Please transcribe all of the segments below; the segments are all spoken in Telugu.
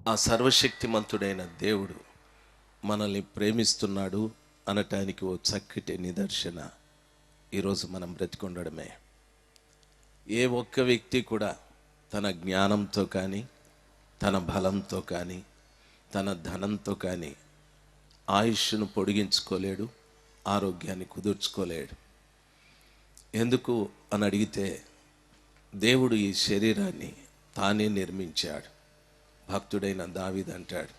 ఆ సర్వశక్తిమంతుడైన దేవుడు మనల్ని ప్రేమిస్తున్నాడు అనటానికి ఓ చక్కటి నిదర్శన ఈరోజు మనం బ్రతికొండడమే. ఏ ఒక్క వ్యక్తి కూడా తన జ్ఞానంతో కానీ, తన బలంతో కానీ, తన ధనంతో కానీ ఆయుష్ను పొడిగించుకోలేడు, ఆరోగ్యాన్ని కుదుర్చుకోలేడు. ఎందుకు అని అడిగితే, దేవుడు ఈ శరీరాన్ని తానే నిర్మించాడు. భక్తుడైన దావీదు అంటాడు,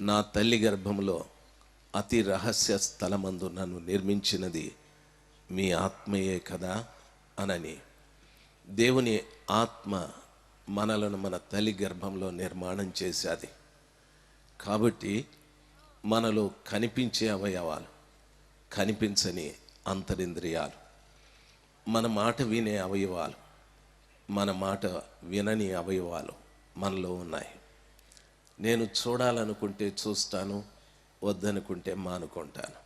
నా తల్లి గర్భంలో అతి రహస్య స్థలమందు నన్ను నిర్మించినది మీ ఆత్మయే కదా అనని. దేవుని ఆత్మ మనలను మన తల్లి గర్భంలో నిర్మాణం చేశాది. కాబట్టి మనలో కనిపించే అవయవాలు, కనిపించని అంతరింద్రియాలు, మన మాట వినే అవయవాలు, మన మాట వినని అవయవాలు మనలో ఉన్నాయి. నేను చూడాలనుకుంటే చూస్తాను, వద్దనుకుంటే మానుకుంటాను.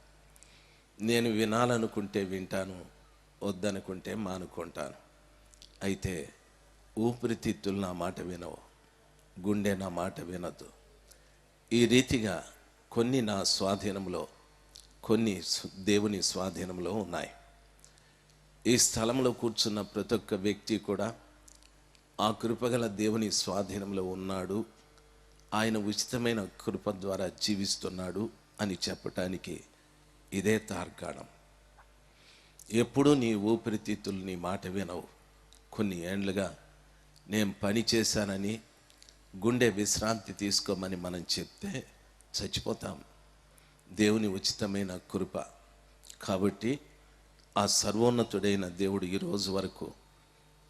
నేను వినాలనుకుంటే వింటాను, వద్దనుకుంటే మానుకుంటాను. అయితే ఊపిరితిత్తులు నా మాట వినవు, గుండె నా మాట వినదు. ఈ రీతిగా కొన్ని నా స్వాధీనంలో, కొన్ని దేవుని స్వాధీనంలో ఉన్నాయి. ఈ స్థలంలో కూర్చున్న ప్రతి ఒక్క వ్యక్తి కూడా ఆ కృపగల దేవుని స్వాధీనంలో ఉన్నాడు, ఆయన ఉచితమైన కృప ద్వారా జీవిస్తున్నాడు అని చెప్పటానికి ఇదే తార్కాణం. ఎప్పుడూ నీ ఊపిరితిత్తులు నీ మాట వినవు. కొన్ని ఏండ్లుగా నేను పని చేశానని గుండె విశ్రాంతి తీసుకోమని మనం చెప్తే చచ్చిపోతాం. దేవుని ఉచితమైన కృప. కాబట్టి ఆ సర్వోన్నతుడైన దేవుడు ఈరోజు వరకు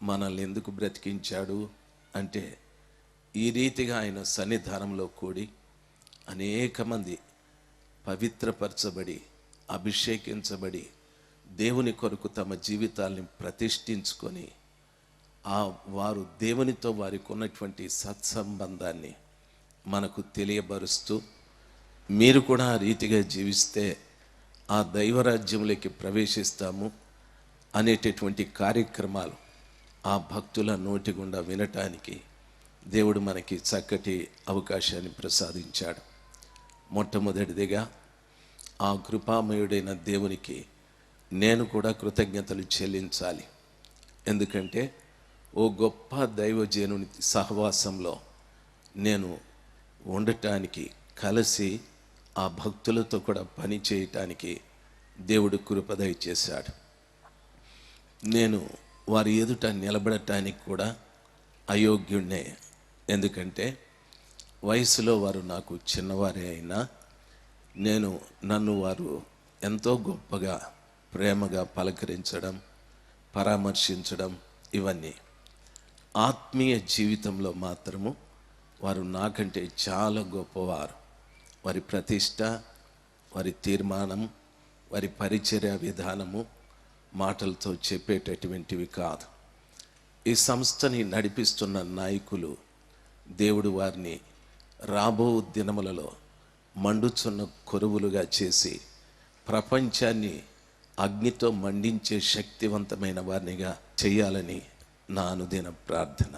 మనల్ని ఎందుకు బ్రతికించాడు అంటే, ఈ రీతిగా ఆయన సన్నిధానంలో కూడి అనేక మంది పవిత్రపరచబడి, అభిషేకించబడి, దేవుని కొరకు తమ జీవితాల్ని ప్రతిష్ఠించుకొని వారు దేవునితో వారికి ఉన్నటువంటి సత్సంబంధాన్ని మనకు తెలియబరుస్తూ, మీరు కూడా ఆ రీతిగా జీవిస్తే ఆ దైవరాజ్యంలోకి ప్రవేశిస్తాము అనేటటువంటి కార్యక్రమాలు ఆ భక్తుల నోటి గుండా వినటానికి దేవుడు మనకి చక్కటి అవకాశాన్ని ప్రసాదించాడు. మొట్టమొదటిదిగా ఆ కృపామయుడైన దేవునికి నేను కూడా కృతజ్ఞతలు చెల్లించాలి. ఎందుకంటే ఓ గొప్ప దైవజనుని సహవాసంలో నేను ఉండటానికి, కలిసి ఆ భక్తులతో కూడా పని చేయటానికి దేవుడు కృప దయచేశాడు. నేను వారి ఎదుట నిలబడటానికి కూడా అయోగ్యుణ్ణే. ఎందుకంటే వయసులో వారు నాకు చిన్నవారే అయినా నన్ను వారు ఎంతో గొప్పగా ప్రేమగా పలకరించడం, పరామర్శించడం, ఇవన్నీ ఆత్మీయ జీవితంలో మాత్రము వారు నాకంటే చాలా గొప్పవారు. వారి ప్రతిష్ట, వారి తీర్మానం, వారి పరిచర్య విధానము మాటలతో చెప్పేటటువంటివి కాదు. ఈ సంస్థని నడిపిస్తున్న నాయకులు దేవుడు వారిని రాబో దినములలో మండుచున్న కొరువులుగా చేసి ప్రపంచాన్ని అగ్నితో మండించే శక్తివంతమైన వారినిగా చేయాలని నా అనుదిన ప్రార్థన.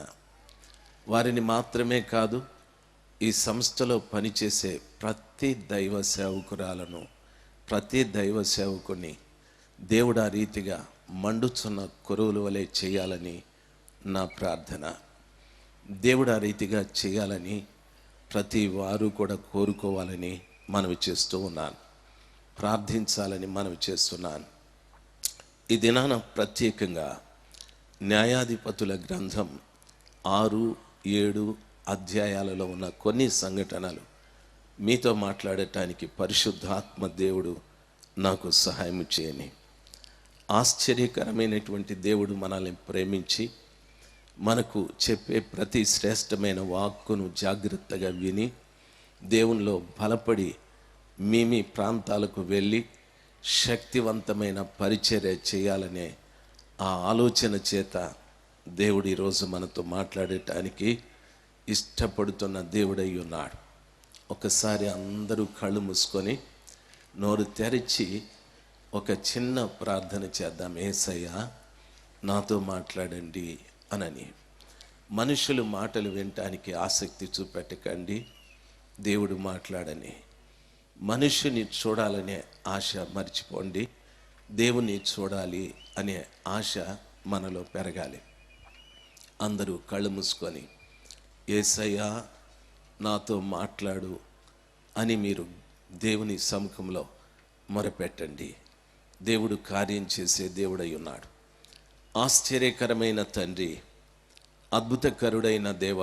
వారిని మాత్రమే కాదు, ఈ సంస్థలో పనిచేసే ప్రతి దైవ సేవకురాలను, ప్రతి దైవ సేవకుని దేవుడు ఆ రీతిగా మండుచున్న కొరువుల వలె చేయాలని నా ప్రార్థన. దేవుడు ఆ రీతిగా చేయాలని ప్రతి వారు కూడా కోరుకోవాలని మనవి చేస్తూ ఉన్నాను, ప్రార్థించాలని మనవి చేస్తున్నాను. ఈ దినాన ప్రత్యేకంగా న్యాయాధిపతుల గ్రంథం 6-7 అధ్యాయాలలో ఉన్న కొన్ని సంఘటనలు మీతో మాట్లాడటానికి పరిశుద్ధాత్మ దేవుడు నాకు సహాయం చేయని. ఆశ్చర్యకరమైనటువంటి దేవుడు మనల్ని ప్రేమించి మనకు చెప్పే ప్రతి శ్రేష్టమైన వాక్కును జాగ్రత్తగా విని దేవునిలో బలపడి మీ ప్రాంతాలకు వెళ్ళి శక్తివంతమైన పరిచర్య చేయాలనే ఆ ఆలోచన చేత దేవుడు ఈరోజు మనతో మాట్లాడటానికి ఇష్టపడుతున్న దేవుడై ఉన్నాడు. ఒకసారి అందరూ కళ్ళు మూసుకొని నోరు తెరిచి ఒక చిన్న ప్రార్థన చేద్దాం. యేసయ్యా నాతో మాట్లాడండి అనని. మనుషులు మాటలు వినటానికి ఆసక్తి చూపెట్టకండి, దేవుడు మాట్లాడని. మనుషుని చూడాలనే ఆశ మర్చిపోండి, దేవుని చూడాలి అనే ఆశ మనలో పెరగాలి. అందరూ కళ్ళు మూసుకొని యేసయ్యా నాతో మాట్లాడు అని మీరు దేవుని సముఖంలో మొరపెట్టండి. దేవుడు కార్యం చేసే దేవుడై ఉన్నాడు. ఆశ్చర్యకరమైన తండ్రి, అద్భుతకరుడైన దేవ,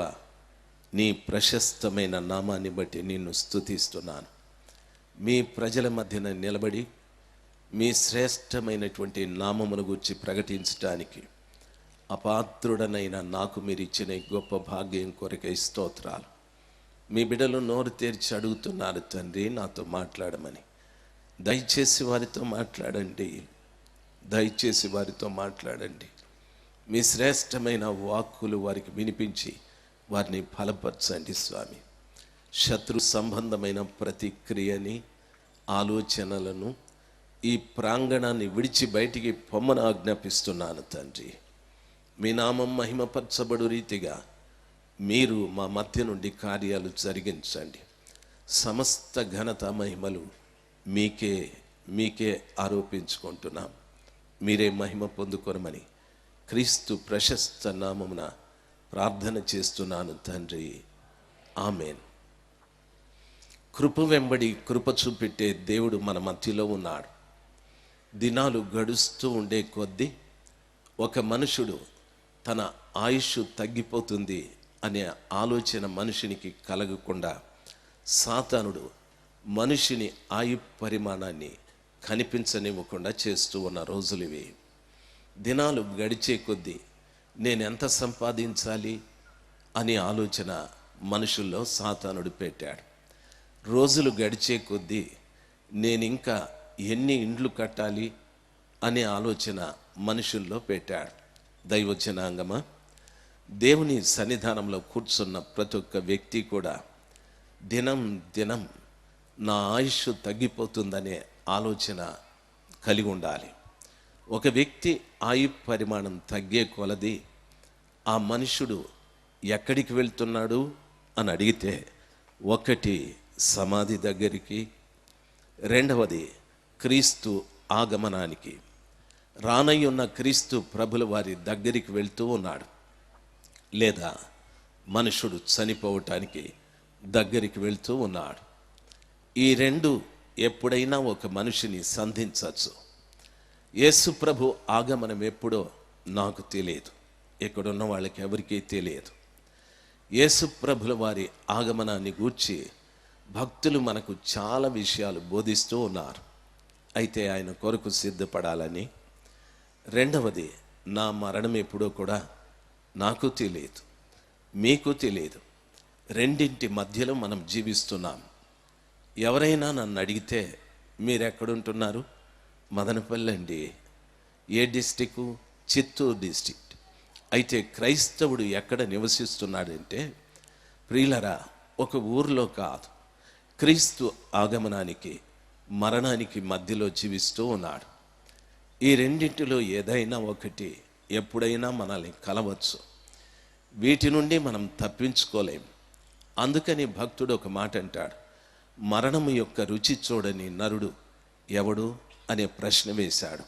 నీ ప్రశస్తమైన నామాన్ని బట్టి నిన్ను స్తుతిస్తున్నాను. మీ ప్రజల మధ్యన నిలబడి మీ శ్రేష్టమైనటువంటి నామమును గురించి ప్రకటించడానికి అపాత్రుడనైన నాకు మీరు ఇచ్చిన గొప్ప భాగ్యం కొరకై స్తోత్రాలు. మీ బిడ్డలు నోరు తెరిచి అడుగుతున్నారు తండ్రి, నాతో మాట్లాడమని. దయచేసి వారితో మాట్లాడండి, దయచేసి వారితో మాట్లాడండి. మీ శ్రేష్టమైన వాక్కులు వారికి వినిపించి వారిని బలపరచండి స్వామి. శత్రు సంబంధమైన ప్రతి క్రియని, ఆలోచనలను ఈ ప్రాంగణాన్ని విడిచి బయటికి పొమ్మను ఆజ్ఞాపిస్తున్నాను తండ్రి. మీ నామం మహిమపరచబడు రీతిగా మీరు మా మధ్య నుండి కార్యాలు జరిగించండి. సమస్త ఘనత మహిమలు మీకే మీకే ఆరోపించుకుంటున్నాం. మీరే మహిమ పొందుకొనమని క్రీస్తు ప్రశస్త నామమున ప్రార్థన చేస్తున్నాను తండ్రి, ఆమెన్. కృప వెంబడి కృప చూపెట్టే దేవుడు మన మధ్యలో ఉన్నాడు. దినాలు గడుస్తూ ఉండే కొద్దీ ఒక మనుషుడు తన ఆయుష్ తగ్గిపోతుంది అనే ఆలోచన మనుషునికి కలగకుండా సాతానుడు మనిషిని ఆయు పరిమాణాన్ని కనిపించనివ్వకుండా చేస్తూ ఉన్న రోజులు ఇవి. దినాలు గడిచే కొద్దీ నేను ఎంత సంపాదించాలి అనే ఆలోచన మనుషుల్లో సాతానుడు పెట్టాడు. రోజులు గడిచే కొద్దీ నేను ఇంకా ఎన్ని ఇండ్లు కట్టాలి అనే ఆలోచన మనుషుల్లో పెట్టాడు. దైవజనాంగమా, దేవుని సన్నిధానంలో కూర్చున్న ప్రతి ఒక్క వ్యక్తి కూడా దినం దినం నా ఆయుష్ తగ్గిపోతుందనే ఆలోచన కలిగి ఉండాలి. ఒక వ్యక్తి ఆయు పరిమాణం తగ్గే కొలది ఆ మనుషుడు ఎక్కడికి వెళ్తున్నాడు అని అడిగితే, ఒకటి సమాధి దగ్గరికి, రెండవది క్రీస్తు ఆగమనానికి, రానయ్యున్న క్రీస్తు ప్రభుల వారి దగ్గరికి వెళ్తూ ఉన్నాడు. లేదా మనుషుడు చనిపోవటానికి దగ్గరికి వెళ్తూ ఉన్నాడు. ఈ రెండు ఎప్పుడైనా ఒక మనిషిని సంధించవచ్చు. యేసు ప్రభు ఆగమనం ఎప్పుడో నాకు తెలియదు, ఇక్కడున్న వాళ్ళకి ఎవరికీ తెలియదు. యేసు ప్రభుల వారి ఆగమనాన్ని గూర్చి భక్తులు మనకు చాలా విషయాలు బోధిస్తూ ఉన్నారు. అయితే ఆయన కొరకు సిద్ధపడాలని. రెండవది, నా మరణం ఎప్పుడో కూడా నాకు తెలియదు, మీకు తెలియదు. రెండింటి మధ్యలో మనం జీవిస్తున్నాం. ఎవరైనా నన్ను అడిగితే మీరెక్కడుంటున్నారు? మదనపల్లి అండి. ఏ డిస్టిక్? చిత్తూరు డిస్టిక్ట్. అయితే క్రైస్తవుడు ఎక్కడ నివసిస్తున్నాడంటే, ప్రియులరా, ఒక ఊర్లో కాదు, క్రీస్తు ఆగమనానికి మరణానికి మధ్యలో జీవిస్తూ ఉన్నాడు. ఈ రెండింటిలో ఏదైనా ఒకటి ఎప్పుడైనా మనల్ని కలవచ్చు. వీటి నుండి మనం తప్పించుకోలేం. అందుకని భక్తుడు ఒక మాట అంటాడు, మరణము యొక్క రుచి చూడని నరుడు ఎవడు అనే ప్రశ్న వేశాడు.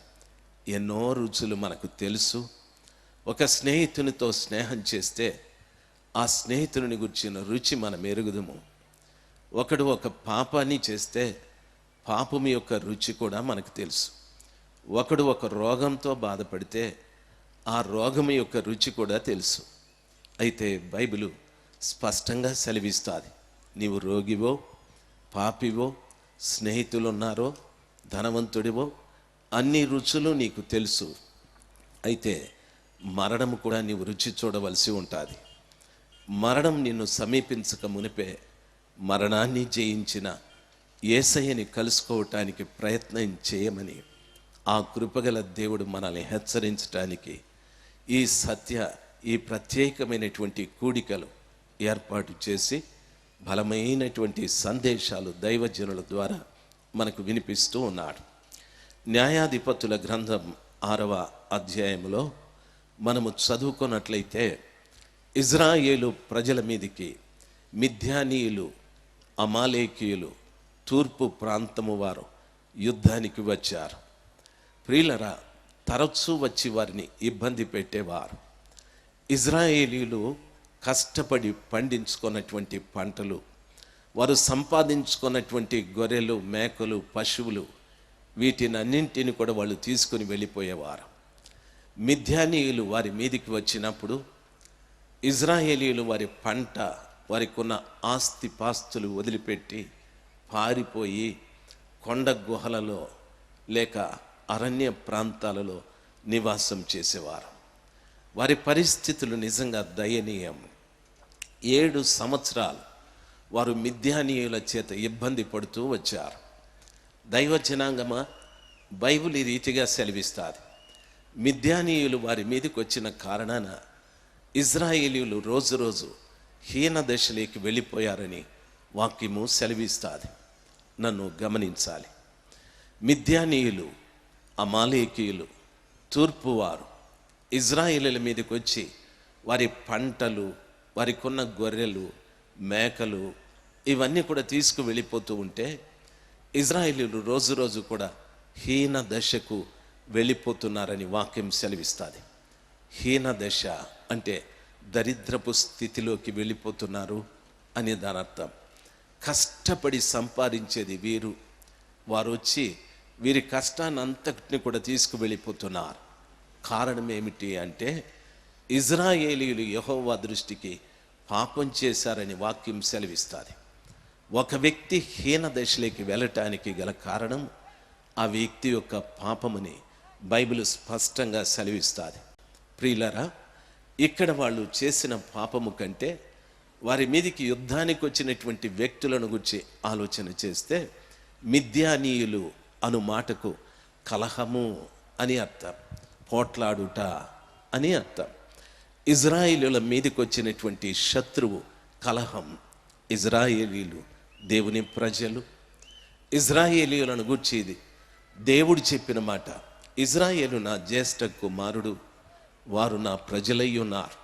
ఎన్నో రుచులు మనకు తెలుసు. ఒక స్నేహితునితో స్నేహం చేస్తే ఆ స్నేహితుని గురించిన రుచి మనం ఎరుగుదుము. ఒకడు ఒక పాపాన్ని చేస్తే పాపం యొక్క రుచి కూడా మనకు తెలుసు. ఒకడు ఒక రోగంతో బాధపడితే ఆ రోగం యొక్క రుచి కూడా తెలుసు. అయితే బైబిలు స్పష్టంగా సెలవిస్తుంది, నీవు రోగివో, పాపివో, స్నేహితులున్నారో, ధనవంతుడివో, అన్ని రుచులు నీకు తెలుసు. అయితే మరణము కూడా నీవు రుచి చూడవలసి ఉంటుంది. మరణం నిన్ను సమీపించక మునిపే మరణాన్ని జయించిన యేసయ్యని కలుసుకోవటానికి ప్రయత్నం చేయమని ఆ కృపగల దేవుడు మనల్ని హెచ్చరించటానికి ఈ ప్రత్యేకమైనటువంటి కూడికలు ఏర్పాటు చేసి బలమైనటువంటి సందేశాలు దైవజనుల ద్వారా మనకు వినిపిస్తూ ఉన్నాడు. న్యాయాధిపతుల గ్రంథం 6వ అధ్యాయంలో మనము చదువుకున్నట్లయితే, ఇజ్రాయేలు ప్రజల మీదికి మిద్యానీయులు, అమాలేకీయులు, తూర్పు ప్రాంతము వారు యుద్ధానికి వచ్చారు. ప్రియులరా, తరచూ వచ్చి వారిని ఇబ్బంది పెట్టేవారు. ఇజ్రాయేలీలు కష్టపడి పండించుకున్నటువంటి పంటలు, వారు సంపాదించుకున్నటువంటి గొర్రెలు, మేకలు, పశువులు, వీటినన్నింటిని కూడా వాళ్ళు తీసుకుని వెళ్ళిపోయేవారు. మిద్యానీయులు వారి మీదికి వచ్చినప్పుడు ఇజ్రాయేలీయులు వారి పంట, వారికి ఉన్న ఆస్తిపాస్తులు వదిలిపెట్టి పారిపోయి కొండ గుహలలో లేక అరణ్య ప్రాంతాలలో నివాసం చేసేవారు. వారి పరిస్థితులు నిజంగా దయనీయం. 7 సంవత్సరాలు వారు మిద్యానీయుల చేత ఇబ్బంది పడుతూ వచ్చారు. దైవ జనాంగమా, బైబిల్ ఈ రీతిగా సెలవిస్తుంది. మిద్యానీయులు వారి మీదకి వచ్చిన కారణాన ఇజ్రాయేలీయులు రోజు రోజు హీన దశలోకి వెళ్ళిపోయారని వాక్యము సెలవిస్తుంది. నన్ను గమనించాలి. మిద్యానీయులు, అమాలేకీయులు, తూర్పువారు ఇజ్రాయేలీల మీదకి వచ్చి వారి పంటలు, వారికి ఉన్న గొర్రెలు, మేకలు ఇవన్నీ కూడా తీసుకు వెళ్ళిపోతూ ఉంటే ఇజ్రాయేలీలు రోజు రోజు కూడా హీన దశకు వెళ్ళిపోతున్నారని వాక్యం సెలవిస్తుంది. హీన దశ అంటే దరిద్రపు స్థితిలోకి వెళ్ళిపోతున్నారు అని దాని అర్థం. కష్టపడి సంపాదించేది వీరు, వారు వచ్చి వీరి కష్టాన్ని అంతటిని కూడా తీసుకువెళ్ళిపోతున్నారు. కారణం ఏమిటి అంటే ఇజ్రాయేలీయులు యెహోవా దృష్టికి పాపం చేశారని వాక్యం సెలవిస్తుంది. ఒక వ్యక్తి హీన దశలోకి వెళ్ళటానికి గల కారణం ఆ వ్యక్తి యొక్క పాపమని బైబిల్ స్పష్టంగా సెలవిస్తుంది. ప్రియులరా, ఇక్కడ వాళ్ళు చేసిన పాపము కంటే వారి మీదికి యుద్ధానికి వచ్చినటువంటి వ్యక్తులను గురించి ఆలోచన చేస్తే మిద్యానీయులు అను మాటకు కలహము అని అర్థం, పోట్లాడుట అని అర్థం. ఇజ్రాయేలీల మీదకి వచ్చినటువంటి శత్రువు కలహం. ఇజ్రాయేలీలు దేవుని ప్రజలు. ఇజ్రాయేలీయులను గూర్చి ఇది దేవుడు చెప్పిన మాట. ఇజ్రాయేలు నా జ్యేష్ఠ కుమారుడు, వారు నా ప్రజలై ఉన్నారు,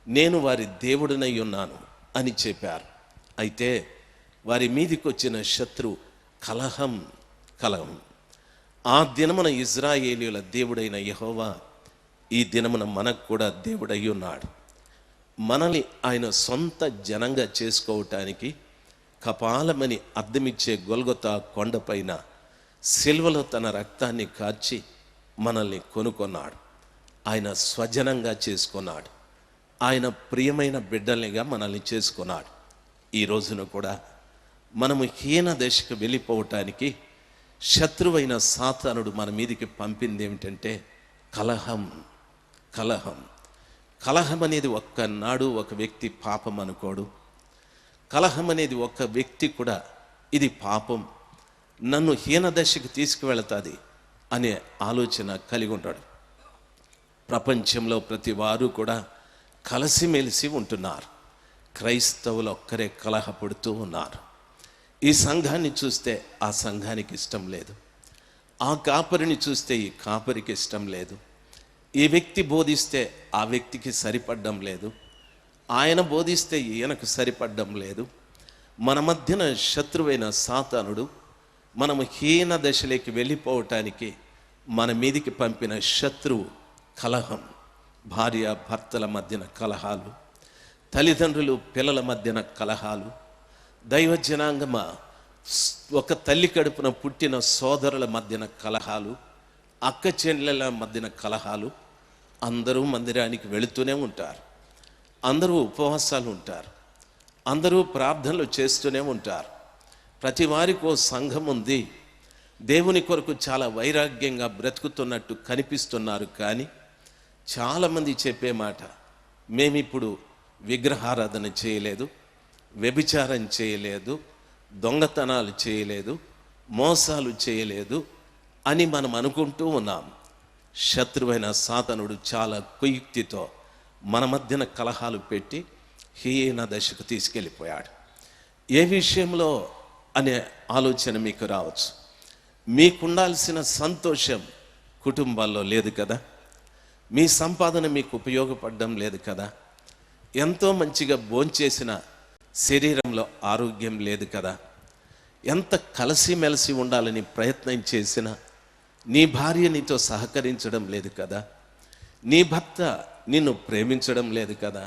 నేను వారి దేవుడినై ఉన్నాను అని చెప్పారు. అయితే వారి మీదికి వచ్చిన శత్రువు కలహం. ఆ దినమున ఇజ్రాయేలీయుల దేవుడైన యెహోవా ఈ దినమున మనకు కూడా దేవుడై ఉన్నాడు. మనల్ని ఆయన సొంత జనంగా చేసుకోవటానికి కపాలమని అద్దమిచ్చే గొల్గొతా కొండపైన సిలువలో తన రక్తాన్ని కార్చి మనల్ని కొనుక్కున్నాడు. ఆయన స్వజనంగా చేసుకున్నాడు. ఆయన ప్రియమైన బిడ్డల్నిగా మనల్ని చేసుకున్నాడు. ఈ రోజున కూడా మనము హీన దశకు వెళ్ళిపోవటానికి శత్రువైన సాతానుడు మన మీదికి పంపింది ఏమిటంటే కలహం. కలహం అనేది ఒక్కనాడు ఒక వ్యక్తి పాపం అనుకోడు. కలహం అనేది ఒక్క వ్యక్తి కూడా ఇది పాపం, నన్ను హీన దశకు తీసుకువెళతాది అనే ఆలోచన కలిగి ఉంటాడు. ప్రపంచంలో ప్రతి వారు కూడా కలిసిమెలిసి ఉంటున్నారు. క్రైస్తవులు ఒక్కరే కలహపడుతూ ఉన్నారు. ఈ సంఘాన్ని చూస్తే ఆ సంఘానికి ఇష్టం లేదు, ఆ కాపరిని చూస్తే ఈ కాపరికి ఇష్టం లేదు, ఈ వ్యక్తి బోధిస్తే ఆ వ్యక్తికి సరిపడడం లేదు, ఆయన బోధిస్తే ఈయనకు సరిపడడం లేదు. మన మధ్యన శత్రువైన సాతానుడు మనము హీన దశలోకి వెళ్ళిపోవటానికి మన మీదికి పంపిన శత్రువు కలహం. భార్య భర్తల మధ్యన కలహాలు, తల్లిదండ్రులు పిల్లల మధ్యన కలహాలు, దైవ జనాంగమ ఒక తల్లి కడుపున పుట్టిన సోదరుల మధ్యన కలహాలు, అక్క చెల్లెల మధ్యన కలహాలు. అందరూ మందిరానికి వెళుతూనే ఉంటారు, అందరూ ఉపవాసాలు ఉంటారు, అందరూ ప్రార్థనలు చేస్తూనే ఉంటారు. ప్రతి వారికి ఓ సంఘం ఉంది, దేవుని కొరకు చాలా వైరాగ్యంగా బ్రతుకుతున్నట్టు కనిపిస్తున్నారు. కానీ చాలామంది చెప్పే మాట, మేమిప్పుడు విగ్రహారాధన చేయలేదు, వ్యభిచారం చేయలేదు, దొంగతనాలు చేయలేదు, మోసాలు చేయలేదు అని మనం అనుకుంటూ ఉన్నాం. శత్రువైన సాతానుడు చాలా కుయుక్తితో మన మధ్యన కలహాలు పెట్టి హీన దశకు తీసుకెళ్ళిపోయాడు. ఏ విషయంలో అనే ఆలోచన మీకు రావచ్చు. మీకుండాల్సిన సంతోషం కుటుంబాల్లో లేదు కదా, మీ సంపాదన మీకు ఉపయోగపడడం లేదు కదా, ఎంతో మంచిగా భోంచేసిన శరీరంలో ఆరోగ్యం లేదు కదా. ఎంత కలిసిమెలిసి ఉండాలని ప్రయత్నం చేసినా నీ భార్య నీతో సహకరించడం లేదు కదా. నీ భర్త నిన్ను ప్రేమించడం లేదు కదా.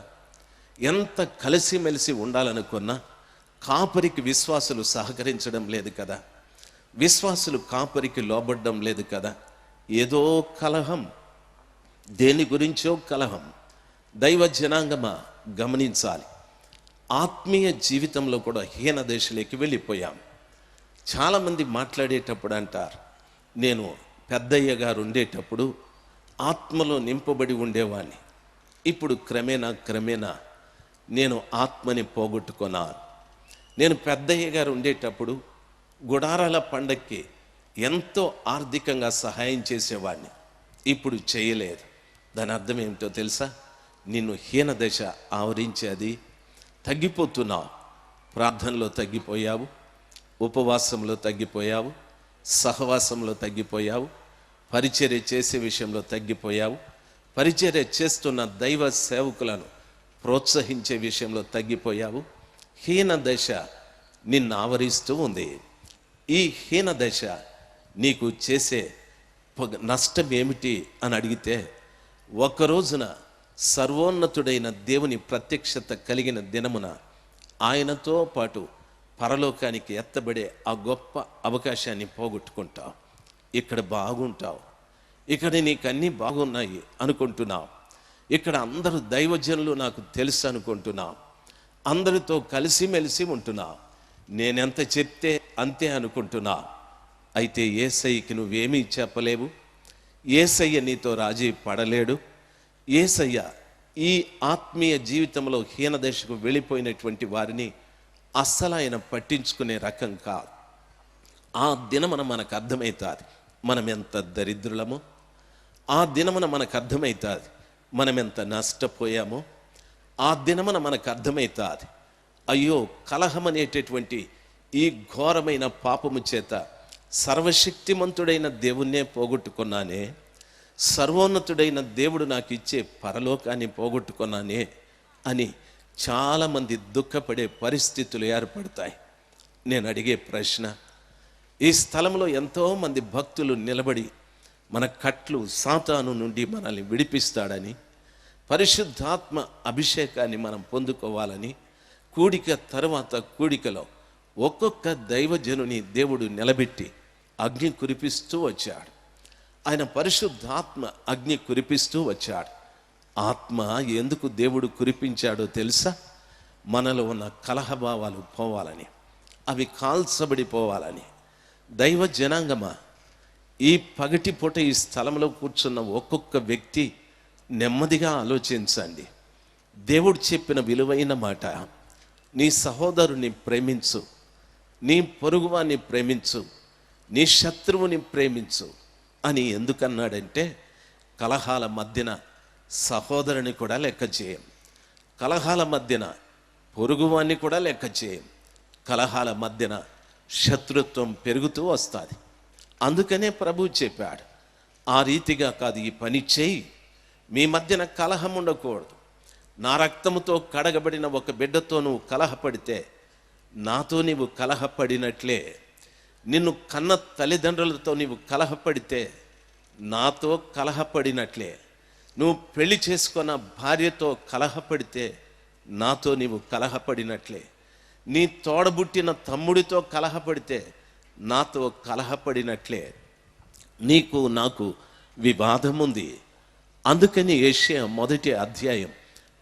ఎంత కలిసిమెలిసి ఉండాలనుకున్నా కాపరికి విశ్వాసులు సహకరించడం లేదు కదా. విశ్వాసులు కాపరికి లోబడ్డం లేదు కదా. ఏదో కలహం, దేని గురించో కలహం. దైవ జనాంగమా గమనించాలి, ఆత్మీయ జీవితంలో కూడా హీన దశలోకి వెళ్ళిపోయాం. చాలామంది మాట్లాడేటప్పుడు అంటారు, నేను పెద్దయ్య గారు ఉండేటప్పుడు ఆత్మలో నింపబడి ఉండేవాడిని, ఇప్పుడు క్రమేణా నేను ఆత్మని పోగొట్టుకున్నాను. నేను పెద్దయ్య గారు ఉండేటప్పుడు గుడారాల పండక్కి ఎంతో ఆర్థికంగా సహాయం చేసేవాడిని, ఇప్పుడు చేయలేదు. దాని అర్థం ఏమిటో తెలుసా? నిన్ను హీన దశ ఆవరించేది. తగ్గిపోతున్నావు. ప్రార్థనలో తగ్గిపోయావు, ఉపవాసంలో తగ్గిపోయావు, సహవాసంలో తగ్గిపోయావు, పరిచర్య చేసే విషయంలో తగ్గిపోయావు, పరిచర్య చేస్తున్న దైవ సేవకులను ప్రోత్సహించే విషయంలో తగ్గిపోయావు. హీన దశ నిన్ను ఆవరిస్తూ ఉంది. ఈ హీన దశ నీకు చేసే నష్టం ఏమిటి అని అడిగితే, ఒకరోజున సర్వోన్నతుడైన దేవుని ప్రత్యక్షత కలిగిన దినమున ఆయనతో పాటు పరలోకానికి ఎత్తబడే ఆ గొప్ప అవకాశాన్ని పోగొట్టుకుంటావు. ఇక్కడ బాగుంటావు, ఇక్కడ నీకు అన్నీ బాగున్నాయి అనుకుంటున్నావు, ఇక్కడ అందరూ దైవజనులు నాకు తెలుసు అనుకుంటున్నావు, అందరితో కలిసిమెలిసి ఉంటున్నావు, నేనెంత చెప్తే అంతే అనుకుంటున్నావు. అయితే యేసయ్యకి నువ్వేమీ చెప్పలేవు. యేసయ్య నీతో రాజీ పడలేడు. యేసయ్య ఈ ఆత్మీయ జీవితంలో హీనదశకు వెళ్ళిపోయినటువంటి వారిని అస్సలు ఆయన పట్టించుకునే రకం కాదు. ఆ దినమున మనకు అర్థమవుతుంది మనం ఎంత దరిద్రులమో. ఆ దినమున మనకు అర్థమవుతుంది మనం ఎంత నష్టపోయామో. ఆ దినమున మనకు అర్థమవుతుంది, అయ్యో కలహం అనేటటువంటి ఈ ఘోరమైన పాపము చేత సర్వశక్తిమంతుడైన దేవుణ్ణే పోగొట్టుకున్నానే, సర్వోన్నతుడైన దేవుడు నాకు ఇచ్చే పరలోకాన్ని పోగొట్టుకున్నానే అని చాలామంది దుఃఖపడే పరిస్థితులు ఏర్పడతాయి. నేను అడిగే ప్రశ్న, ఈ స్థలంలో ఎంతోమంది భక్తులు నిలబడి మన కట్లు సాతాను నుండి మనల్ని విడిపిస్తాడని, పరిశుద్ధాత్మ అభిషేకాన్ని మనం పొందుకోవాలని కూడిక తర్వాత కూడికలో ఒక్కొక్క దైవజనుని దేవుడు నిలబెట్టి అగ్ని కురిపిస్తూ వచ్చాడు. ఆయన పరిశుద్ధాత్మ అగ్ని కురిపిస్తూ వచ్చాడు. ఆత్మ ఎందుకు దేవుడు కురిపించాడో తెలుసా? మనలో ఉన్న కలహభావాలు పోవాలని, అవి కాల్చబడిపోవాలని. దైవ జనాంగమా, ఈ పగటి పూట ఈ స్థలంలో కూర్చున్న ఒక్కొక్క వ్యక్తి నెమ్మదిగా ఆలోచించండి. దేవుడు చెప్పిన విలువైన మాట, నీ సహోదరుని ప్రేమించు, నీ పొరుగువాన్ని ప్రేమించు, నీ శత్రువుని ప్రేమించు అని ఎందుకన్నాడంటే, కలహాల మధ్యన సహోదరుని కూడా లెక్క చేయం, కలహాల మధ్యన పొరుగువాన్ని కూడా లెక్క చేయం, కలహాల మధ్యన శత్రుత్వం పెరుగుతూ వస్తుంది. అందుకనే ప్రభు చెప్పాడు, ఆ రీతిగా కాదు ఈ పని చేయి, మీ మధ్యన కలహం ఉండకూడదు. నా రక్తముతో కడగబడిన ఒక బిడ్డతో నువ్వు కలహపడితే నాతో నీవు కలహపడినట్లే, నిన్ను కన్న తల్లిదండ్రులతో నీవు కలహపడితే నాతో కలహపడినట్లే, నువ్వు పెళ్లి చేసుకున్న భార్యతో కలహపడితే నాతో నీవు కలహపడినట్లే, నీ తోడబుట్టిన తమ్ముడితో కలహపడితే నాతో కలహపడినట్లే. నీకు నాకు వివాదం ఉంది. అందుకని యెషయా 1వ అధ్యాయం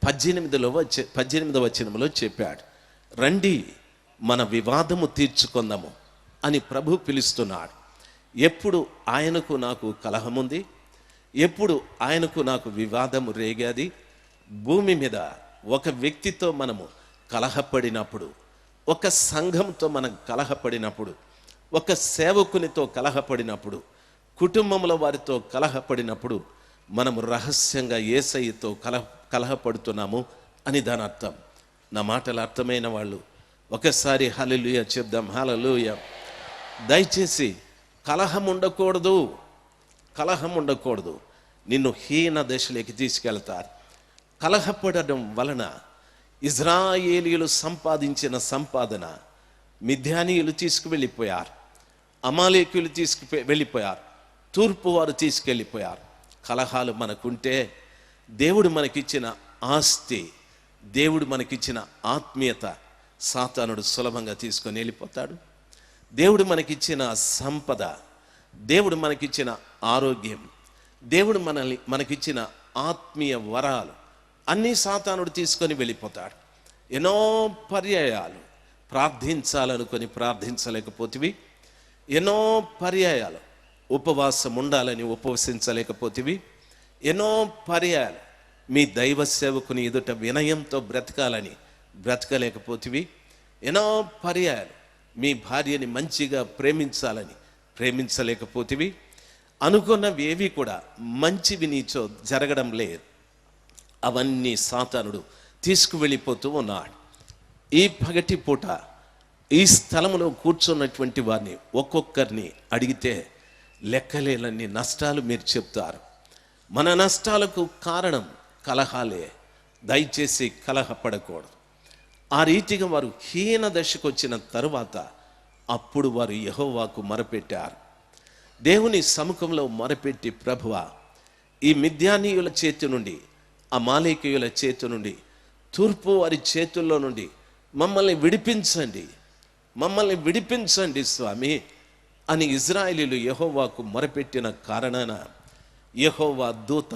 18వ వచనంలో చెప్పాడు, రండి మన వివాదము తీర్చుకుందాము అని ప్రభు పిలుస్తున్నాడు. ఎప్పుడు ఆయనకు నాకు కలహముంది, ఎప్పుడు ఆయనకు నాకు వివాదము రేగాది? భూమి మీద ఒక వ్యక్తితో మనము కలహపడినప్పుడు, ఒక సంఘంతో మనం కలహపడినప్పుడు, ఒక సేవకునితో కలహపడినప్పుడు, కుటుంబంలో వారితో కలహపడినప్పుడు మనము రహస్యంగా యేసయ్యతో కలహపడుతున్నాము అని దాని అర్థం. నా మాటలు అర్థమైన వాళ్ళు ఒకసారి హల్లెలూయా చెప్దాం. హల్లెలూయా. దయచేసి కలహం ఉండకూడదు, కలహం ఉండకూడదు. నిన్ను హీన దశలోకి తీసుకెళ్తారు. కలహపడడం వలన ఇజ్రాయేలీయులు సంపాదించిన సంపాదన మిద్యానీయులు తీసుకువెళ్ళిపోయారు, అమాలేకులు వెళ్ళిపోయారు, తూర్పు వారు తీసుకెళ్ళిపోయారు. కలహాలు మనకుంటే దేవుడు మనకిచ్చిన ఆస్తి, దేవుడు మనకిచ్చిన ఆత్మీయత సాతానుడు సులభంగా తీసుకొని వెళ్ళిపోతాడు. దేవుడు మనకిచ్చిన సంపద, దేవుడు మనకిచ్చిన ఆరోగ్యం, దేవుడు మనకిచ్చిన ఆత్మీయ వరాలు అన్నీ సాతానుడు తీసుకొని వెళ్ళిపోతాడు. ఎన్నో పర్యాయాలు ప్రార్థించాలనుకొని ప్రార్థించలేకపోతివి, ఎన్నో పర్యాయాలు ఉపవాసం ఉండాలని ఉపవసించలేకపోతివి, ఎన్నో పర్యాయాలు మీ దైవ సేవకుని ఎదుట వినయంతో బ్రతకాలని బ్రతకలేకపోతివి, ఎన్నో పర్యాయాలు మీ భార్యని మంచిగా ప్రేమించాలని ప్రేమించలేకపోతివి. అనుకున్నవి ఏవి కూడా మంచివి నీచో జరగడం లేదు. అవన్నీ సాతానుడు తీసుకువెళ్ళిపోతూ ఉన్నాడు. ఈ పగటి పూట ఈ స్థలంలో కూర్చున్నటువంటి వారిని ఒక్కొక్కరిని అడిగితే లెక్కలేనన్ని నష్టాలు మీరు చెప్తారు. మన నష్టాలకు కారణం కలహాలే. దయచేసి కలహపడకూడదు. ఆ రీతిగా వారు హీన దశకు వచ్చిన తరువాత అప్పుడు వారు యెహోవాకు మొరపెట్టారు. దేవుని సముఖంలో మొరపెట్టి, ప్రభువా, ఈ మిద్యానీయుల చేతి నుండి, అమాలేకీయుల చేతి నుండి, తూర్పు వారి చేతుల్లో నుండి మమ్మల్ని విడిపించండి, మమ్మల్ని విడిపించండి స్వామి అని ఇజ్రాయేలీయులు యెహోవాకు మొరపెట్టిన కారణాన యెహోవా దూత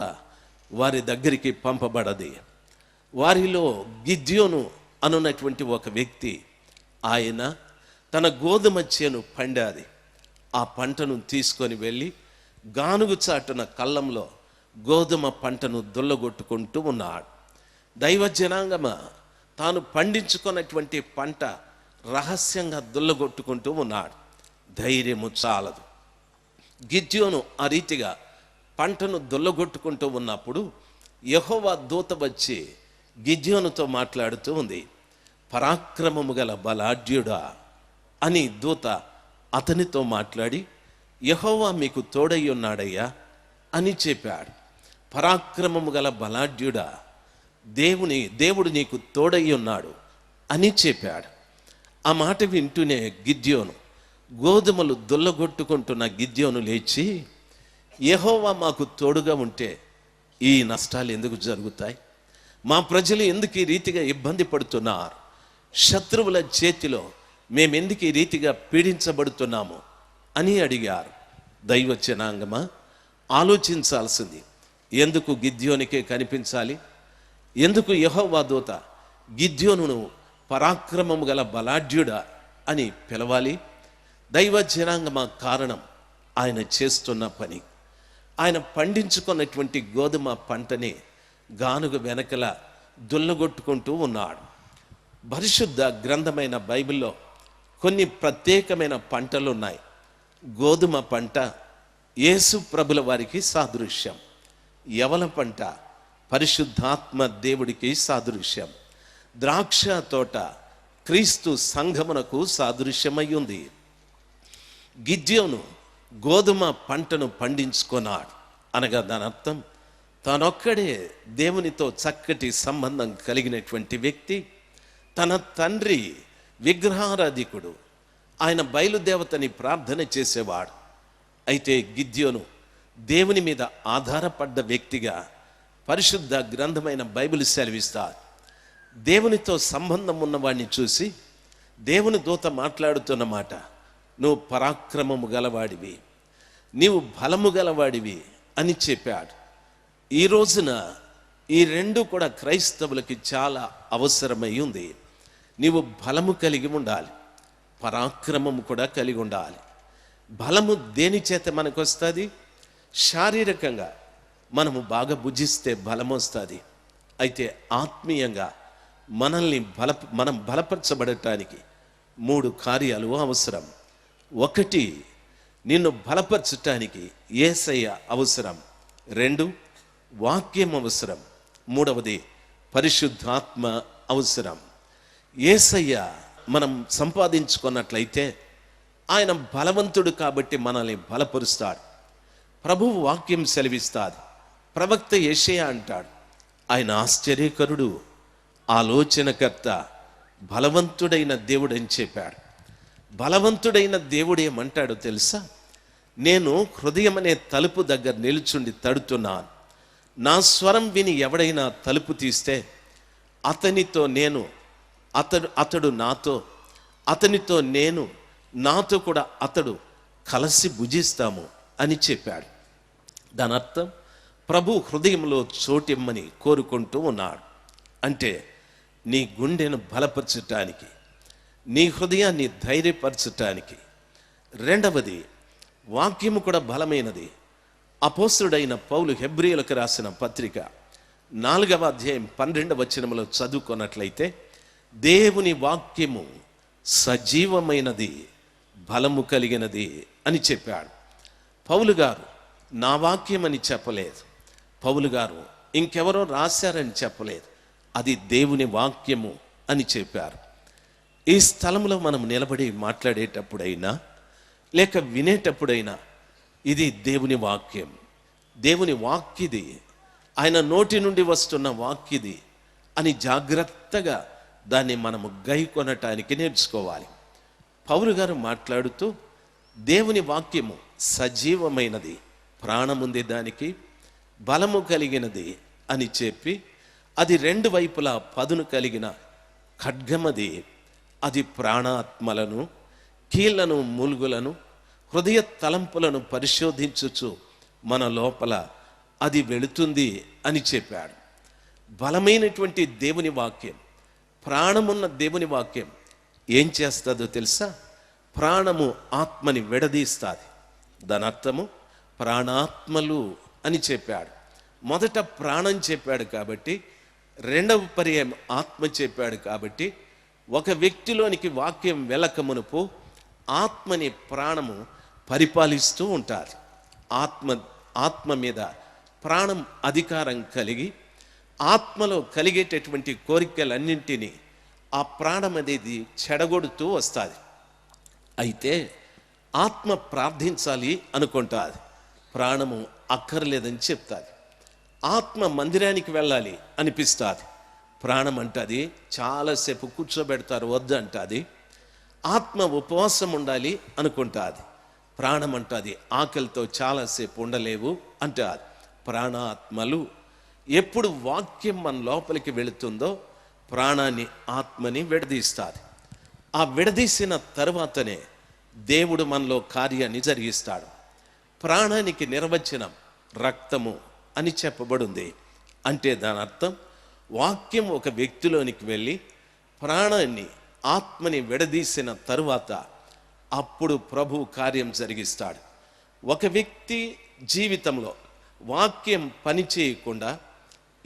వారి దగ్గరికి పంపబడది. వారిలో గిద్యోను అనున్నటువంటి ఒక వ్యక్తి, ఆయన తన గోధుమ చేను పండాది. ఆ పంటను తీసుకొని వెళ్ళి గానుగు చాటున కళ్ళంలో గోధుమ పంటను దొల్లగొట్టుకుంటూ ఉన్నాడు. దైవ జనాంగమ, తాను పండించుకున్నటువంటి పంట రహస్యంగా దొల్లగొట్టుకుంటూ ఉన్నాడు. ధైర్యము చాలదు. గిద్యోను ఆ రీతిగా పంటను దొల్లగొట్టుకుంటూ ఉన్నప్పుడు యెహోవా దూత వచ్చి గిద్యోనుతో మాట్లాడుతూ ఉంది. పరాక్రమము గల బలాఢ్యుడా అని దూత అతనితో మాట్లాడి, యెహోవా మీకు తోడై ఉన్నాడయ్యా అని చెప్పాడు. పరాక్రమము గల బలాఢ్యుడా, దేవుడు నీకు తోడై ఉన్నాడు అని చెప్పాడు. ఆ మాట వింటూనే గిద్యోను, గోధుమలు దొల్లగొట్టుకుంటున్న గిద్యోను లేచి, యెహోవా మాకు తోడుగా ఉంటే ఈ నష్టాలు ఎందుకు జరుగుతాయి? మా ప్రజలు ఎందుకు ఈ రీతిగా ఇబ్బంది పడుతున్నారు? శత్రువుల చేతిలో మేమెందుకు ఈ రీతిగా పీడించబడుతున్నాము అని అడిగారు. దైవ జనాంగమా, ఆలోచించాల్సింది. ఎందుకు గిద్యోనికే కనిపించాలి? ఎందుకు యెహోవా దూత గిద్యోనును పరాక్రమము గల బలాఢ్యుడా అని పిలవాలి? దైవ జనాంగమా, కారణం ఆయన చేస్తున్న పని. ఆయన పండించుకున్నటువంటి గోధుమ పంటని గానుగ వెనకల దుల్లగొట్టుకుంటూ ఉన్నాడు. పరిశుద్ధ గ్రంథమైన బైబిల్లో కొన్ని ప్రత్యేకమైన పంటలు ఉన్నాయి. గోధుమ పంట యేసు ప్రభుల వారికి సాదృశ్యం. యవల పంట పరిశుద్ధాత్మ దేవుడికి సాదృశ్యం. ద్రాక్ష తోట క్రీస్తు సంఘమునకు సాదృశ్యమై ఉంది. గిద్యోను గోధుమ పంటను పండించుకున్నాడు అనగా దాని అర్థం తానొక్కడే దేవునితో చక్కటి సంబంధం కలిగినటువంటి వ్యక్తి. తన తండ్రి విగ్రహారాధికుడు, ఆయన బయలుదేవతని ప్రార్థన చేసేవాడు. అయితే గిద్యోను దేవుని మీద ఆధారపడ్డ వ్యక్తిగా పరిశుద్ధ గ్రంథమైన బైబిల్ సెలవిస్తారు. దేవునితో సంబంధం ఉన్నవాడిని చూసి దేవుని దూత మాట్లాడుతున్న మాట, నువ్వు పరాక్రమము గలవాడివి, నీవు బలము గలవాడివి అని చెప్పాడు. ఈ రోజున ఈ రెండు కూడా క్రైస్తవులకి చాలా అవసరమై ఉంది. నీవు బలము కలిగి ఉండాలి, పరాక్రమము కూడా కలిగి ఉండాలి. బలము దేని చేత మనకు వస్తుంది? శారీరకంగా మనము బాగా భుజిస్తే బలం వస్తుంది. అయితే ఆత్మీయంగా మనం బలపరచబడటానికి 3 కార్యాలు అవసరం. 1, నిన్ను బలపరచటానికి యేసయ్య అవసరం. 2, వాక్యం అవసరం. 3వది పరిశుద్ధాత్మ అవసరం. యేసయ్య మనం సంపాదించుకున్నట్లయితే ఆయన బలవంతుడు కాబట్టి మనల్ని బలపరుస్తాడు. ప్రభువు వాక్యం సెలవిస్తాడు. ప్రవక్త యెషయా అంటాడు, ఆయన ఆశ్చర్యకరుడు, ఆలోచనకర్త, బలవంతుడైన దేవుడని చెప్పాడు. బలవంతుడైన దేవుడు ఏమంటాడో తెలుసా? నేను హృదయం అనే తలుపు దగ్గర నిలుచుండి తడుతున్నాను. నా స్వరం విని ఎవడైనా తలుపు తీస్తే అతనితో నేను, అతడు నాతో, అతనితో నేను, నాతో కూడా అతడు కలిసి భుజిస్తాము అని చెప్పాడు. దాని అర్థం ప్రభు హృదయంలో చోటిమ్మని కోరుకుంటూ ఉన్నాడు. అంటే నీ గుండెను బలపరచటానికి, నీ హృదయాన్ని ధైర్యపరచటానికి. రెండవది, వాక్యము కూడా బలమైనది. అపోస్తుడైన పౌలు హెబ్రీయులకు రాసిన పత్రిక 4వ అధ్యాయం 12వ వచనములో చదువుకున్నట్లయితే, దేవుని వాక్యము సజీవమైనది, బలము కలిగినది అని చెప్పాడు. పౌలు గారు నా వాక్యం అని చెప్పలేదు. పౌలు గారు ఇంకెవరో రాశారని చెప్పలేదు. అది దేవుని వాక్యము అని చెప్పారు. ఈ స్థలంలో మనం నిలబడి మాట్లాడేటప్పుడైనా లేక వినేటప్పుడైనా ఇది దేవుని వాక్యం, దేవుని వాక్యది, ఆయన నోటి నుండి వస్తున్న వాక్యది అని జాగ్రత్తగా దాన్ని మనము గైకొనటానికి నేర్చుకోవాలి. పౌలు గారు మాట్లాడుతూ దేవుని వాక్యము సజీవమైనది, ప్రాణముంది దానికి, బలము కలిగినది అని చెప్పి, అది రెండు వైపులా పదును కలిగిన ఖడ్గమది, అది ప్రాణాత్మలను, కీళ్లను, మూలుగులను, హృదయ తలంపులను పరిశోధించుచు మన లోపల అది వెళుతుంది అని చెప్పాడు. బలమైనటువంటి దేవుని వాక్యం, ప్రాణమున్న దేవుని వాక్యం ఏం చేస్తుందో తెలుసా? ప్రాణము ఆత్మని విడదీస్తుంది. దాని అర్థము ప్రాణాత్మలు అని చెప్పాడు. మొదట ప్రాణం చెప్పాడు కాబట్టి, రెండవ పర్యాయం ఆత్మ చెప్పాడు కాబట్టి, ఒక వ్యక్తిలోనికి వాక్యం వెలకమునుపు ఆత్మని ప్రాణము పరిపాలిస్తూ ఉంటారు. ఆత్మ మీద ప్రాణం అధికారం కలిగి ఆత్మలో కలిగేటటువంటి కోరికలన్నింటినీ ఆ ప్రాణం అనేది చెడగొడుతూ వస్తుంది. అయితే ఆత్మ ప్రార్థించాలి అనుకుంటుంది, ప్రాణము అక్కర్లేదని చెప్తుంది. ఆత్మ మందిరానికి వెళ్ళాలి అనిపిస్తుంది, ప్రాణం అంటుంది చాలాసేపు కూర్చోబెడతారు వద్దంటుంది. ఆత్మ ఉపవాసం ఉండాలి అనుకుంటుంది, ప్రాణం అంటుంది ఆకలితో చాలాసేపు ఉండలేవు అంటారు. ప్రాణాత్మలు ఎప్పుడు వాక్యం మన లోపలికి వెళుతుందో ప్రాణాన్ని, ఆత్మని విడదీస్తుంది. ఆ విడదీసిన తరువాతనే దేవుడు మనలో కార్యాన్ని జరిగిస్తాడు. ప్రాణానికి నిర్వచనం రక్తము అని చెప్పబడింది. అంటే దాని అర్థం వాక్యం ఒక వ్యక్తిలోనికి వెళ్ళి ప్రాణాన్ని, ఆత్మని విడదీసిన తరువాత అప్పుడు ప్రభు కార్యం జరిగిస్తాడు. ఒక వ్యక్తి జీవితంలో వాక్యం పని చేయకుండా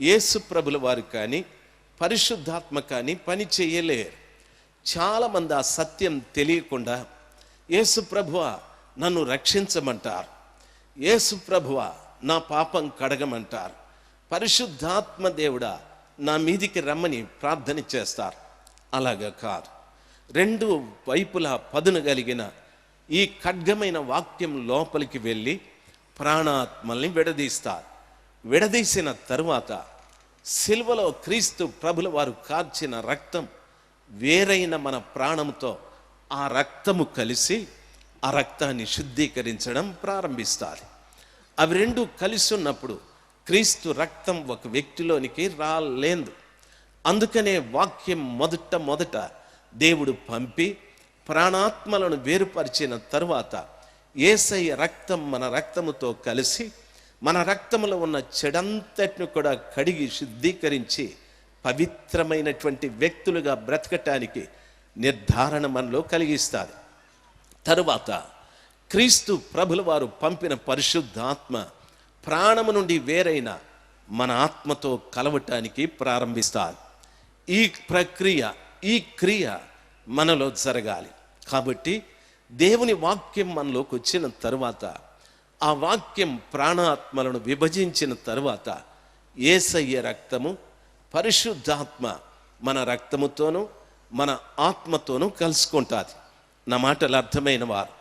యేసు ప్రభుల వారు కానీ పరిశుద్ధాత్మ కానీ పని చేయలేరు. చాలామంది ఆ సత్యం తెలియకుండా యేసు ప్రభువా నన్ను రక్షించమంటారు, యేసు ప్రభువా నా పాపం కడగమంటారు, పరిశుద్ధాత్మ దేవుడా నా మీదికి రమ్మని ప్రార్థన చేస్తారు. అలాగా కాదు. రెండు వైపులా పదును కలిగిన ఈ ఖడ్గమైన వాక్యం లోపలికి వెళ్ళి ప్రాణాత్మల్ని విడదీస్తారు. విడదీసిన తరువాత సిలువలో క్రీస్తు ప్రభుల వారు కార్చిన రక్తం వేరైన మన ప్రాణంతో ఆ రక్తము కలిసి ఆ రక్తాన్ని శుద్ధీకరించడం ప్రారంభిస్తారు. అవి రెండు కలిసి ఉన్నప్పుడు క్రీస్తు రక్తం ఒక వ్యక్తిలోనికి రాలేదు. అందుకనే వాక్యం మొదట దేవుడు పంపి ప్రాణాత్మలను వేరుపరిచిన తరువాత యేసయ్య రక్తం మన రక్తముతో కలిసి మన రక్తములో ఉన్న చెడంతటిని కూడా కడిగి శుద్ధీకరించి పవిత్రమైనటువంటి వ్యక్తులుగా బ్రతకటానికి నిర్ధారణ మనలో కలిగిస్తారు. తరువాత క్రీస్తు ప్రభుల వారు పంపిన పరిశుద్ధాత్మ ప్రాణము నుండి వేరైన మన ఆత్మతో కలవటానికి ప్రారంభిస్తారు. ఈ ప్రక్రియ, ఈ క్రియ మనలో జరగాలి. కాబట్టి దేవుని వాక్యం మనలోకి వచ్చిన తరువాత, ఆ వాక్యం ప్రాణాత్మలను విభజించిన తరువాత యేసయ్య రక్తము, పరిశుద్ధాత్మ మన రక్తముతోనూ మన ఆత్మతోనూ కలుసుకుంటుంది. నా మాటలు అర్థమైన వారు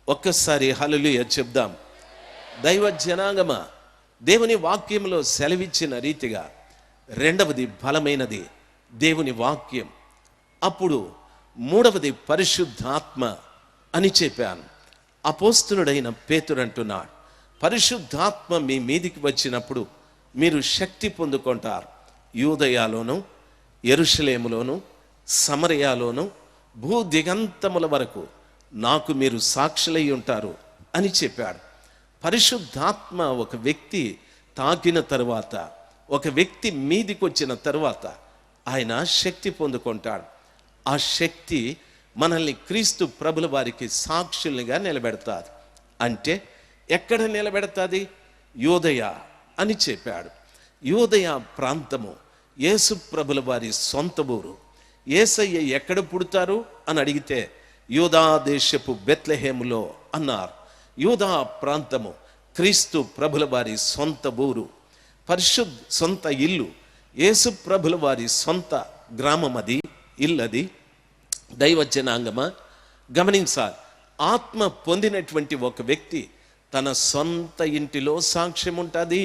ఒక్కసారి హల్లెలూయా చెప్దాం. దైవ జనాంగమ, దేవుని వాక్యంలో సెలవిచ్చిన రీతిగా రెండవది బలమైనది, దేవుని వాక్యం. అప్పుడు మూడవది పరిశుద్ధాత్మ అని చెప్పాను. అపోస్తలుడైన పేతురు అంటున్నాడు, పరిశుద్ధాత్మ మీ మీదికి వచ్చినప్పుడు మీరు శక్తి పొందుకుంటారు. యూదయలోను, యెరూషలేములోను, సమరయలోను, భూ దిగంతముల వరకు నాకు మీరు సాక్షులై ఉంటారు అని చెప్పాడు. పరిశుద్ధాత్మ ఒక వ్యక్తి తాకిన తరువాత, ఒక వ్యక్తి మీదికి వచ్చిన తరువాత ఆయన శక్తి పొందుకుంటాడు. ఆ శక్తి మనల్ని క్రీస్తు ప్రభుల వారికి సాక్షులుగా నిలబెడతాది. అంటే ఎక్కడ నిలబెడతాది? యూదయ అని చెప్పాడు. యూదయ ప్రాంతము యేసు ప్రభుల వారి సొంత ఊరు. యేసయ్య ఎక్కడ పుడతారు అని అడిగితే యూదా దేశపు బెత్లెహేములో అన్నారు. యూదా ప్రాంతము క్రీస్తు ప్రభుల వారి సొంత ఊరు, సొంత ఇల్లు. యేసు ప్రభుల వారి సొంత గ్రామం అది, ఇల్లది. దైవ జనాంగమా గమనించాలి. ఆత్మ పొందినటువంటి ఒక వ్యక్తి తన సొంత ఇంటిలో సాక్ష్యం ఉంటుంది.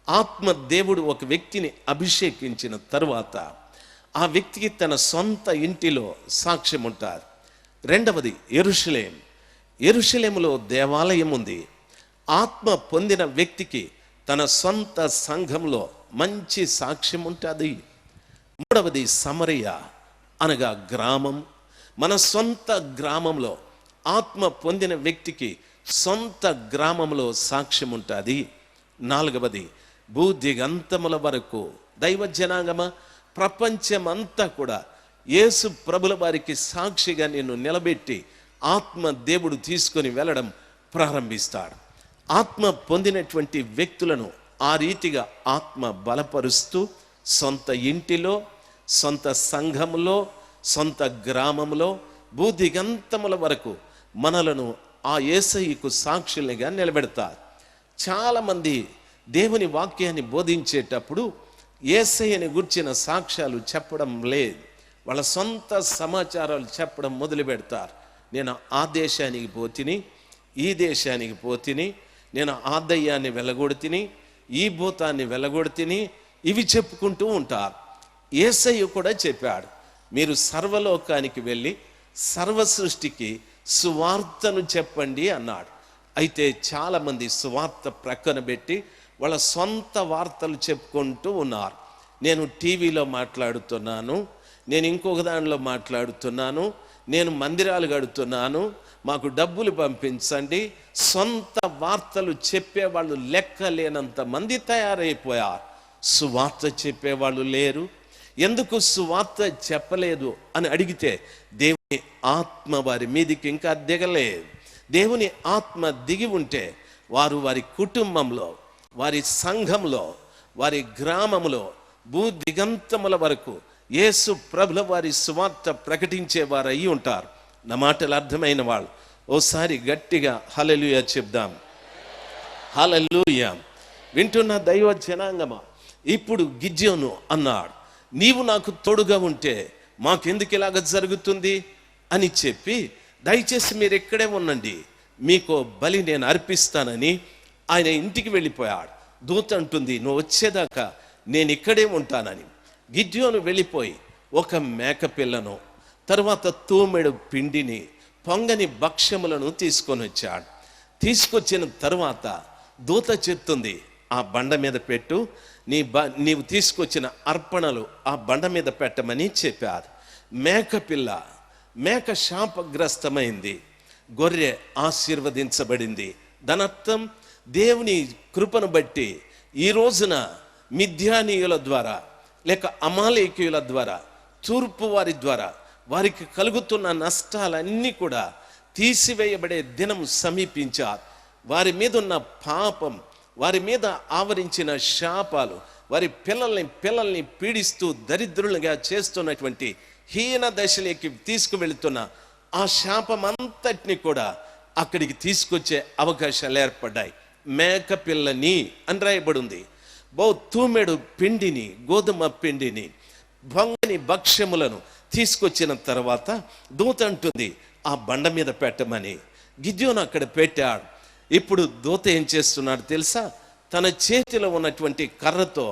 ఆత్మ దేవుడు ఒక వ్యక్తిని అభిషేకించిన తరువాత ఆ వ్యక్తికి తన సొంత ఇంటిలో సాక్ష్యం ఉంటుంది. రెండవది యెరూషలేం. యెరూషలేములో దేవాలయం ఉంది. ఆత్మ పొందిన వ్యక్తికి తన సొంత సంఘంలో మంచి సాక్ష్యం ఉంటుంది. మూడవది సమరయ అనగా గ్రామం. మన సొంత గ్రామంలో ఆత్మ పొందిన వ్యక్తికి సొంత గ్రామంలో సాక్ష్యం ఉంటుంది. నాలుగవది భూదిగంతముల వరకు. దైవ జనాంగమ ప్రపంచమంతా కూడా యేసు ప్రభుల వారికి సాక్షిగా నిన్ను నిలబెట్టి ఆత్మ దేవుడు తీసుకొని వెళ్ళడం ప్రారంభిస్తాడు. ఆత్మ పొందినటువంటి వ్యక్తులను ఆ రీతిగా ఆత్మ బలపరుస్తూ సొంత ఇంటిలో, సొంత సంఘములో, సొంత గ్రామంలో భూదిగంతముల వరకు మనలను ఆ యేసయ్యకు సాక్షులుగా నిలబెడతారు. చాలామంది దేవుని వాక్యాన్ని బోధించేటప్పుడు యేసయ్యని గుర్చిన సాక్ష్యాలు చెప్పడం లేదు. వాళ్ళ సొంత సమాచారాలు చెప్పడం మొదలు పెడతారు. నేను ఆ దేశానికి పోతిని, ఈ దేశానికి పోతిని, నేను ఆ దయ్యాన్ని వెళ్ళగొడితిని, ఈ భూతాన్ని వెళ్ళగొడితిని, ఇవి చెప్పుకుంటూ ఉంటారు. యేసయ్య కూడా చెప్పాడు, మీరు సర్వలోకానికి వెళ్ళి సర్వ సృష్టికి సువార్తను చెప్పండి అన్నాడు. అయితే చాలామంది సువార్త ప్రక్కన పెట్టి వాళ్ళ సొంత వార్తలు చెప్పుకుంటూ ఉన్నారు. నేను టీవీలో మాట్లాడుతున్నాను, నేను ఇంకొక దానిలో మాట్లాడుతున్నాను, నేను మందిరాలు కడుతున్నాను, మాకు డబ్బులు పంపించండి. సొంత వార్తలు చెప్పేవాళ్ళు లెక్క లేనంత మంది తయారైపోయారు. సువార్త చెప్పేవాళ్ళు లేరు. ఎందుకు సువార్త చెప్పలేదు అని అడిగితే దేవుని ఆత్మ వారి మీదికి ఇంకా దిగలేదు. దేవుని ఆత్మ దిగి ఉంటే వారు వారి కుటుంబంలో, వారి సంఘంలో, వారి గ్రామంలో భూదిగంతముల వరకు యేసు ప్రభుల వారి సువార్త ప్రకటించేవారు అయి ఉంటారు. నా మాటలు అర్థమైన వాళ్ళు ఓసారి గట్టిగా హల్లెలూయా చెప్దాం. హల్లెలూయా. వింటున్న దైవ జనాంగమా, ఇప్పుడు గిద్యోను అన్నాడు, నీవు నాకు తోడుగా ఉంటే మాకెందుకు ఇలాగ జరుగుతుంది అని చెప్పి, దయచేసి మీరు ఇక్కడే ఉండండి, మీకు బలి నేను అర్పిస్తానని ఆయన ఇంటికి వెళ్ళిపోయాడు. దూత అంటుంది, నువ్వు వచ్చేదాకా నేను ఇక్కడే ఉంటానని. గిద్యోను వెళ్ళిపోయి ఒక మేకపిల్లను, తర్వాత తూమెడు పిండిని, పొంగని భక్ష్యములను తీసుకొని వచ్చాడు. తీసుకొచ్చిన తరువాత దూత చెప్తుంది, ఆ బండ మీద పెట్టు, నీవు తీసుకొచ్చిన అర్పణలు ఆ బండ మీద పెట్టమని చెప్పారు. మేక శాపగ్రస్తమైంది, గొర్రె ఆశీర్వదించబడింది. దానర్థం దేవుని కృపను బట్టి ఈ రోజున మిద్యానీయుల ద్వారా లేక అమాలేకీయుల ద్వారా, తూర్పు వారి ద్వారా వారికి కలుగుతున్న నష్టాలన్నీ కూడా తీసివేయబడే దినం సమీపించారు. వారి మీద ఉన్న పాపం, వారి మీద ఆవరించిన శాపాలు, వారి పిల్లల్ని పీడిస్తూ దరిద్రులుగా చేస్తున్నటువంటి హీన దశలోకి తీసుకువెళుతున్న ఆ శాపమంతటిని కూడా అక్కడికి తీసుకొచ్చే అవకాశాలు ఏర్పడ్డాయి. మేక పిల్లని అని రాయబడి ఉంది. తూమెడు పిండిని, గోధుమ పిండిని, పొంగని భక్ష్యములను తీసుకొచ్చిన తర్వాత దూత అంటుంది, ఆ బండ మీద పెట్టమని. గిద్యోను అక్కడ పెట్టాడు. ఇప్పుడు దూత ఏం చేస్తున్నాడు తెలుసా? తన చేతిలో ఉన్నటువంటి కర్రతో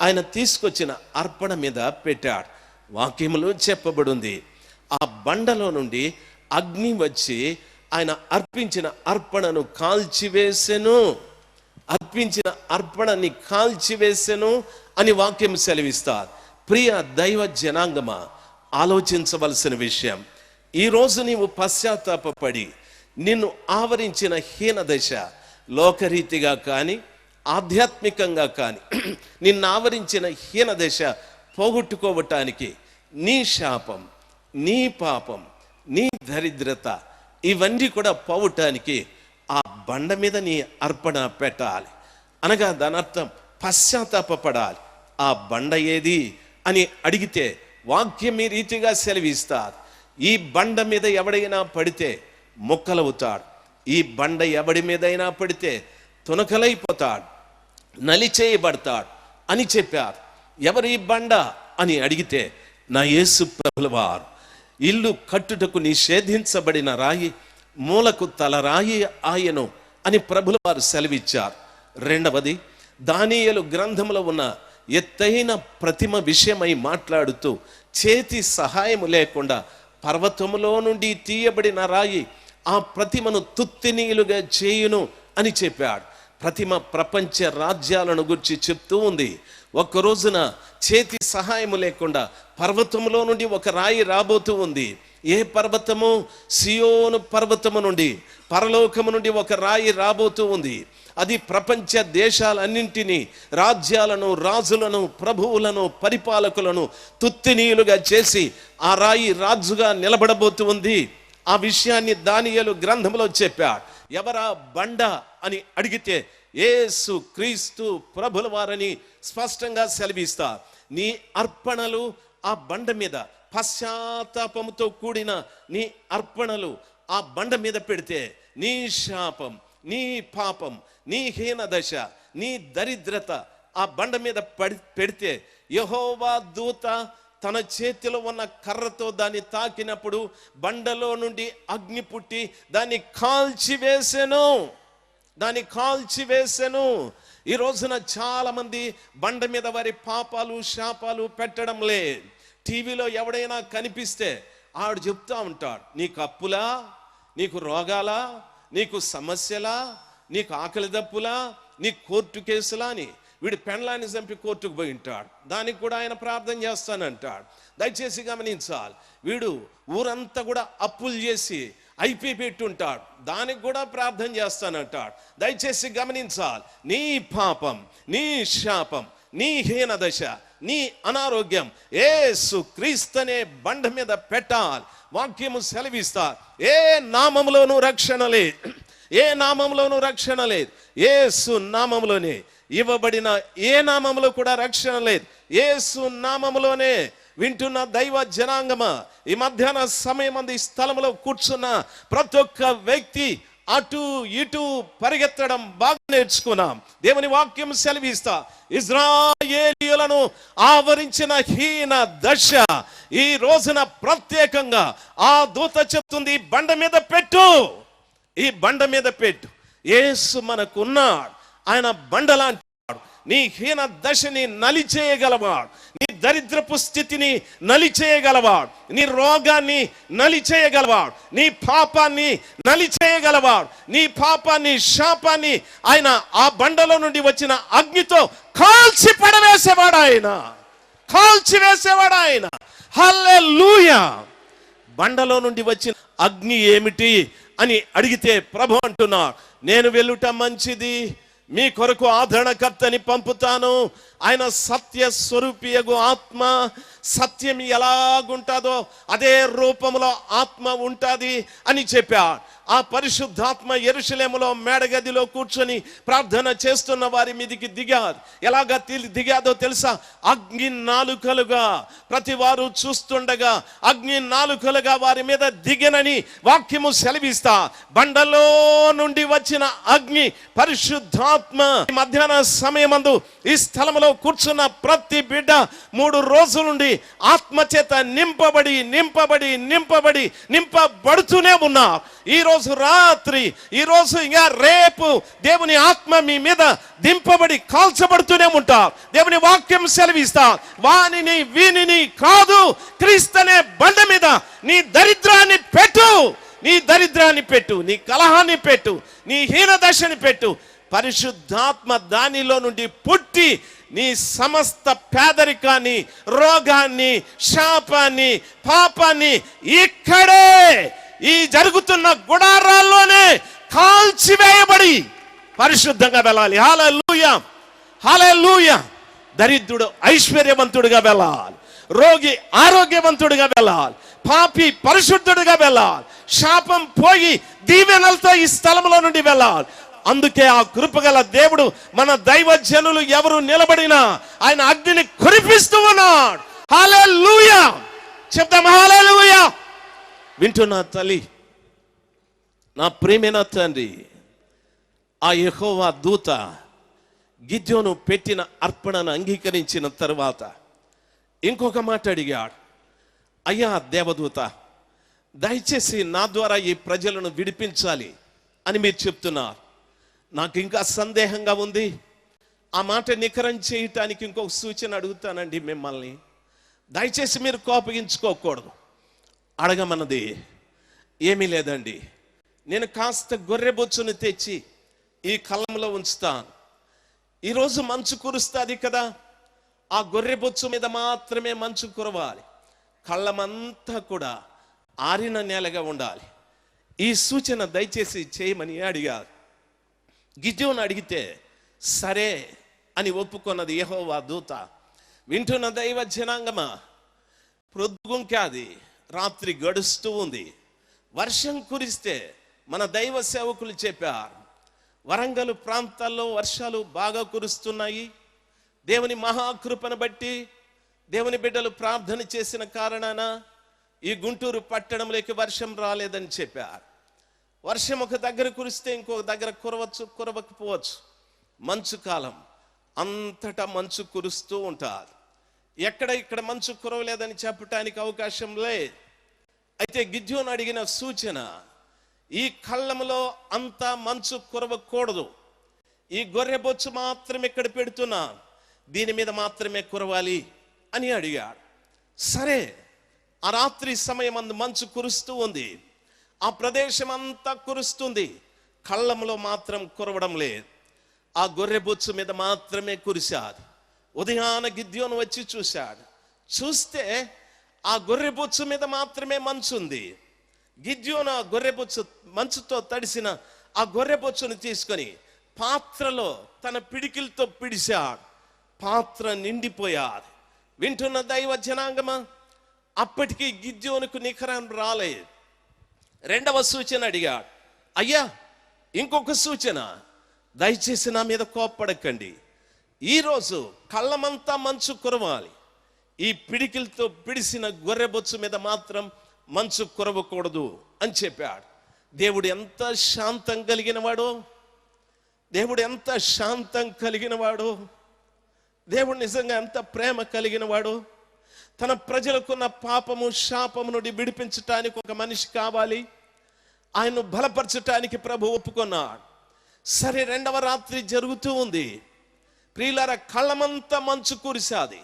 ఆయన తీసుకొచ్చిన అర్పణ మీద పెట్టాడు. వాక్యములో చెప్పబడింది, ఆ బండలో నుండి అగ్ని వచ్చి ఆయన అర్పించిన అర్పణను కాల్చివేసెను, అర్పించిన అర్పణని కాల్చివేసెను అని వాక్యం సెలవిస్తారు. ప్రియ దైవ జనాంగమా, ఆలోచించవలసిన విషయం, ఈరోజు నీవు పశ్చాత్తాపపడి నిన్ను ఆవరించిన హీన దశ, లోకరీతిగా కానీ ఆధ్యాత్మికంగా కానీ నిన్ను ఆవరించిన హీన దశ పోగొట్టుకోవటానికి నీ శాపం, నీ పాపం, నీ దరిద్రత ఇవన్నీ కూడా పోవటానికి ఆ బండ మీద నీ అర్పణ పెట్టాలి. అనగా దాని అర్థం పశ్చాత్తాపపడాలి. ఆ బండ ఏది అని అడిగితే వాక్యం ఈ రీతిగా సెలవిస్తారు, ఈ బండ మీద ఎవడైనా పడితే మొక్కలవుతాడు, ఈ బండ ఎవడి మీదైనా పడితే తునకలైపోతాడు, నలిచేయబడతాడు అని చెప్పారు. ఎవరు ఈ బండ అని అడిగితే నా యేసు ప్రభుల వారు. ఇల్లు కట్టుటకు నిషేధించబడిన రాయి మూలకు తలరాయి ఆయను అని ప్రభుల వారు సెలవిచ్చారు. రెండవది, దానియేలు గ్రంథంలో ఉన్న ఎత్తైన ప్రతిమ విషయమై మాట్లాడుతూ చేతి సహాయము లేకుండా పర్వతములో నుండి తీయబడిన రాయి ఆ ప్రతిమను తుత్తినీలుగా చేయును అని చెప్పాడు. ప్రతిమ ప్రపంచ రాజ్యాలను గురించి చెప్తూ ఉంది. ఒక్క రోజున చేతి సహాయము లేకుండా పర్వతంలో నుండి ఒక రాయి రాబోతూ ఉంది. ఏ పర్వతము? సియోను పర్వతము నుండి, పరలోకము నుండి ఒక రాయి రాబోతూ ఉంది. అది ప్రపంచ దేశాలన్నింటినీ, రాజ్యాలను, రాజులను, ప్రభువులను, పరిపాలకులను తుత్తినీయులుగా చేసి ఆ రాయి రాజుగా నిలబడబోతూ ఉంది. ఆ విషయాన్ని దానియేలు గ్రంథంలో చెప్పాడు. ఎవరా బండ అని అడిగితే యేసు క్రీస్తు ప్రభుల వారని స్పష్టంగా సెలవిస్తారు. నీ అర్పణలు ఆ బండ మీద, పశ్చాత్తాపముతో కూడిన నీ అర్పణలు ఆ బండ మీద పెడితే నీ శాపం, నీ పాపం, నీ హీన దశ, నీ దరిద్రత ఆ బండ మీద పెడితే యెహోవా దూత తన చేతిలో ఉన్న కర్రతో దాన్ని తాకినప్పుడు బండలో నుండి అగ్ని పుట్టి దాన్ని కాల్చివేసెను. ఈ రోజున చాలా మంది బండ మీద వారి పాపాలు, శాపాలు పెట్టడం లేదు. టీవీలో ఎవడైనా కనిపిస్తే ఆవిడ చెప్తా ఉంటాడు, నీకు అప్పులా, నీకు రోగాలా, నీకు సమస్యలా, నీకు ఆకలి దప్పులా, నీకు కోర్టు కేసులా అని. వీడు పెండ్లాన్ని చంపి కోర్టుకు పోయి ఉంటాడు, దానికి కూడా ఆయన ప్రార్థన చేస్తానంటాడు. దయచేసి గమనించాలి, వీడు ఊరంతా కూడా అప్పులు చేసి ఐపీ పెట్టుంటాడు, దానికి కూడా ప్రార్థన చేస్తానంటాడు. దయచేసి గమనించాలి, నీ పాపం, నీ శాపం, నీ హీన దశ, నీ అనారోగ్యం యేసు క్రీస్తునే బండ మీద పెట్టాలి. వాక్యము సెలవిస్తారు, ఏ నామములోనూ రక్షణ లేదు, ఏ నామంలోనూ రక్షణ లేదు. యేసు నామములోనే, ఇవ్వబడిన ఏ నామములో కూడా రక్షణ లేదు. యేసు నామములోనే. వింటున్న దైవ జనాంగమా, ఈ మధ్యాహ్న సమయం ఈ స్థలంలో కూర్చున్న ప్రతి ఒక్క వ్యక్తి అటు ఇటు పరిగెత్తడం బాగా నేర్చుకున్నాం. దేవుని వాక్యం సెలవిస్తా, ఇజ్రాయేలీయులను ఆవరించిన హీన దశ ఈ రోజున ప్రత్యేకంగా ఆ దూత చెప్తుంది, ఈ బండ మీద పెట్టు, ఈ బండ మీద పెట్టు. యేసు మనకున్నాడు, ఆయన బండలాంటి. నీ హీన దశని నలిచేయగలవాడు, నీ దరిద్రపు స్థితిని నలిచేయగలవాడు, నీ రోగాన్ని నలిచేయగలవాడు, నీ పాపాన్ని నలిచేయగలవాడు, నీ పాపాన్ని, శాపాన్ని ఆయన ఆ బండలో నుండి వచ్చిన అగ్నితో కాల్చి పడవేసేవాడు, ఆయన కాల్చివేసేవాడు ఆయన. హల్లెలూయా. బండలో నుండి వచ్చిన అగ్ని ఏమిటి అని అడిగితే ప్రభు అంటున్నాడు, నేను వెళ్ళుట మంచిది, మీ కొరకు ఆదరణకర్తని పంపుతాను. ఆయన సత్య స్వరూపియగు ఆత్మ. సత్యం ఎలాగుంటుందో అదే రూపంలో ఆత్మ ఉంటుంది అని చెప్పాడు. ఆ పరిశుద్ధాత్మ యెరూషలేములో మేడగదిలో కూర్చొని ప్రార్థన చేస్తున్న వారి మీదికి దిగారు. ఎలాగా దిగాదో తెలుసా? అగ్ని నాలుకలుగా, ప్రతి వారు చూస్తుండగా అగ్ని నాలుకలుగా వారి మీద దిగనని వాక్యము సెలవిస్తా. బండలో నుండి వచ్చిన అగ్ని పరిశుద్ధాత్మ మధ్యాహ్న సమయమందు ఈ స్థలంలో కూర్చున్న ప్రతి బిడ్డ 3 రోజుల నుండి ఆత్మచేత నింపబడుతూనే ఉన్నారు. ఈరోజు రాత్రి, ఈరోజు ఇంకా రేపు దేవుని ఆత్మ మీ మీద దింపబడి కాల్చబడుతూనే ఉంటారు. దేవుని వాక్యం సెలవిస్తా, వానిని వీనిని కాదు, క్రీస్తనే బండ మీద నీ దరిద్రాన్ని పెట్టు, నీ కలహాన్ని పెట్టు, నీ హీనదశని పెట్టు. పరిశుద్ధాత్మ దానిలో నుండి పుట్టి నీ సమస్త పేదరికాన్ని, రోగాన్ని, శాపాన్ని, పాపాన్ని ఇక్కడే ఈ జరుగుతున్న గుడారాల్లోనే కాల్చివేయబడి పరిశుద్ధంగా వెళ్ళాలి. హల్లెలూయా, హల్లెలూయా. దరిద్రుడు ఐశ్వర్యవంతుడిగా వెళ్ళాలి, రోగి ఆరోగ్యవంతుడిగా వెళ్ళాలి, పాపి పరిశుద్ధుడిగా వెళ్ళాలి, శాపం పోయి దీవెనలతో ఈ స్థలంలో నుండి వెళ్ళాలి. అందుకే ఆ కృపగల దేవుడు మన దైవజనులు ఎవరు నిలబడినా ఆయన అగ్నిని కురిపిస్తూ ఉన్నాడు. హల్లెలూయా చెప్తాం, హల్లెలూయా. వింటున్నా తల్లి, నా ప్రియమైన తండ్రి, ఆ యెహోవా దూత గిద్యోను పెట్టిన అర్పణను అంగీకరించిన తరువాత ఇంకొక మాట అడిగాడు. అయ్యా దేవదూత, దయచేసి నా ద్వారా ఈ ప్రజలను విడిపించాలి అని మీరు చెప్తున్నారు. నాకు ఇంకా సందేహంగా ఉంది. ఆ మాట నికరం చేయటానికి ఇంకొక సూచన అడుగుతానండి మిమ్మల్ని. దయచేసి మీరు కోపగించుకోకూడదు. అడగమన్నది ఏమీ లేదండి. నేను కాస్త గొర్రెబొచ్చును తెచ్చి ఈ కళ్ళంలో ఉంచుతాను. ఈరోజు మంచు కురుస్తుంది కదా, ఆ గొర్రెబొచ్చు మీద మాత్రమే మంచు కురవాలి. కళ్ళమంతా కూడా ఆరిన నేలగా ఉండాలి. ఈ సూచన దయచేసి చేయమని అడిగారు. గిద్యోను అడిగితే సరే అని ఒప్పుకున్నది యెహోవా దూత. వింటున్న దైవ జనాంగమా, ప్రొద్దుగుంకాది, రాత్రి గడుస్తూ ఉంది. వర్షం కురిస్తే మన దైవ సేవకులు చెప్పారు, వరంగల్ ప్రాంతాల్లో వర్షాలు బాగా కురుస్తున్నాయి. దేవుని మహాకృపను బట్టి దేవుని బిడ్డలు ప్రార్థన చేసిన కారణాన ఈ గుంటూరు పట్టణంలోకి వర్షం రాలేదని చెప్పారు. వర్షం ఒక దగ్గర కురిస్తే ఇంకొక దగ్గర కురవచ్చు, కురవకపోవచ్చు. మంచు కాలం అంతటా మంచు కురుస్తూ ఉంటారు. ఇక్కడ మంచు కురవలేదని చెప్పటానికి అవకాశం లేదు. అయితే గిద్యోను అడిగిన సూచన, ఈ కళ్ళంలో అంతా మంచు కురవకూడదు, ఈ గొర్రెబొచ్చు మాత్రమే ఇక్కడ పెడుతున్నా, దీని మీద మాత్రమే కురవాలి అని అడిగాడు. సరే, ఆ రాత్రి సమయం అందు మంచు కురుస్తూ ఉంది. ఆ ప్రదేశం అంతా కురుస్తుంది, కళ్ళంలో మాత్రం కురవడం లేదు. ఆ గొర్రెబొచ్చు మీద మాత్రమే కురిశాడు. ఉదయాన గిద్యోను వచ్చి చూశాడు. చూస్తే ఆ గొర్రెబొచ్చు మీద మాత్రమే మంచు ఉంది. గిద్యోను ఆ గొర్రెబొచ్చు, మంచుతో తడిసిన ఆ గొర్రెబొచ్చును తీసుకొని పాత్రలో తన పిడికిలతో పిడిశాడు. పాత్ర నిండిపోయాడు. వింటున్న దైవ జనాంగమా, అప్పటికి గిద్యోనుకు నికరం రాలేదు. రెండవ సూచన అడిగాడు. అయ్యా, ఇంకొక సూచన, దయచేసి నా మీద కోప్పడకండి. ఈరోజు కళ్ళమంతా మంచు కురవాలి, ఈ పిడికిలతో పిడిసిన గొర్రెబొచ్చు మీద మాత్రం మంచు కురవకూడదు అని చెప్పాడు. దేవుడు ఎంత శాంతం కలిగినవాడో, దేవుడు ఎంత శాంతం కలిగినవాడో, దేవుడు నిజంగా ఎంత ప్రేమ కలిగినవాడో. తన ప్రజలకున్న పాపము శాపము నుండి విడిపించటానికి ఒక మనిషి కావాలి. ఆయన్ను బలపరచటానికి ప్రభు ఒప్పుకున్నాడు. సరే, రెండవ రాత్రి జరుగుతూ ఉంది. ప్రియులారా, కళ్ళమంతా మంచు కురిసాది.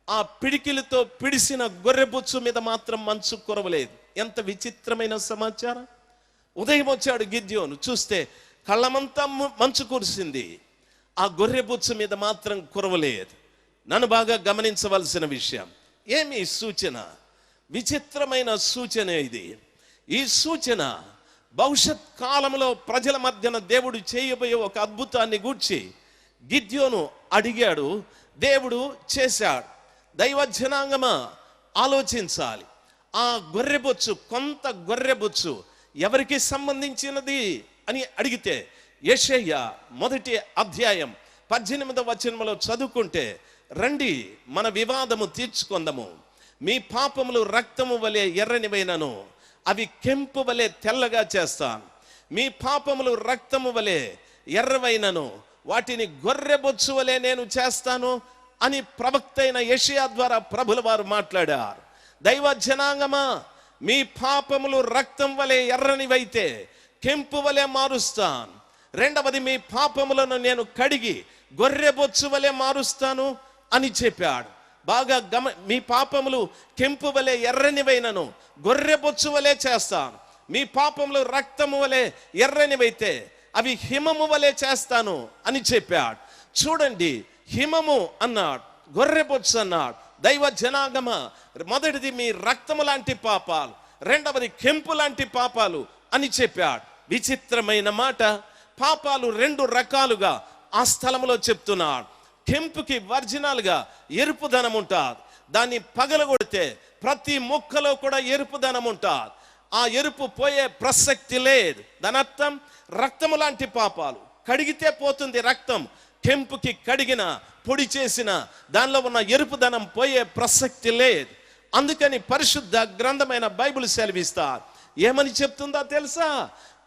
ఆ పిడికిలతో పిడిసిన గొర్రెబొచ్చు మీద మాత్రం మంచు కురవలేదు. ఎంత విచిత్రమైన సమాచారం. ఉదయం వచ్చాడు గిద్యోను, చూస్తే కళ్ళమంతా మంచు కురిసింది, ఆ గొర్రెబొచ్చు మీద మాత్రం కురవలేదు. నన్ను బాగా గమనించవలసిన విషయం, ఏమి సూచన? విచిత్రమైన సూచన ఇది. ఈ సూచన భవిష్యత్ కాలంలో ప్రజల మధ్యన దేవుడు చేయబోయే ఒక అద్భుతాన్ని గూర్చి గిద్యోను అడిగాడు, దేవుడు చేశాడు. దైవ జనాంగమా, ఆలోచించాలి. ఆ గొర్రెబొచ్చు, కొంత గొర్రెబొచ్చు ఎవరికి సంబంధించినది అని అడిగితే యెషయా 1వ అధ్యాయం 18వ వచనంలో చదువుకుంటే, రండి మన వివాదము తీర్చుకుందాము, మీ పాపములు రక్తము వలె ఎర్రనివైనను అవి కెంపు వలె తెల్లగా చేస్తాను, మీ పాపములు రక్తము వలె ఎర్రవైనను వాటిని గొర్రెబొచ్చు వలె నేను చేస్తాను అని ప్రవక్త అయిన యెషయా ద్వారా ప్రభుల వారు మాట్లాడారు. దైవ జనాంగమా, మీ పాపములు రక్తం వలె ఎర్రనివైతే కెంపు వలె మారుస్తాను. రెండవది, మీ పాపములను నేను కడిగి గొర్రెబొచ్చు వలె మారుస్తాను అని చెప్పాడు. బాగా మీ పాపములు కెంపు వలె ఎర్రనివైనను గొర్రెబొచ్చు వలె చేస్తాను. మీ పాపములు రక్తము వలె ఎర్రనివైతే అవి హిమము వలె చేస్తాను అని చెప్పాడు. చూడండి, హిమము అన్నాడు, గొర్రెబొచ్చు అన్నాడు. దైవ జనాగమ, మొదటిది మీ రక్తము లాంటి పాపాలు, రెండవది కెంపు లాంటి పాపాలు అని చెప్పాడు. విచిత్రమైన మాట, పాపాలు రెండు రకాలుగా ఆ స్థలంలో చెప్తున్నాడు. కెంపుకి ఒరిజినల్గా ఎరుపుదనం ఉంటుంది. దాన్ని పగలగొడితే ప్రతి ముక్కలో కూడా ఎరుపుదనం ఉంటుంది. ఆ ఎరుపు పోయే ప్రసక్తి లేదు. దాని అర్థం రక్తము లాంటి పాపాలు కడిగితే పోతుంది రక్తం. కెంపుకి కడిగిన పొడి చేసిన దానిలో ఉన్న ఎరుపుదనం పోయే ప్రసక్తి లేదు. అందుకని పరిశుద్ధ గ్రంథమైన బైబిల్ సెలవిస్తారు. ఏమని చెప్తుందో తెలుసా?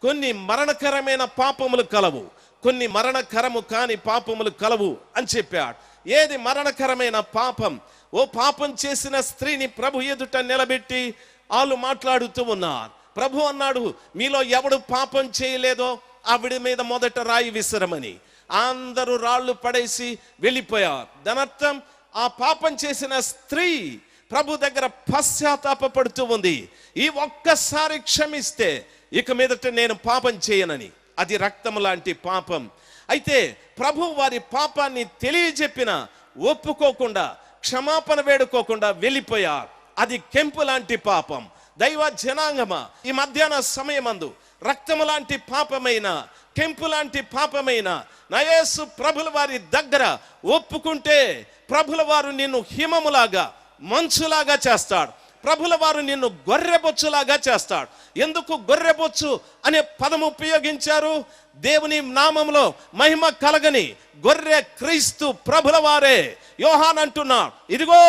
కొన్ని మరణకరమైన పాపములు కలవు, కొన్ని మరణకరము కాని పాపములు కలవు అని చెప్పాడు. ఏది మరణకరమైన పాపం? ఓ పాపం చేసిన స్త్రీని ప్రభు ఎదుట నిలబెట్టి వాళ్ళు మాట్లాడుతూ ఉన్నారు. ప్రభు అన్నాడు, మీలో ఎవడు పాపం చేయలేదో ఆవిడ మీద మొదట రాయి విసరమని. అందరూ రాళ్ళు పడేసి వెళ్ళిపోయారు. దాని అర్థం ఆ పాపం చేసిన స్త్రీ ప్రభు దగ్గర పశ్చాత్తాపపడుతూ ఉంది. ఈ ఒక్కసారి క్షమిస్తే ఇక మీదట నేను పాపం చేయనని. అది రక్తము లాంటి పాపం. అయితే ప్రభు వారి పాపాన్ని తెలియజెప్పిన ఒప్పుకోకుండా, క్షమాపణ వేడుకోకుండా వెళ్ళిపోయారు. అది కెంపు లాంటి పాపం. దైవ జనాంగమ, ఈ మధ్యాహ్న సమయమందు రక్తము లాంటి పాపమైన, కెంపు లాంటి పాపమైన నా యేసు ప్రభుల వారి దగ్గర ఒప్పుకుంటే ప్రభుల వారు నిన్ను హిమములాగా, మంచులాగా చేస్తాడు. ప్రభుల వారు నిన్ను గొర్రెబొచ్చులాగా చేస్తాడు. ఎందుకు గొర్రెబొచ్చు అనే పదం ఉపయోగించారు? దేవుని నామములో మహిమ కలగని గొర్రె క్రీస్తు ప్రభుల వారే. యోహాన్ అంటున్నాడు, ఇదిగో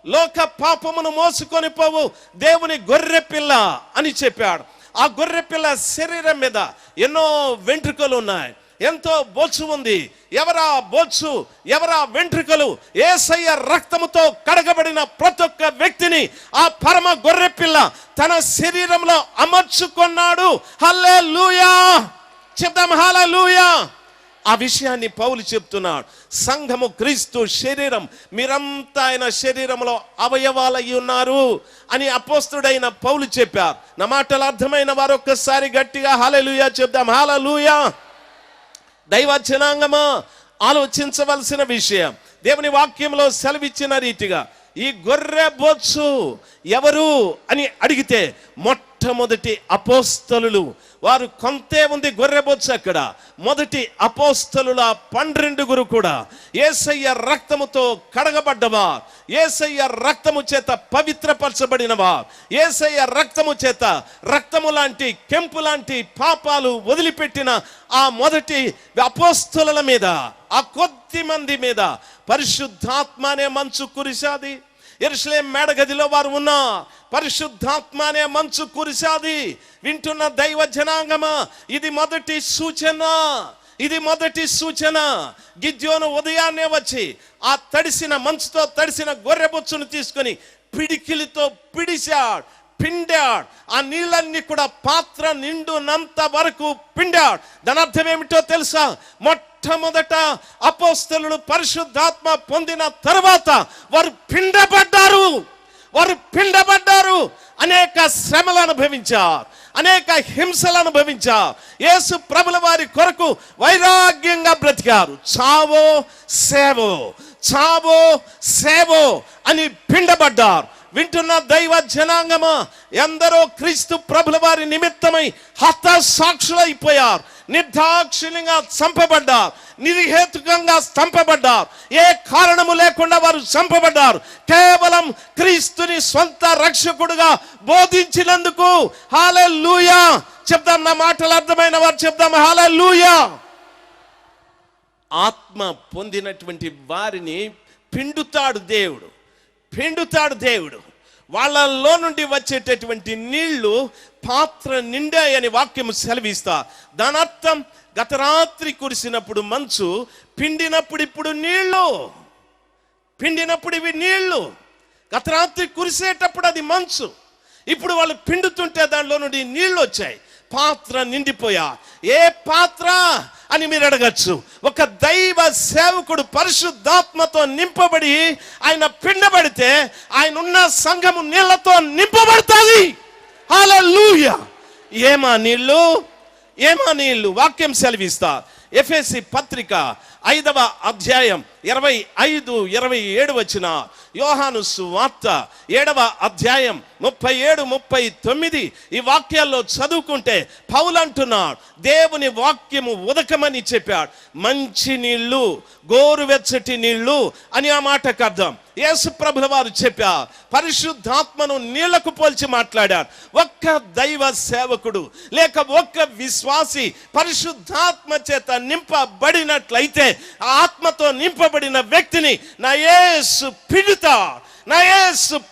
లోక పాపమును మోసుకొని పోవు దేవుని గొర్రె పిల్ల అని చెప్పాడు. ఆ గొర్రె పిల్ల శరీరం మీద ఎన్నో వెంట్రుకలు ఉన్నాయి, ఎంతో బొచ్చు ఉంది. ఎవరా బొచ్చు, ఎవరా వెంట్రుకలు? యేసయ్య రక్తముతో కడగబడిన ప్రతి ఒక్క వ్యక్తిని ఆ పరమ గొర్రె పిల్ల తన శరీరంలో అమర్చుకున్నాడు. హల్లెలూయా చెప్దాం, హల్లెలూయా. ఆ విషయాన్ని పౌలు చెప్తున్నాడు. సంఘము క్రీస్తు శరీరం, మీరంతా ఆయన శరీరంలో అవయవాలై ఉన్నారు అని అపోస్తుడైన పౌలు చెప్పారు. నా మాటలు అర్థమైన వారు ఒక్కసారి గట్టిగా హల్లెలూయా చెప్దాం, హల్లెలూయా. దైవ జనాంగమా, ఆలోచించవలసిన విషయం. దేవుని వాక్యంలో సెలవిచ్చిన రీతిగా ఈ గొర్రె బొచ్చు ఎవరు అని అడిగితే మొట్టమొదటి అపోస్తలులు. వారు కొంతే ఉంది గొర్రెబొచ్చు అక్కడ. మొదటి అపోస్తలుల 12 కూడా యేసయ్య రక్తముతో కడగబడ్డవా, యేసయ్య రక్తము చేత పవిత్రపరచబడినవా, యేసయ్య రక్తము చేత రక్తము లాంటి కెంపు లాంటి పాపాలు వదిలిపెట్టిన ఆ మొదటి అపోస్తలుల మీద, ఆ కొద్ది మంది మీద పరిశుద్ధాత్మ అనే మంచు కురిశాది. యెరూషలేం మేడగదిలో వారు ఉన్న పరిశుద్ధాత్మ అనే మంచు కురిశాది. వింటున్న దైవ జనాంగమా, ఇది మొదటి సూచన, ఇది మొదటి సూచన. గిద్యోను ఉదయాన్నే వచ్చి ఆ తడిసిన మంచుతో తడిసిన గొర్రెబొచ్చును తీసుకొని పిడికిలితో పిడిశాడు, పిండాడు. ఆ నీళ్ళన్నీ కూడా పాత్ర నిండునంత వరకు పిండాడు. దాని అర్థం ఏమిటో తెలుసా? మొట్టమొదట అపోస్తలులు పరిశుద్ధాత్మ పొందిన తర్వాత వారు పిండబడ్డారు, వారు పిండబడ్డారు. అనేక శ్రమలు అనుభవించారు, అనేక హింసలు అనుభవించారు. యేసు ప్రభుల వారి కొరకు వైరాగ్యంగా బ్రతికారు. చావో సేవో, చావో సేవో అని పిండబడ్డారు. వింటున్న దైవ జనాంగమా, ఎందరో క్రీస్తు ప్రభుల వారి నిమిత్తమై హతసాక్షులైపోయారు, నిర్దాక్షిణ్యంగా చంపబడ్డారు, నిర్హేతుకంగా చంపబడ్డారు. ఏ కారణము లేకుండా వారు చంపబడ్డారు. కేవలం క్రీస్తుని స్వంత రక్షకుడుగా బోధించినందుకు. హల్లెలూయా చెప్దాం. నా మాటలు అర్థమైన వారు చెప్దాం, హల్లెలూయా. ఆత్మ పొందినటువంటి వారిని పిండుతాడు దేవుడు, పిండుతాడు దేవుడు. వాళ్ళలో నుండి వచ్చేటటువంటి నీళ్లు పాత్ర నిండాయని వాక్యము సెలవిస్తా. దాని అర్థం గత రాత్రి కురిసినప్పుడు మంచు, పిండినప్పుడు ఇప్పుడు నీళ్లు. పిండినప్పుడు ఇవి నీళ్లు, గత రాత్రి కురిసేటప్పుడు అది మంచు. ఇప్పుడు వాళ్ళు పిండుతుంటే దానిలో నుండి నీళ్లు వచ్చాయి, పాత్ర నిండిపోయా. ఏ పాత్ర అని మీరు అడగచ్చు. ఒక దైవ సేవకుడు పరిశుద్ధాత్మతో నింపబడి ఆయన పిండబడితే ఆయన ఉన్న సంఘము నీళ్లతో నింపబడుతుంది. హల్లెలూయా. ఏమా నీళ్లు? వాక్యం సెలవిస్తా. ఎఫెసీ పత్రిక 5వ అధ్యాయం 25-27 వచ్చిన, యోహాను సువార్త 7వ అధ్యాయం 37-39 ఈ వాక్యాల్లో చదువుకుంటే పౌలు అంటున్నాడు, దేవుని వాక్యము ఉదకమని చెప్పాడు. మంచి నీళ్లు, గోరువెచ్చటి నీళ్లు అని ఆ మాటకు అర్థం. యేసు ప్రభుల వారు చెప్పారు, పరిశుద్ధాత్మను నీళ్లకు పోల్చి మాట్లాడారు. ఒక్క దైవ సేవకుడు లేక ఒక్క విశ్వాసి పరిశుద్ధాత్మ చేత నింపబడినట్లయితే ఆ ఆత్మతో నింపబడిన వ్యక్తిని నా యేసు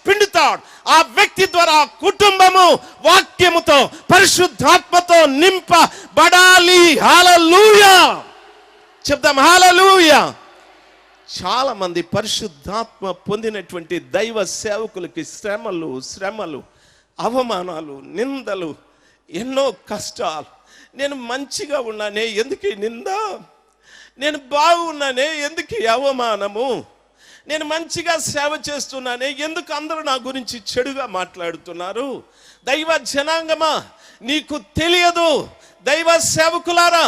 పిండుతాడు. ఆ వ్యక్తి ద్వారా కుటుంబము వాక్యముతో పరిశుద్ధాత్మతో నింపబడాలి. హల్లెలూయా చెప్దాం. హల్లెలూయా. చాలా మంది పరిశుద్ధాత్మ పొందినటువంటి దైవ సేవకులకి శ్రమలు, అవమానాలు, నిందలు, ఎన్నో కష్టాలు. నేను మంచిగా ఉన్నానే, ఎందుకు నింద? నేను బాగున్నానే, ఎందుకు అవమానము? నేను మంచిగా సేవ చేస్తున్నానే, ఎందుకు అందరూ నా గురించి చెడుగా మాట్లాడుతున్నారు? దైవ జనాంగమా, నీకు తెలియదు. దైవ సేవకులారా,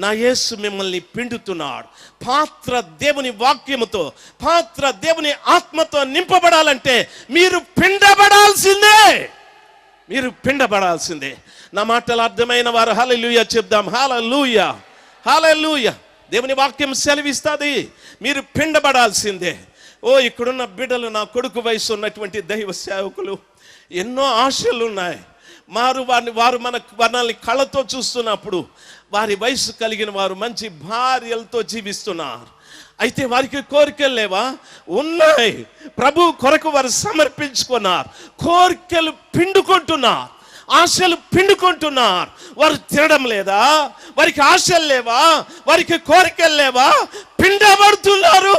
నా యేసు మిమ్మల్ని పిండుతున్నాడు. పాత్ర దేవుని వాక్యముతో, పాత్ర దేవుని ఆత్మతో నింపబడాలంటే మీరు పిండబడాల్సిందే. నా మాటలు అర్థమైన వారు హల్లెలూయా చెప్దాం. హల్లెలూయా. దేవుని వాక్యం సెలవిస్తుంది, మీరు పిండబడాల్సిందే. ఇక్కడున్న బిడ్డలు, నా కొడుకు వయసు ఉన్నటువంటి దైవ సేవకులు, ఎన్నో ఆశలు ఉన్నాయి. వారు మనల్ని కళ్ళతో చూస్తున్నప్పుడు వారి వయసు కలిగిన వారు మంచి భార్యలతో జీవిస్తున్నారు. అయితే వారికి కోరికలు లేవా? ఉన్నాయి. ప్రభు కొరకు వారు సమర్పించుకున్నారు. కోరికలు పిండుకుంటున్నారు, ఆశలు పిండుకుంటున్నారు. వారు తినడం లేదా? వారికి ఆశలు లేవా? వారికి కోరికలు లేవా? పిండబడుతున్నారు.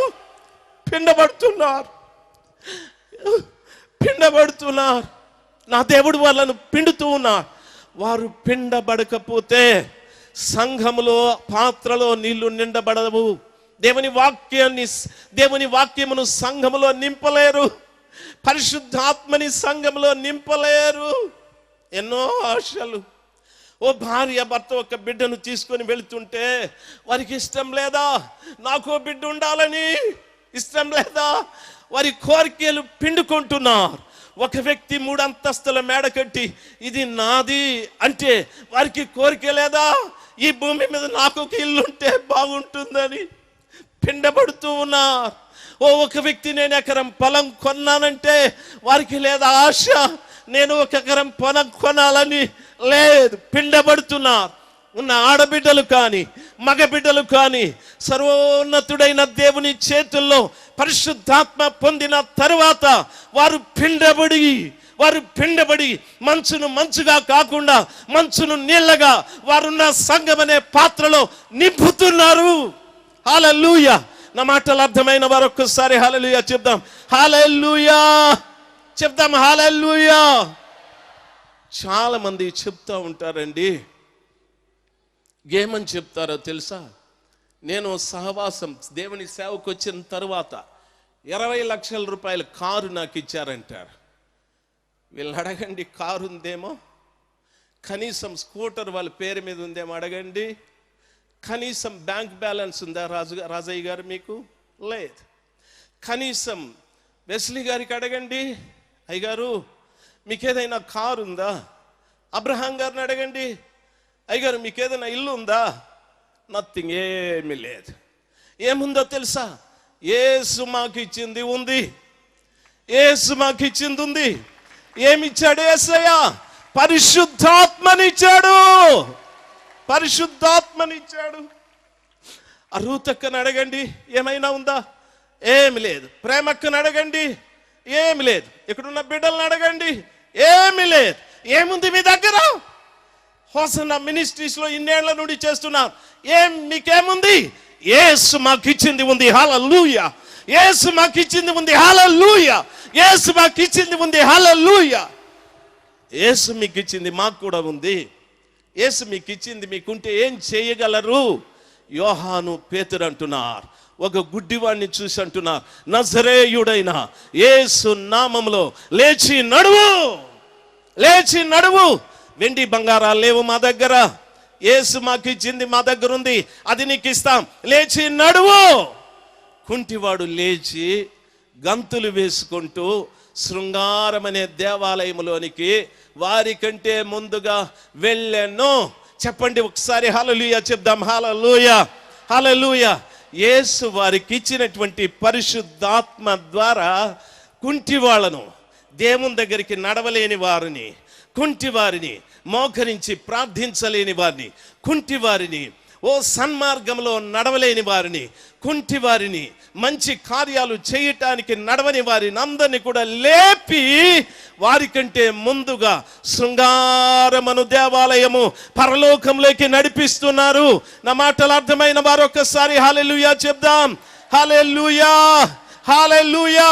నా దేవుడు వాళ్ళను పిండుతూ ఉన్నారు. వారు పిండబడకపోతే సంఘములో, పాత్రలో నీళ్లు నిండబడవు. దేవుని వాక్యమును సంఘములో నింపలేరు. పరిశుద్ధాత్మని సంఘములో నింపలేరు. ఎన్నో ఆశలు. భార్య భర్త ఒక బిడ్డను తీసుకొని వెళుతుంటే వారికి ఇష్టం లేదా? నాకు బిడ్డ ఉండాలని ఇష్టం లేదా? వారి కోరికలు పిండుకుంటున్నారు. ఒక వ్యక్తి 3 అంతస్తుల మేడ కట్టి ఇది నాది అంటే వారికి కోరిక లేదా? ఈ భూమి మీద నాకు ఒక ఇల్లు ఉంటే బాగుంటుందని పిండబడుతూ ఉన్నారు. ఒక వ్యక్తి నేను ఎకరం పొలం కొన్నానంటే వారికి లేదా ఆశ, నేను ఒక ఎకరం పొలం కొనాలని లేదు. పిండబడుతున్నారు. ఉన్న ఆడబిడ్డలు కానీ మగబిడ్డలు కానీ సర్వోన్నతుడైన దేవుని చేతుల్లో పరిశుద్ధాత్మ పొందిన తరువాత వారు పిండబడి మంచును మంచుగా కాకుండా మంచును నీళ్లగా వారున్న సంఘం అనే పాత్రలో నింపుతున్నారు. హల్లెలూయా. నా మాటలు అర్థమైన వారు ఒక్కసారి హల్లెలూయా చెప్దాం. హల్లెలూయా. చాలా మంది చెప్తా ఉంటారండి, ఏమని చెప్తారో తెలుసా? నేను సహవాసం దేవుని సేవకు వచ్చిన తరువాత 20 లక్షల రూపాయల కారు నాకు ఇచ్చారంటారు. వీళ్ళని అడగండి, కారు ఉందేమో, కనీసం స్కూటర్ వాళ్ళ పేరు మీద ఉందేమో అడగండి. కనీసం బ్యాంక్ బ్యాలెన్స్ ఉందా రాజయ్య గారు మీకు? లేదు. కనీసం వెస్లీ గారికి అడగండి, అయ్యగారు మీకేదైనా కారు ఉందా? అబ్రహాం గారిని అడగండి, అయ్యగారు మీకేదైనా ఇల్లు ఉందా? నథింగ్, ఏమీ లేదు. ఏముందో తెలుసా? యేసు మాకు ఇచ్చింది ఉంది. ఏమిచ్చాడు యేసయ్య? పరిశుద్ధాత్మనిచ్చాడు. ఆ రూతక్కని అడగండి, ఏమైనా ఉందా? ఏమి లేదు. ప్రేమక్కని అడగండి, ఏమి లేదు. ఇక్కడున్న బిడ్డలను అడగండి, ఏమి లేదు. ఏముంది మీ దగ్గర? హోసన్నా మినిస్ట్రీస్ లో ఇన్నేళ్ల నుండి చేస్తున్నారు. మీకేముంది? యేసు మాకు ఇచ్చింది ఉంది. హల్లెలూయా. యేసు మాకు ఇచ్చింది ఉంది, హల్లెలూయా. యేసు మాకు ఇచ్చింది ఉంది, హల్లెలూయా. యేసు మీకు ఇచ్చింది మాకు కూడా ఉంది. యేసు మీకు ఇచ్చింది మీకుంటే ఏం చేయగలరు? యోహాను, పేతురు అంటున్నారు, ఒక గుడ్డివాడిని చూసి అంటున్నారు, నజరేయుడైన యేసు నామములో లేచి నడువు, లేచి నడువు. వెండి బంగారాలు లేవు మా దగ్గర, యేసు మాకు ఇచ్చింది మా దగ్గర ఉంది, అది నీకు ఇస్తాం, లేచి నడువు. కుంటివాడు లేచి గంతులు వేసుకుంటూ శృంగారం అనే దేవాలయంలోనికి వారికంటే ముందుగా వెళ్ళాను. చెప్పండి ఒకసారి హల్లెలూయా చెప్దాం. హల్లెలూయా, హల్లెలూయా. యేసు వారికి ఇచ్చినటువంటి పరిశుద్ధాత్మ ద్వారా కుంటి వాళ్ళను, దేవుని దగ్గరికి నడవలేని వారిని, కుంటి వారిని, మోకరించి ప్రార్థించలేని వారిని, కుంటి వారిని, ఓ సన్మార్గంలో నడవలేని వారిని, కుంటి వారిని, మంచి కార్యాలు చేయటానికి నడవని వారిని అందరినీ కూడా లేపి వారికంటే ముందుగా శృంగారమను దేవాలయము పరలోకంలోకి నడిపిస్తున్నారు. నా మాటలు అర్థమైన వారు ఒక్కసారి హల్లెలూయా చెప్దాం. హల్లెలూయా, హల్లెలూయా.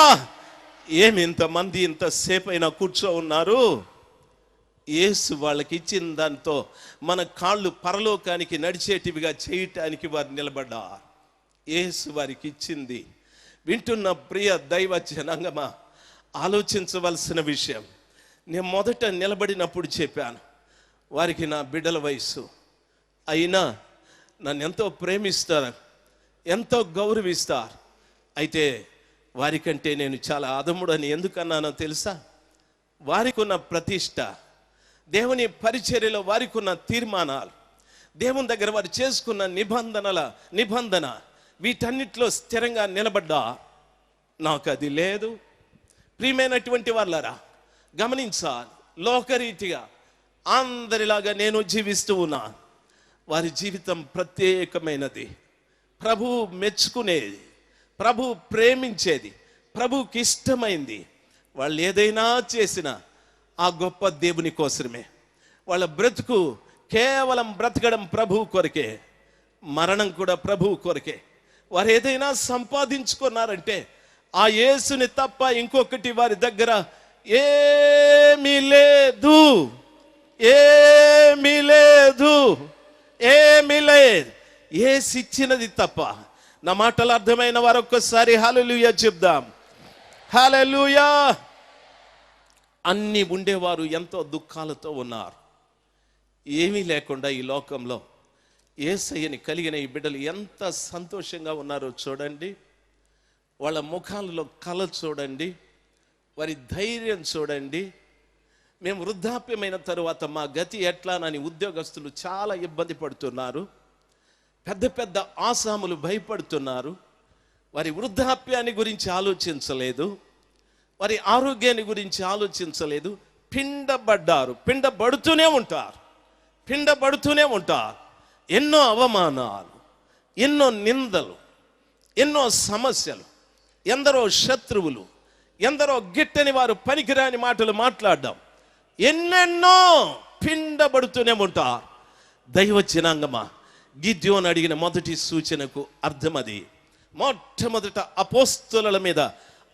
ఏమి ఇంతమంది ఇంతసేపు అయినా కూర్చో ఉన్నారు? యేసు వాళ్ళకి ఇచ్చిన దాంతో మన కాళ్ళు పరలోకానికి నడిచేటివిగా చేయటానికి వారు నిలబడ్డారు. యేసు వారికి ఇచ్చింది. వింటున్న ప్రియ దైవ జనాంగమా, ఆలోచించవలసిన విషయం. నేను మొదట నిలబడినప్పుడు చెప్పాను, వారికి నా బిడ్డల వయసు అయినా నన్ను ఎంతో ప్రేమిస్తారు, ఎంతో గౌరవిస్తారు. అయితే వారికంటే నేను చాలా అధముడని ఎందుకన్నానో తెలుసా? వారికి ఉన్న ప్రతిష్ట, దేవుని పరిచర్యలో వారికి ఉన్న తీర్మానాలు, దేవుని దగ్గర వారు చేసుకున్న నిబంధన, వీటన్నిటిలో స్థిరంగా నిలబడ్డా. నాకు అది లేదు. ప్రియమైనటువంటి వాళ్ళరా, గమనించాలి. లోకరీతిగా అందరిలాగా నేను జీవిస్తూ ఉన్నా. వారి జీవితం ప్రత్యేకమైనది, ప్రభు మెచ్చుకునేది, ప్రభు ప్రేమించేది, ప్రభుకి ఇష్టమైంది. వాళ్ళు ఏదైనా చేసినా ఆ గొప్ప దేవుని కోసమే. వాళ్ళ బ్రతుకు కేవలం బ్రతకడం ప్రభువు కొరకే, మరణం కూడా ప్రభువు కొరకే. వారు ఏదైనా సంపాదించుకున్నారంటే ఆ యేసుని తప్ప ఇంకొకటి వారి దగ్గర ఏమీ లేదు, ఏమీ లేదు, ఏమీ లేదు. యేసు ఇచ్చినది తప్ప. నా మాటలు అర్థమైన వారు ఒక్కసారి హల్లెలూయా చెప్దాం. హల్లెలూయా. అన్నీ ఉండేవారు ఎంతో దుఃఖాలతో ఉన్నారు. ఏమీ లేకుండా ఈ లోకంలో యేసయ్యని కలిగిన ఈ బిడ్డలు ఎంత సంతోషంగా ఉన్నారో చూడండి. వాళ్ళ ముఖాలలో కళ చూడండి, వారి ధైర్యం చూడండి. మేము వృద్ధాప్యమైన తరువాత మా గతి ఎట్లానని ఉద్యోగస్తులు చాలా ఇబ్బంది పడుతున్నారు. పెద్ద పెద్ద ఆసాములు భయపడుతున్నారు. వారి వృద్ధాప్యాన్ని గురించి ఆలోచించలేదు, వారి ఆరోగ్యాన్ని గురించి ఆలోచించలేదు. పిండబడుతూనే ఉంటారు. ఎన్నో అవమానాలు, ఎన్నో నిందలు, ఎన్నో సమస్యలు, ఎందరో శత్రువులు, ఎందరో గిట్టని వారు పనికిరాని మాటలు మాట్లాడడం, ఎన్నెన్నో పిండబడుతూనే ఉంటారు. దైవ జనాంగమా, గిద్యోను అడిగిన మొదటి సూచనకు అర్థం అది. మొట్టమొదట అపోస్తలుల మీద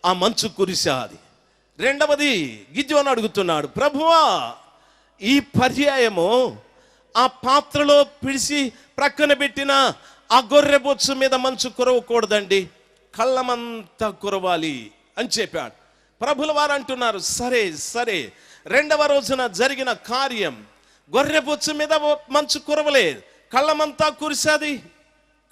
ఆ మంచు కురిసాది. రెండవది గిద్యోను అడుగుతున్నాడు, ప్రభువా ఈ పర్యాయము ఆ పాత్రలో పిడిసి ప్రక్కన పెట్టిన ఆ గొర్రె బొచ్చు మీద మంచు కురవకూడదండి, కళ్ళమంతా కురవాలి అని చెప్పాడు. ప్రభుల వారు అంటున్నారు, సరే సరే. రెండవ రోజున జరిగిన కార్యం, గొర్రె బొచ్చు మీద మంచు కురవలేదు, కళ్ళమంతా కురిసాది,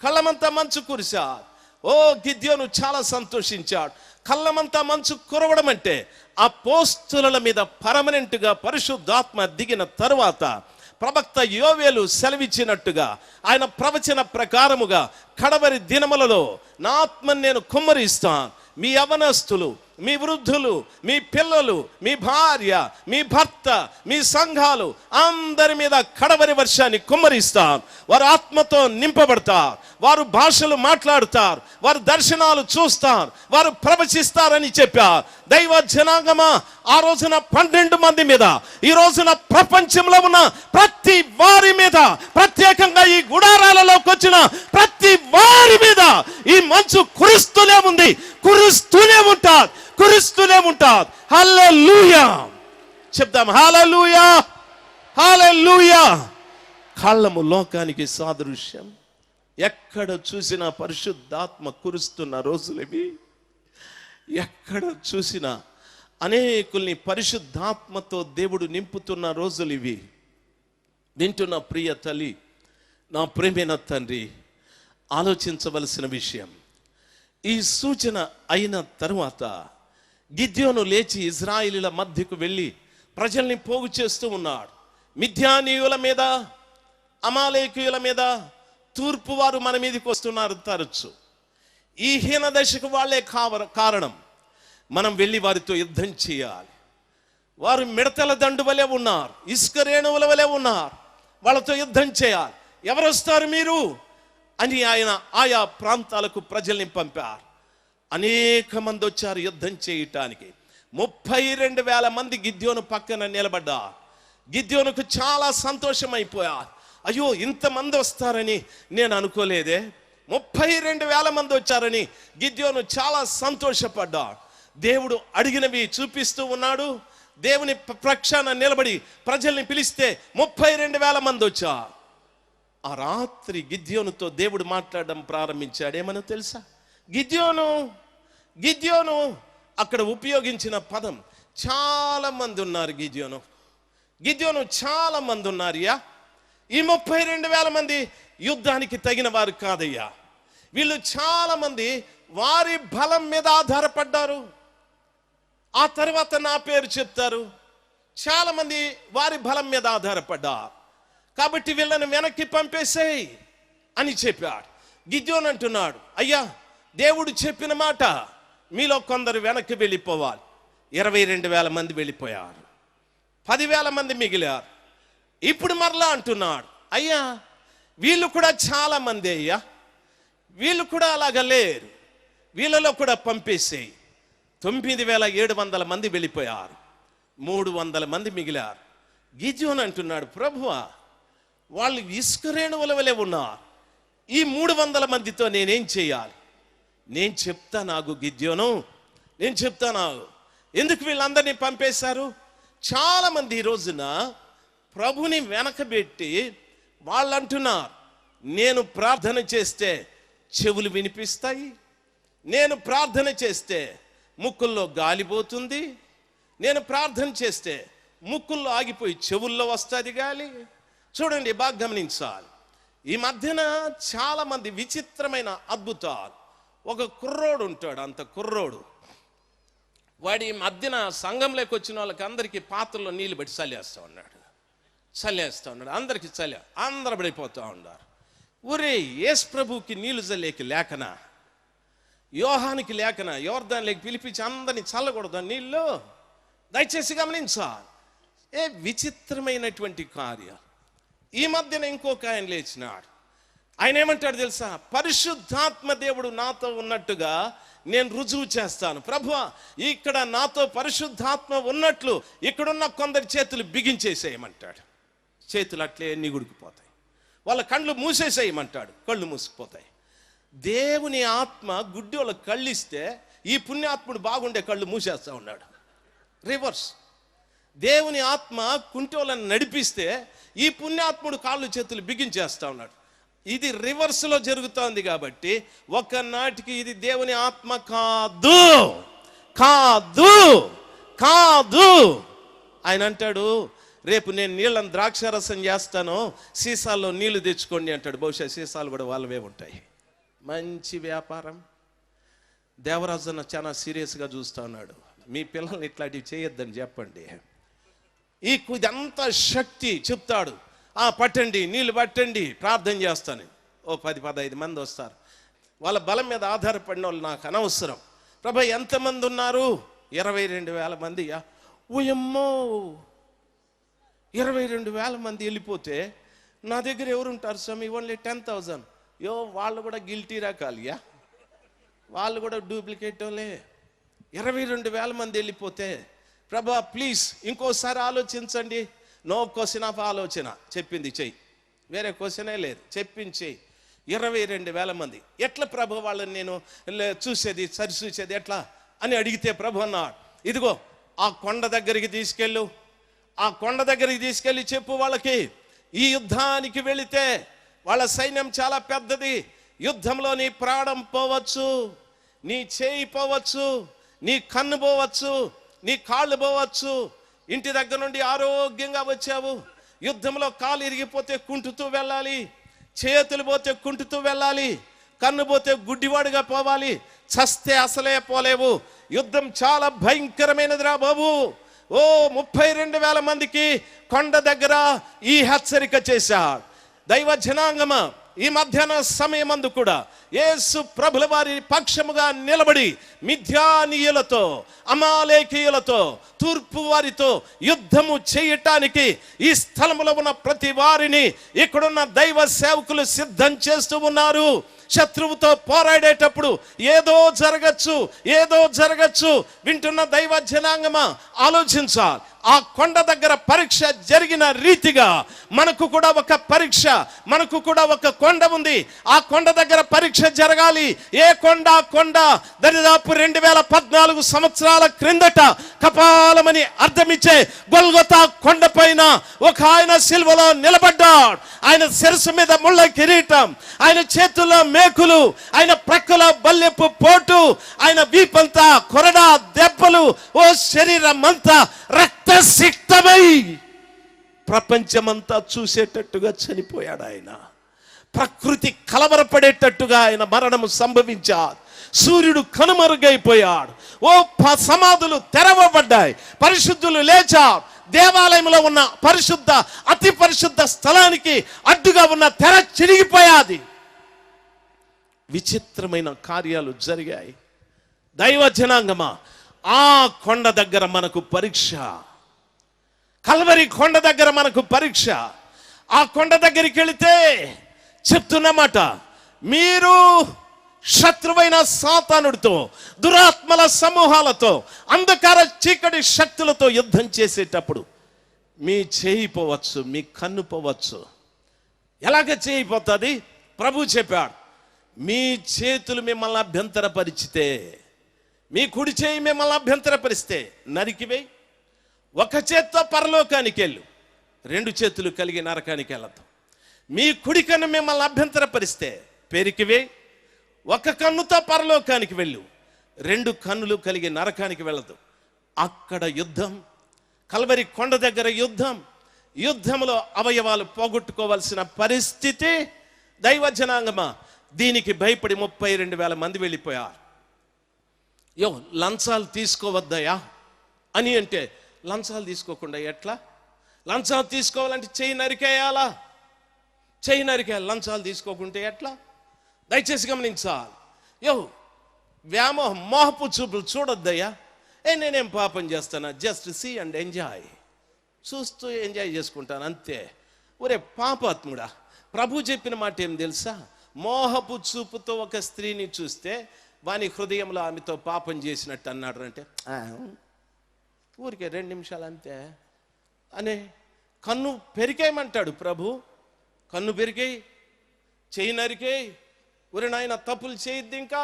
కళ్ళమంతా మంచు కురిసాది. ఓ గిద్యోను చాలా సంతోషించాడు. కళ్ళమంతా మంచు కురవడం అంటే అపోస్తలుల మీద పర్మనెంట్గా పరిశుద్ధాత్మ దిగిన తరువాత ప్రవక్త యోవేలు సెలవిచ్చినట్టుగా ఆయన ప్రవచన ప్రకారముగా కడవరి దినములలో నా ఆత్మను నేను కుమ్మరిస్తాను. మీ యవనస్తులు, మీ వృద్ధులు, మీ పిల్లలు, మీ భార్య, మీ భర్త, మీ సంఘాలు అందరి మీద కడవరి వర్షాన్ని కుమ్మరిస్తాను. వారు ఆత్మతో నింపబడతారు, వారు భాషలు మాట్లాడుతారు, వారు దర్శనాలు చూస్తారు, వారు ప్రవచిస్తారని చెప్పారు. దైవ జనాంగమా, ఆ రోజున 12 మంది మీద, ఈ రోజున ప్రపంచంలో ఉన్న ప్రతి వారి మీద, ప్రత్యేకంగా ఈ గుడారాలలోకి వచ్చిన ప్రతి వారి మీద ఈ మంచు కురుస్తూనే ఉంది, కురుస్తూనే ఉంటారు, కురుస్తూనే ఉంటారు. హల్లెలూయా చెప్దాం. హల్లెలూయా, హల్లెలూయా. కాళ్ళము లోకానికి సాదృశ్యం. ఎక్కడ చూసినా పరిశుద్ధాత్మ కురుస్తున్న రోజులివి. ఎక్కడ చూసినా అనేకుల్ని పరిశుద్ధాత్మతో దేవుడు నింపుతున్న రోజులు ఇవి. వింటున్న ప్రియ తల్లి, నా ప్రేమైన తండ్రి, ఆలోచించవలసిన విషయం, ఈ సూచన అయిన తరువాత గిద్యోను లేచి ఇజ్రాయేలీల మధ్యకు వెళ్ళి ప్రజల్ని పోగు చేస్తూ ఉన్నాడు. మిద్యానీయుల మీద, అమాలేకీయుల మీద తూర్పు వారు మన మీదకి వస్తున్నారు తరచు. ఈ హీన దశకు వాళ్ళే కారణం. మనం వెళ్ళి వారితో యుద్ధం చేయాలి. వారు మిడతల దండు వలె ఉన్నారు, ఇసుక రేణువుల వలె ఉన్నారు. వాళ్ళతో యుద్ధం చేయాలి. ఎవరు వస్తారు మీరు అని ఆయన ఆయా ప్రాంతాలకు ప్రజల్ని పంపారు. అనేక మంది వచ్చారు యుద్ధం చేయటానికి. 32,000 మంది గిద్యోను పక్కన నిలబడ్డారు. గిద్యోనుకు చాలా సంతోషం అయిపోయారు. అయ్యో, ఇంతమంది వస్తారని నేను అనుకోలేదే. 32,000 మంది వచ్చారని గిద్యోను చాలా సంతోషపడ్డాడు. దేవుడు అడిగినవి చూపిస్తూ ఉన్నాడు. దేవుని ప్రక్షాన నిలబడి ప్రజల్ని పిలిస్తే 32,000 మంది వచ్చారు. ఆ రాత్రి గిద్యోనుతో దేవుడు మాట్లాడడం ప్రారంభించాడు. ఏమనో తెలుసా? గిద్యోను అక్కడ ఉపయోగించిన పదం, చాలా మంది ఉన్నారు. గిద్యోను చాలా మంది ఉన్నారయ్యా. ఈ 32,000 మంది యుద్ధానికి తగిన వారు కాదయ్యా. వీళ్ళు చాలా మంది వారి బలం మీద ఆధారపడ్డారు. ఆ తర్వాత నా పేరు చెప్తారు. చాలా మంది వారి బలం మీద ఆధారపడ్డారు. కాబట్టి వీళ్ళని వెనక్కి పంపేసేయ్ అని చెప్పాడు. గిద్యోను అంటున్నాడు, అయ్యా, దేవుడు చెప్పిన మాట, మీలో కొందరు వెనక్కి వెళ్ళిపోవాలి. 22,000 మంది వెళ్ళిపోయారు. 10,000 మంది మిగిలారు. ఇప్పుడు మరలా అంటున్నాడు, అయ్యా, వీళ్ళు కూడా చాలా మంది అయ్యా, వీళ్ళు కూడా అలాగ లేరు, వీళ్ళలో కూడా పంపేసేయి. 9,700 మంది వెళ్ళిపోయారు. 300 మంది మిగిలారు. గిద్యోను అంటున్నాడు, ప్రభువా, వాళ్ళు ఇసుక రేణువుల వలె ఉన్నారు. ఈ 300 మందితో నేనేం చేయాలి? నేను చెప్తా నాకు గిద్యోను, నేను చెప్తా నాకు. ఎందుకు వీళ్ళందరినీ పంపేశారు? చాలా మంది ఈ రోజున ప్రభుని వెనకబెట్టి వాళ్ళు అంటున్నారు, నేను ప్రార్థన చేస్తే చెవులు వినిపిస్తాయి, నేను ప్రార్థన చేస్తే ముక్కుల్లో గాలిపోతుంది, నేను ప్రార్థన చేస్తే ముక్కుల్లో ఆగిపోయి చెవుల్లో వస్తుంది గాలి. చూడండి, బాగా గమనించాలి. ఈ మధ్యన చాలా మంది విచిత్రమైన అద్భుతాలు. ఒక కుర్రోడు ఉంటాడు, అంత కుర్రోడు, వాడి మధ్యన సంఘంలోకి వచ్చిన వాళ్ళకి అందరికీ పాత్రలో నీళ్ళు పెట్టి చల్లేస్తూ ఉన్నాడు. అందరికీ అందరూ పడిపోతూ ఉన్నారు. ఒరే, యేసు ప్రభుకి నీళ్లు చల్లేకి లేకనా, యోహానికి లేకనా, యోర్దానులోకి పిలిపించి అందరినీ చల్లకూడదు నీళ్ళు? దయచేసి గమనించాలి. విచిత్రమైనటువంటి కార్యం. ఈ మధ్యన ఇంకొక ఆయన లేచినాడు. ఆయన ఏమంటాడు తెలుసా? పరిశుద్ధాత్మ దేవుడు నాతో ఉన్నట్టుగా నేను రుజువు చేస్తాను. ప్రభువా, ఇక్కడ నాతో పరిశుద్ధాత్మ ఉన్నట్లు ఇక్కడున్న కొందరి చేతులు బిగించేసేయమంటాడు. చేతులు అట్లే నిగుడికిపోతాయి. వాళ్ళ కళ్ళు మూసేసేయమంటాడు, కళ్ళు మూసుకుపోతాయి. దేవుని ఆత్మ గుడ్డి వాళ్ళకి కళ్ళు ఇస్తే ఈ పుణ్యాత్ముడు బాగుండే కళ్ళు మూసేస్తా ఉన్నాడు. రివర్స్. దేవుని ఆత్మ కుంటోళ్ళని నడిపిస్తే ఈ పుణ్యాత్ముడు కాళ్ళు చేతులు బిగించేస్తా ఉన్నాడు. ఇది రివర్స్లో జరుగుతోంది. కాబట్టి ఒకనాటికి ఇది దేవుని ఆత్మ కాదు, కాదు, కాదు. ఆయన అంటాడు, రేపు నేను నీళ్ళని ద్రాక్షారసం చేస్తాను, సీసాల్లో నీళ్లు తెచ్చుకోండి అంటాడు. బహుశా సీసాలు కూడా వాళ్ళవే ఉంటాయి. మంచి వ్యాపారం. దేవరాజన్న చాలా సీరియస్గా చూస్తూ ఉన్నాడు. మీ పిల్లల్ని ఇట్లాంటివి చేయొద్దని చెప్పండి. ఇదంతా శక్తి చెప్తాడు. పట్టండి, నీళ్ళు పట్టండి, ప్రార్థన చేస్తాను. 10-15 మంది వస్తారు. వాళ్ళ బలం మీద ఆధారపడిన వాళ్ళు నాకు అనవసరం. ప్రభా, ఎంతమంది ఉన్నారు? 22,000 మంది. ఓయమ్మో, 22,000 మంది వెళ్ళిపోతే నా దగ్గర ఎవరుంటారు స్వామి? ఓన్లీ 10,000. వాళ్ళు కూడా గిల్టీ రకాలియా, వాళ్ళు కూడా డూప్లికేట్ వాళ్ళే. 22,000 మంది వెళ్ళిపోతే ప్రభా ప్లీజ్ ఇంకోసారి ఆలోచించండి. నో క్వశ్చన్ ఆఫ్ ఆలోచన. చెప్పింది చెయ్యి, వేరే క్వశ్చనే లేదు. చెప్పింది చెయ్యి. 22,000 మంది. ఎట్లా ప్రభు వాళ్ళని నేను సరిచూసేది ఎట్లా అని అడిగితే ప్రభు అన్నాడు, ఇదిగో ఆ కొండ దగ్గరికి తీసుకెళ్ళు, ఆ కొండ దగ్గరికి తీసుకెళ్ళి చెప్పు వాళ్ళకి, ఈ యుద్ధానికి వెళితే వాళ్ళ సైన్యం చాలా పెద్దది, యుద్ధంలో నీ ప్రాణం పోవచ్చు, నీ చేయి పోవచ్చు, నీ కన్ను పోవచ్చు, నీ కాళ్ళు పోవచ్చు. ఇంటి దగ్గర నుండి ఆరోగ్యంగా వచ్చావు, యుద్ధంలో కాలు ఇరిగిపోతే కుంటుతూ వెళ్ళాలి, చేతులు పోతే కుంటుతూ వెళ్ళాలి, కన్ను పోతే గుడ్డివాడుగా పోవాలి, చస్తే అసలే పోలేవు, యుద్ధం చాలా భయంకరమైనదిరా బాబు. ఓ 32,000 మందికి కొండ దగ్గర ఈ హెచ్చరిక చేశాడు. దైవ జనాంగమా, ఈ మధ్యాహ్న సమయమందు కూడా యేసు ప్రభుల వారి పక్షముగా నిలబడి మిథ్యానీయులతో, అమాలేకీయులతో, తూర్పు వారితో యుద్ధము చేయటానికి ఈ స్థలములో ఉన్న ప్రతి వారిని ఇక్కడున్న దైవ సేవకులు సిద్ధం చేస్తూ ఉన్నారు. శత్రువుతో పోరాడేటప్పుడు ఏదో జరగచ్చు. వింటున్న దైవ జనాంగమా, ఆలోచించాలి. ఆ కొండ దగ్గర పరీక్ష జరిగిన రీతిగా మనకు కూడా ఒక పరీక్ష, మనకు కూడా ఒక కొండ ఉంది. ఆ కొండ దగ్గర పరీక్ష జరగాలి. ఏ కొండ? కొండ దరిదాపు 2014 సంవత్సరాల క్రిందట కపాలమని అర్థమిచ్చే గొల్గొతా కొండ పైన ఒక ఆయన సిలువలో నిలబడ్డాడు. ఆయన శిరస్సు మీద ముళ్ళ కిరీటం, ఆయన చేతుల్లో మేకులు, ఆయన ప్రక్కల బల్లెపు పోటు, ఆయన వీపంతా కొరడా దెబ్బలు, ఓ శరీరం అంతా రక్తసిక్తమై ప్రపంచమంతా చూసేటట్టుగా చనిపోయాడు ఆయన. ప్రకృతి కలవరపడేటట్టుగా ఆయన మరణము సంభవించాడు. సూర్యుడు కనుమరుగైపోయాడు. ఓ సమాధులు తెరవబడ్డాయి, పరిశుద్ధులు లేచారు. దేవాలయంలో ఉన్న అతి పరిశుద్ధ స్థలానికి అడ్డుగా ఉన్న తెర చిరిగిపోయాది. విచిత్రమైన కార్యాలు జరిగాయి. దైవ జనాంగమా, ఆ కొండ దగ్గర మనకు పరీక్ష, కల్వరి కొండ దగ్గర మనకు పరీక్ష. ఆ కొండ దగ్గరికి వెళితే చెప్తున్నమాట, మీరు శత్రువైన సాతానుడితో, దురాత్మల సమూహాలతో, అంధకార చీకటి శక్తులతో యుద్ధం చేసేటప్పుడు మీ చేయి పోవచ్చు, మీ కన్ను పోవచ్చు. ఎలాగ చేయిపోతుంది? ప్రభు చెప్పాడు, మీ చేతులు మిమ్మల్ని అభ్యంతరపరిచితే, మీ కుడి చేయి మిమ్మల్ని అభ్యంతరపరిస్తే నరికివేయి. ఒక చేత్తో పరలోకానికి వెళ్ళు, 2 చేతులు కలిగి నరకానికి వెళ్ళదు. మీ కుడి కన్ను మిమ్మల్ని అభ్యంతరపరిస్తే పెరికివేయి. ఒక కన్నుతో పరలోకానికి వెళ్ళు, 2 కన్నులు కలిగి నరకానికి వెళ్ళదు. అక్కడ యుద్ధం, కల్వరి కొండ దగ్గర యుద్ధంలో అవయవాలు పోగొట్టుకోవాల్సిన పరిస్థితి. దైవ జనాంగమా, దీనికి భయపడి 32,000 మంది వెళ్ళిపోయారు. లంచాలు తీసుకోవద్దయా అని అంటే, లంచాలు తీసుకోకుండా ఎట్లా? లంచాలు తీసుకోవాలంటే చెయ్యి నరికేయాలా? చెయ్యి నరికేయాలి. లంచాలు తీసుకోకుంటే ఎట్లా? దయచేసి గమనించాలి. వ్యామోహం, మోహపు చూపులు చూడొద్దయ్యా. నేనేం పాపం చేస్తానా? జస్ట్ సీ అండ్ ఎంజాయ్, చూస్తూ ఎంజాయ్ చేసుకుంటాను అంతే. ఒరే పాపాత్ముడా, ప్రభు చెప్పిన మాట ఏం తెలుసా? మోహపు చూపుతో ఒక స్త్రీని చూస్తే వాని హృదయంలో ఆమెతో పాపం చేసినట్టు అన్నాడు. అంటే ఊరికే 2 నిమిషాలు అంతే అనే. కన్ను పెరికేయమంటాడు ప్రభు. కన్ను పెరికేయి, చెయ్యి నరికేయి. ఒరే నాయన, తప్పులు చేయొద్దు, ఇంకా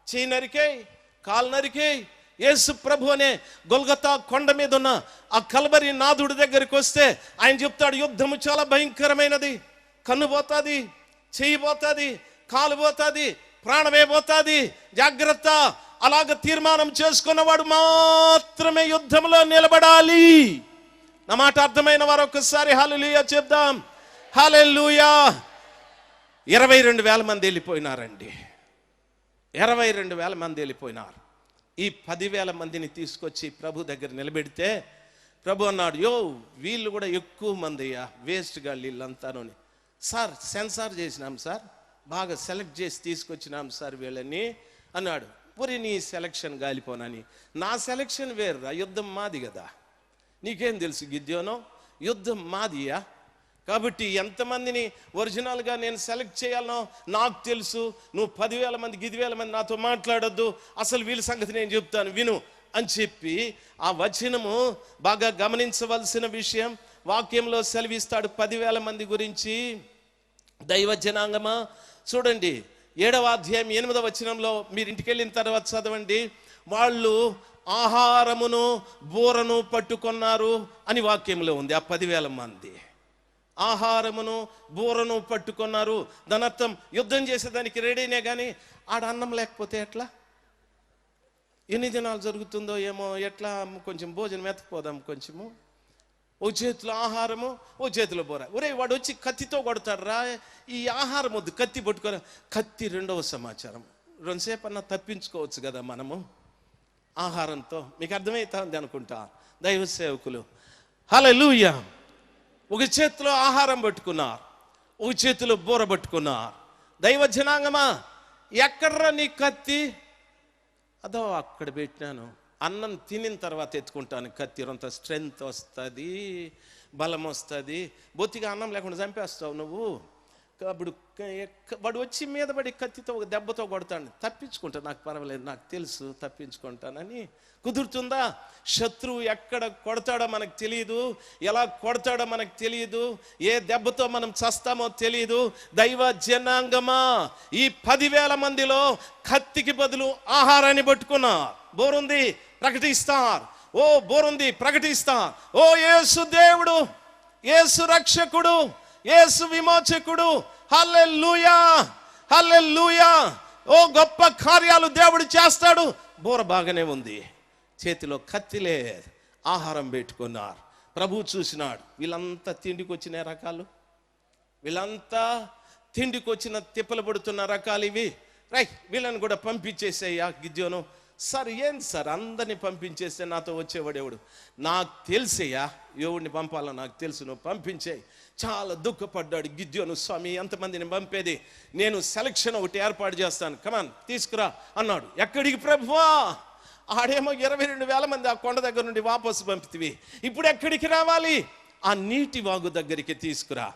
చెయ్యి నరికేయి, కాలు నరికేయి. యేసు ప్రభు అనే గొల్గొతా కొండ మీద ఉన్న ఆ కల్వరి నాథుడి దగ్గరికి వస్తే ఆయన చెప్తాడు, యుద్ధము చాలా భయంకరమైనది. కన్ను పోతుంది, చెయ్యి పోతుంది, కాలు పోతుంది, ప్రాణమే పోతుంది, జాగ్రత్త. అలాగ తీర్మానం చేసుకున్నవాడు మాత్రమే యుద్ధంలో నిలబడాలి. నా మాట అర్థమైన వారు ఒక్కసారి హల్లెలూయా చెప్దాం. హల్లెలూయా. 22,000 మంది వెళ్ళిపోయినారండి. 22,000 మంది వెళ్ళిపోయినారు. ఈ 10,000 మందిని తీసుకొచ్చి ప్రభు దగ్గర నిలబెడితే ప్రభు అన్నాడు, వీళ్ళు కూడా ఎక్కువ మంది అయ్యా, వేస్ట్గా వీళ్ళంతాను. సార్, సెన్సార్ చేసినాం సార్, బాగా సెలెక్ట్ చేసి తీసుకొచ్చినాం సార్ వీళ్ళని అన్నాడు. పురి నీ సెలక్షన్ గాలిపోనని. నా సెలక్షన్ వేర్రా, యుద్ధం మాది కదా. నీకేం తెలుసు గిద్యోనో? యుద్ధం మాదియా. కాబట్టి ఎంతమందిని ఒరిజినల్గా నేను సెలెక్ట్ చేయాలనో నాకు తెలుసు. నువ్వు 10,000 మంది 10,000 మంది నాతో మాట్లాడొద్దు, అసలు వీళ్ళ సంగతి నేను చెప్తాను విను అని చెప్పి ఆ వచనము బాగా గమనించవలసిన విషయం. వాక్యంలో సెలవిస్తాడు 10,000 మంది గురించి. దైవ జనాంగమా, చూడండి 7వ అధ్యాయం 8వ వచనంలో మీరు ఇంటికి వెళ్ళిన తర్వాత చదవండి. వాళ్ళు ఆహారమును బూరను పట్టుకున్నారు అని వాక్యంలో ఉంది. ఆ 10,000 మంది ఆహారమును బూరను పట్టుకున్నారు. దాని అర్థం యుద్ధం చేసేదానికి రెడీనే, కానీ ఆడ అన్నం లేకపోతే ఎట్లా? ఎన్ని దినాలు జరుగుతుందో ఏమో, ఎట్లా కొంచెం భోజనం ఎత్తకపోదాం, కొంచెము ఓ చేతిలో ఆహారము ఓ చేతిలో బూర. ఒరే వాడు వచ్చి కత్తితో కొడతాడు రా, ఈ ఆహారం వద్దు, కత్తి పట్టుకోరా. కత్తి 2వ సమాచారం. 2 సేపు అన్నా తప్పించుకోవచ్చు కదా మనము ఆహారంతో. మీకు అర్థమవుతుంది అనుకుంటా దైవ సేవకులు. హల్లెలూయా. ఒక చేతిలో ఆహారం పట్టుకున్నారు, ఒక చేతిలో బూర పట్టుకున్నారు. దైవ జనాంగమా, ఎక్కడ్రా నీ కత్తి? అదో అక్కడ పెట్టినాను, అన్నం తినిన తర్వాత ఎత్తుకుంటాను కత్తి. అంత స్ట్రెంగ్త్ వస్తుంది, బలం వస్తుంది. బొత్తిగా అన్నం లేకుండా చంపేస్తావు నువ్వు. అప్పుడు వాడు వచ్చి మీద పడి కత్తితో ఒక దెబ్బతో కొడతాడు. తప్పించుకుంటా, నాకు పర్వాలేదు, నాకు తెలుసు తప్పించుకుంటానని. కుదురుతుందా? శత్రువు ఎక్కడ కొడతాడో మనకు తెలియదు, ఎలా కొడతాడో మనకు తెలియదు, ఏ దెబ్బతో మనం చస్తామో తెలియదు. దైవ జనాంగమా, ఈ 10,000 మందిలో కత్తికి బదులు ఆహారాన్ని పట్టుకున్నారు. బోరుంది ప్రకటిస్తారు, ఓ బోరుంది ప్రకటిస్తారు. ఓ యేసు దేవుడు, యేసు రక్షకుడు, యేసు విమోచకుడు, హల్లెలూయా హల్లెలూయా. ఓ గొప్ప కార్యాలు దేవుడు చేస్తాడు. బోర బాగానే ఉంది, చేతిలో కత్తి లేదు, ఆహారం పెట్టుకున్నారు. ప్రభు చూసినాడు, వీళ్ళంతా తిండికి వచ్చిన రకాలు, వీళ్ళంతా తిండికి వచ్చిన తిప్పలు పడుతున్న రకాలు ఇవి. రైట్, వీళ్ళని కూడా పంపించేసేయ్యా గిద్యోను. సార్ ఏంటి సార్ అందరినీ పంపించేస్తే నాతో వచ్చేవాడెవడు? నాకు తెలిసేయా ఎవడిని పంపాలో నాకు తెలుసు, నువ్వు పంపించేయి. చాలా దుఃఖపడ్డాడు గిద్యోను. స్వామి ఎంతమందిని పంపేది, నేను సెలక్షన్ ఒకటి ఏర్పాటు చేస్తాను, కమాన్ తీసుకురా అన్నాడు. ఎక్కడికి ప్రభువా? ఆడేమో 22,000 మంది ఆ కొండ దగ్గర నుండి వాపసు పంపితివి, ఇప్పుడు ఎక్కడికి రావాలి? ఆ నీటి వాగు దగ్గరికి తీసుకురా,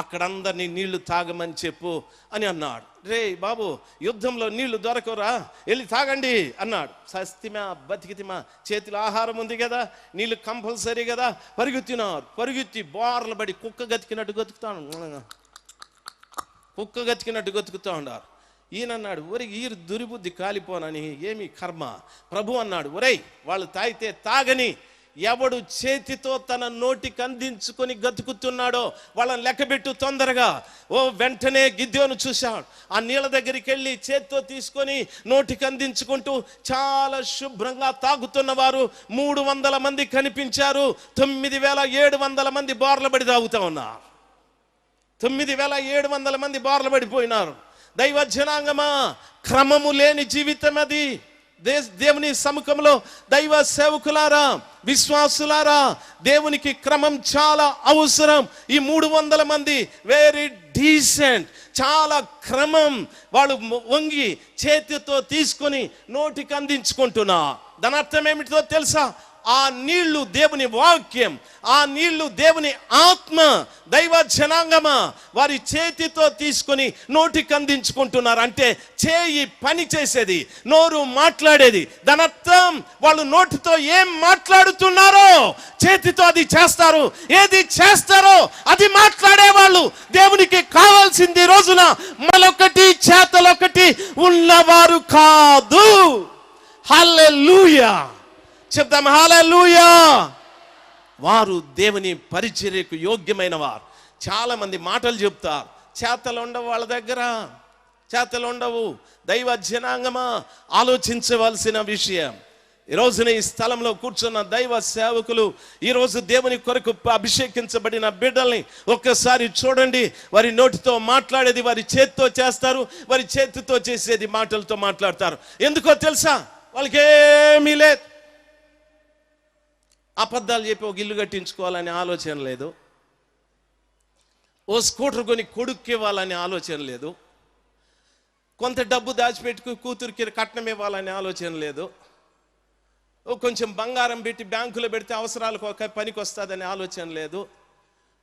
అక్కడ అందరినీ నీళ్లు తాగమని చెప్పు అని అన్నాడు. రే బాబు, యుద్ధంలో నీళ్లు దొరకరా, వెళ్ళి తాగండి అన్నాడు. సస్తిమా బతికితిమా, చేతిలో ఆహారం ఉంది కదా, నీళ్లు కంపల్సరీ కదా. పరుగుతున్నారు, పరుగుతి బోర్లు పడి కుక్క గతికినట్టు గతుకుతా ఉన్నారు. ఈయనన్నాడు, ఒరే ఈ దురిబుద్ధి కాలిపోనని, ఏమి కర్మ. ప్రభు అన్నాడు, ఒరేయ్ వాళ్ళు తాగితే తాగని, ఎవడు చేతితో తన నోటికి అందించుకొని గతుకుతున్నాడో వాళ్ళని లెక్కబెట్టు తొందరగా. ఓ వెంటనే గిద్యోను చూశాడు, ఆ నీళ్ళ దగ్గరికి వెళ్ళి చేతితో తీసుకొని నోటికి అందించుకుంటూ చాలా శుభ్రంగా తాగుతున్న వారు 300 మంది కనిపించారు. 9,700 మంది బోర్ల పడి తాగుతా ఉన్నారు. 9,700 మంది బోర్ల పడిపోయినారు. దైవ జనాంగమా, క్రమము లేని జీవితం అది. దేవుని సముఖంలో దైవ సేవకులారా, విశ్వాసులారా, దేవునికి క్రమం చాలా అవసరం. ఈ 300 మంది వెరీ డీసెంట్, చాలా క్రమం. వాళ్ళు వంగి చేతితో తీసుకొని నోటికి అందించుకుంటున్నా. దాని అర్థం ఏమిటో తెలుసా? ఆ నీళ్లు దేవుని వాక్యం, ఆ నీళ్లు దేవుని ఆత్మ. దైవ జనాంగమా, వారి చేతితో తీసుకొని నోటికి అందించుకుంటున్నారు. అంటే చేయి పని చేసేది, నోరు మాట్లాడేది. దాని అర్థం వాళ్ళు నోటితో ఏం మాట్లాడుతున్నారో చేతితో అది చేస్తారు. ఏది చేస్తారో అది మాట్లాడేవాళ్ళు. దేవునికి కావాల్సింది రోజున మలొకటి చేతలొకటి ఉన్నవారు కాదు. హల్లెలూయా చెప్తాం, హల్లెలూయా. వారు దేవుని పరిచర్యకు యోగ్యమైన వారు. చాలా మంది మాటలు చెప్తారు, చేతలు ఉండవు వాళ్ళ దగ్గర, చేతలు ఉండవు. దైవ జనాంగమా, ఆలోచించవలసిన విషయం. ఈ రోజున ఈ స్థలంలో కూర్చున్న దైవ సేవకులు, ఈరోజు దేవుని కొరకు అభిషేకించబడిన బిడ్డల్ని ఒక్కసారి చూడండి. వారి నోటితో మాట్లాడేది వారి చేతితో చేస్తారు, వారి చేతితో చేసేది మాటలతో మాట్లాడతారు. ఎందుకో తెలుసా? వాళ్ళకేమీ లేదు. అబద్ధాలు చెప్పి ఒక ఇల్లు కట్టించుకోవాలనే ఆలోచన లేదు, ఓ స్కూటర్ కొని కొడుక్కి ఇవ్వాలనే ఆలోచన లేదు, కొంత డబ్బు దాచిపెట్టుకు కూతురికి కట్నం ఇవ్వాలనే ఆలోచన లేదు, ఓ కొంచెం బంగారం పెట్టి బ్యాంకులో పెడితే అవసరాలకు ఒక పనికి వస్తుందనే ఆలోచన లేదు.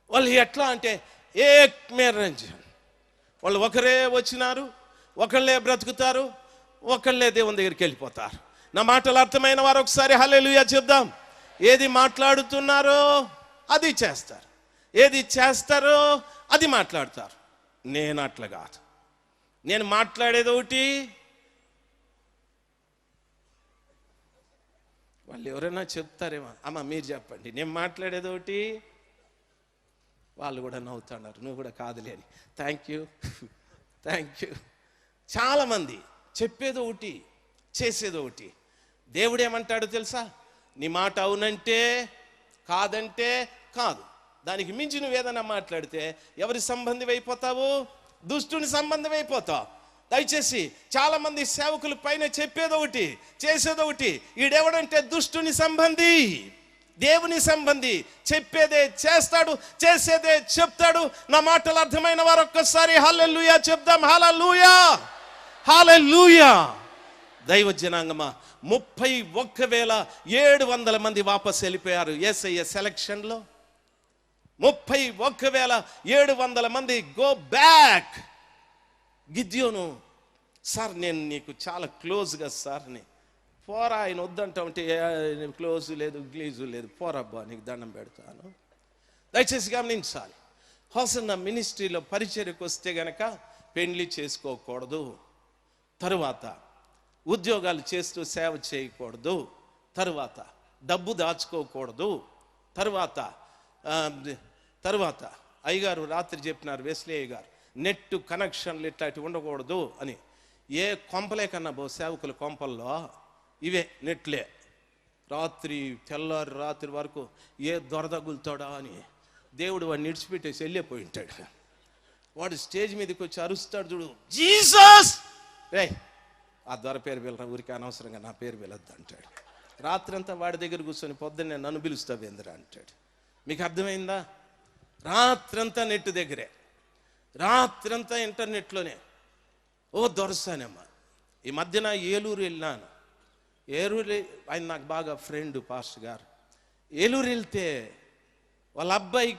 వాళ్ళు ఎట్లా అంటే ఏక్ మే రంజన్, వాళ్ళు ఒకరే వచ్చినారు, ఒకళ్ళే బ్రతుకుతారు, ఒకళ్ళే దేవుని దగ్గరికి వెళ్ళిపోతారు. నా మాటలు అర్థమైన వారు ఒకసారి హల్లెలూయా చెప్దాం. ఏది మాట్లాడుతున్నారో అది చేస్తారు, ఏది చేస్తారో అది మాట్లాడతారు. నేను అట్లా కాదు. నేను మాట్లాడేది ఒకటి, వాళ్ళు ఎవరైనా చెప్తారేమో, అమ్మ మీరు చెప్పండి, నేను మాట్లాడేది ఒకటి, వాళ్ళు కూడా నవ్వుతున్నారు, నువ్వు కూడా కాదులే అని. Thank you. చాలామంది చెప్పేది ఒకటి, చేసేది ఒకటి. దేవుడు ఏమంటాడు తెలుసా? నీ మాట అవునంటే కాదంటే కాదు. దానికి మించి నువ్వు ఏదైనా మాట్లాడితే ఎవరి సంబంధం అయిపోతావు? దుష్టుని సంబంధం అయిపోతావు. దయచేసి చాలా మంది సేవకుల పైన చెప్పేది ఒకటి, చేసేది ఒకటి. ఈడెవడంటే దుష్టుని సంబంధి, దేవుని సంబంధి. చెప్పేదే చేస్తాడు, చేసేదే చెప్తాడు. నా మాటలు అర్థమైన వారు ఒక్కసారి హల్లెలూయా చెప్దాం. హల్లెలూయా, హల్లెలూయా. దైవ జనాంగమా, 31,700 మంది వాపస్ వెళ్ళిపోయారు యేసయ్య సెలక్షన్లో. 31,700 మంది గో బ్యాక్. గిద్యోను, సార్ నేను నీకు చాలా క్లోజ్గా సార్, పోరా, ఆయన వద్దంటా ఉంటే క్లోజ్ లేదు గ్లీజు లేదు, పోరబ్బా నీకు దండం పెడతాను. దయచేసి గమనించాలి, హోసన్న మినిస్ట్రీలో పరిచర్యకు వస్తే గనక పెళ్లి చేసుకోకూడదు, తరువాత ఉద్యోగాలు చేస్తూ సేవ చేయకూడదు, తరువాత డబ్బు దాచుకోకూడదు, తరువాత అయ్యగారు రాత్రి చెప్పినారు, వెస్లీ అయ్య గారు, నెట్ కనెక్షన్లు ఇట్లాంటివి ఉండకూడదు అని. ఏ కొంపలే కన్నా సేవకుల కొంపల్లో ఇవే నెట్లే. తెల్లారి రాత్రి వరకు ఏ దొరదగులుతాడా అని దేవుడు వాడిని నిడిచిపెట్టేసి వెళ్ళిపోయి ఉంటాడు. వాడు స్టేజ్ మీదకి వచ్చి అరుస్తాడు, చూడు, జీసస్, రే ఆ దొర పేరు పిల్లరా, ఊరికి అనవసరంగా నా పేరు పిలద్దు అంటాడు. రాత్రంతా వాడి దగ్గర కూర్చొని పొద్దున్నే నన్ను పిలుస్తావు ఏందిరా అంటాడు. మీకు అర్థమైందా? రాత్రంతా నెట్ దగ్గరే, రాత్రంతా ఇంటర్నెట్లోనే. ఓ దొరసానమ్మా. ఈ మధ్యన ఏలూరు వెళ్ళినాను. ఏలూరు ఆయన నాకు బాగా ఫ్రెండ్, పాస్టర్ గారు. ఏలూరు వెళ్తే వాళ్ళ అబ్బాయి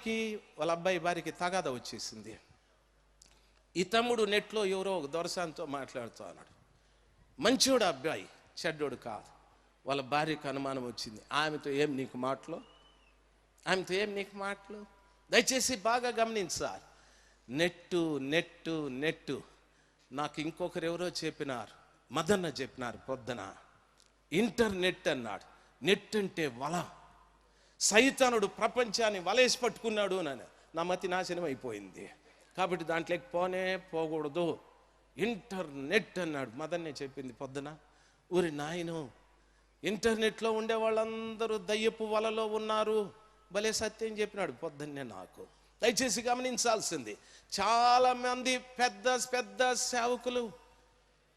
భార్యకి తగాదా వచ్చేసింది. ఈ తమ్ముడు నెట్లో ఎవరో ఒక దొరసానితో మాట్లాడుతూ అన్నాడు. మంచోడు అబ్బాయి, చెడ్డోడు కాదు. వాళ్ళ భార్యకు అనుమానం వచ్చింది, ఆమెతో ఏం నీకు మాటలు. దయచేసి బాగా గమనించాలి. నెట్టు నాకు ఇంకొకరు ఎవరో చెప్పినారు, మదన్న చెప్పినారు పొద్దున. ఇంటర్నెట్ అన్నాడు. నెట్ అంటే వల. సైతానుడు ప్రపంచాన్ని వలేసి పట్టుకున్నాడు అని నా మతి నాశనం అయిపోయింది. కాబట్టి దాంట్లోకి పోకూడదు. ఇంటర్నెట్ అన్నాడు. మదన్నే చెప్పింది పొద్దున. ఊరి నాయను, ఇంటర్నెట్లో ఉండే వాళ్ళందరూ దయ్యపు వలలో ఉన్నారు. భలే సత్యం చెప్పినాడు పొద్దున్నే నాకు. దయచేసి గమనించాల్సింది, చాలా మంది పెద్ద సేవకులు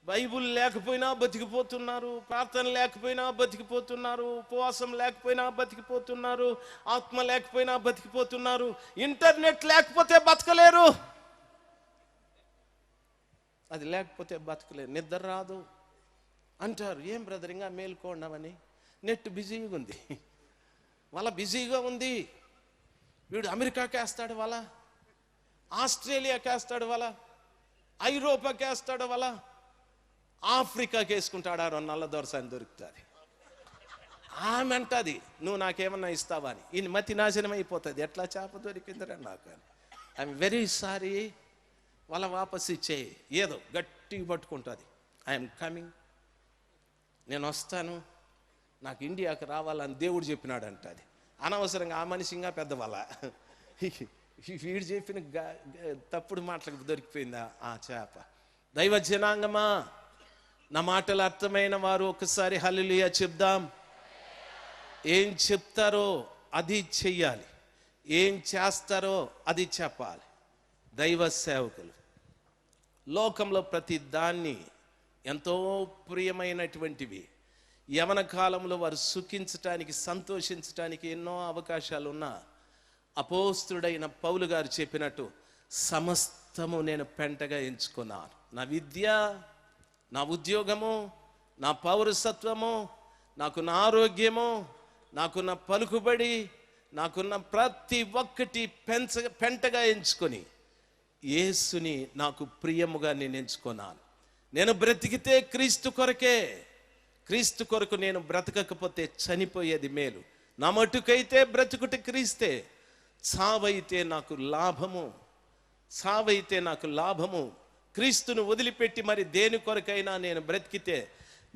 బైబుల్ లేకపోయినా బతికిపోతున్నారు, ప్రార్థన లేకపోయినా బతికిపోతున్నారు, ఉపవాసం లేకపోయినా బతికిపోతున్నారు, ఆత్మ లేకపోయినా బతికిపోతున్నారు. ఇంటర్నెట్ లేకపోతే బతకలేరు. అది లేకపోతే బతకలేరు, నిద్ర రాదు అంటారు. ఏం బ్రదర్ ఇంకా మేల్కొండామని? నెట్ బిజీగా ఉంది, వాళ్ళ బిజీగా ఉంది. వీడు అమెరికాకి వేస్తాడు వాళ్ళ, ఆస్ట్రేలియాకి వేస్తాడు వాళ్ళ, ఐరోపాకి వేస్తాడు వాళ్ళ, ఆఫ్రికాకి వేసుకుంటాడు. ఆ నల్ల దొరసాని దొరుకుతుంది. ఆమె అంటది, నువ్వు నాకేమన్నా ఇస్తావా అని. ఈయన మతి నాశనం అయిపోతుంది. ఎట్లా చేప దొరికిందిరా నాకు అని. ఐఎమ్ వెరీ సారీ, వాళ్ళ వాపస్ ఇచ్చేయి. ఏదో గట్టిగా పట్టుకుంటుంది. ఐఎమ్ కమింగ్, నేను వస్తాను, నాకు ఇండియాకి రావాలని దేవుడు చెప్పినాడు అంటది. అనవసరంగా ఆ మనిషి ఇంకా పెద్దవాళ్ళ వీడు చెప్పిన తప్పుడు మాటలకు దొరికిపోయిందా ఆ చేప. దైవ జనాంగమా, నా మాటలు అర్థమైన వారు ఒకసారి హల్లెలూయా చెప్దాం. ఏం చెప్తారో అది చెయ్యాలి, ఏం చేస్తారో అది చెప్పాలి. దైవ సేవకులు లోకంలో ప్రతి దాన్ని ఎంతో ప్రియమైనటువంటివి, యవన కాలంలో వారు సుఖించటానికి, సంతోషించటానికి ఎన్నో అవకాశాలు ఉన్నా, అపోస్తుడైన పౌలు గారు చెప్పినట్టు సమస్తము నేను పెంటగా ఎంచుకున్నాను. నా విద్య, నా ఉద్యోగము, నా పౌరసత్వము, నాకున్న ఆరోగ్యము, నాకున్న పలుకుబడి, నాకున్న ప్రతి ఒక్కటి పెంటగా ఎంచుకొని యేసుని నాకు ప్రియముగా నేను ఎంచుకున్నాను. నేను బ్రతికితే క్రీస్తు కొరకే, క్రీస్తు కొరకు నేను బ్రతకకపోతే చనిపోయేది మేలు. నా మటుకైతే బ్రతుకుట క్రీస్తే, చావైతే నాకు లాభము, క్రీస్తును వదిలిపెట్టి మరి దేని కొరకైనా నేను బ్రతికితే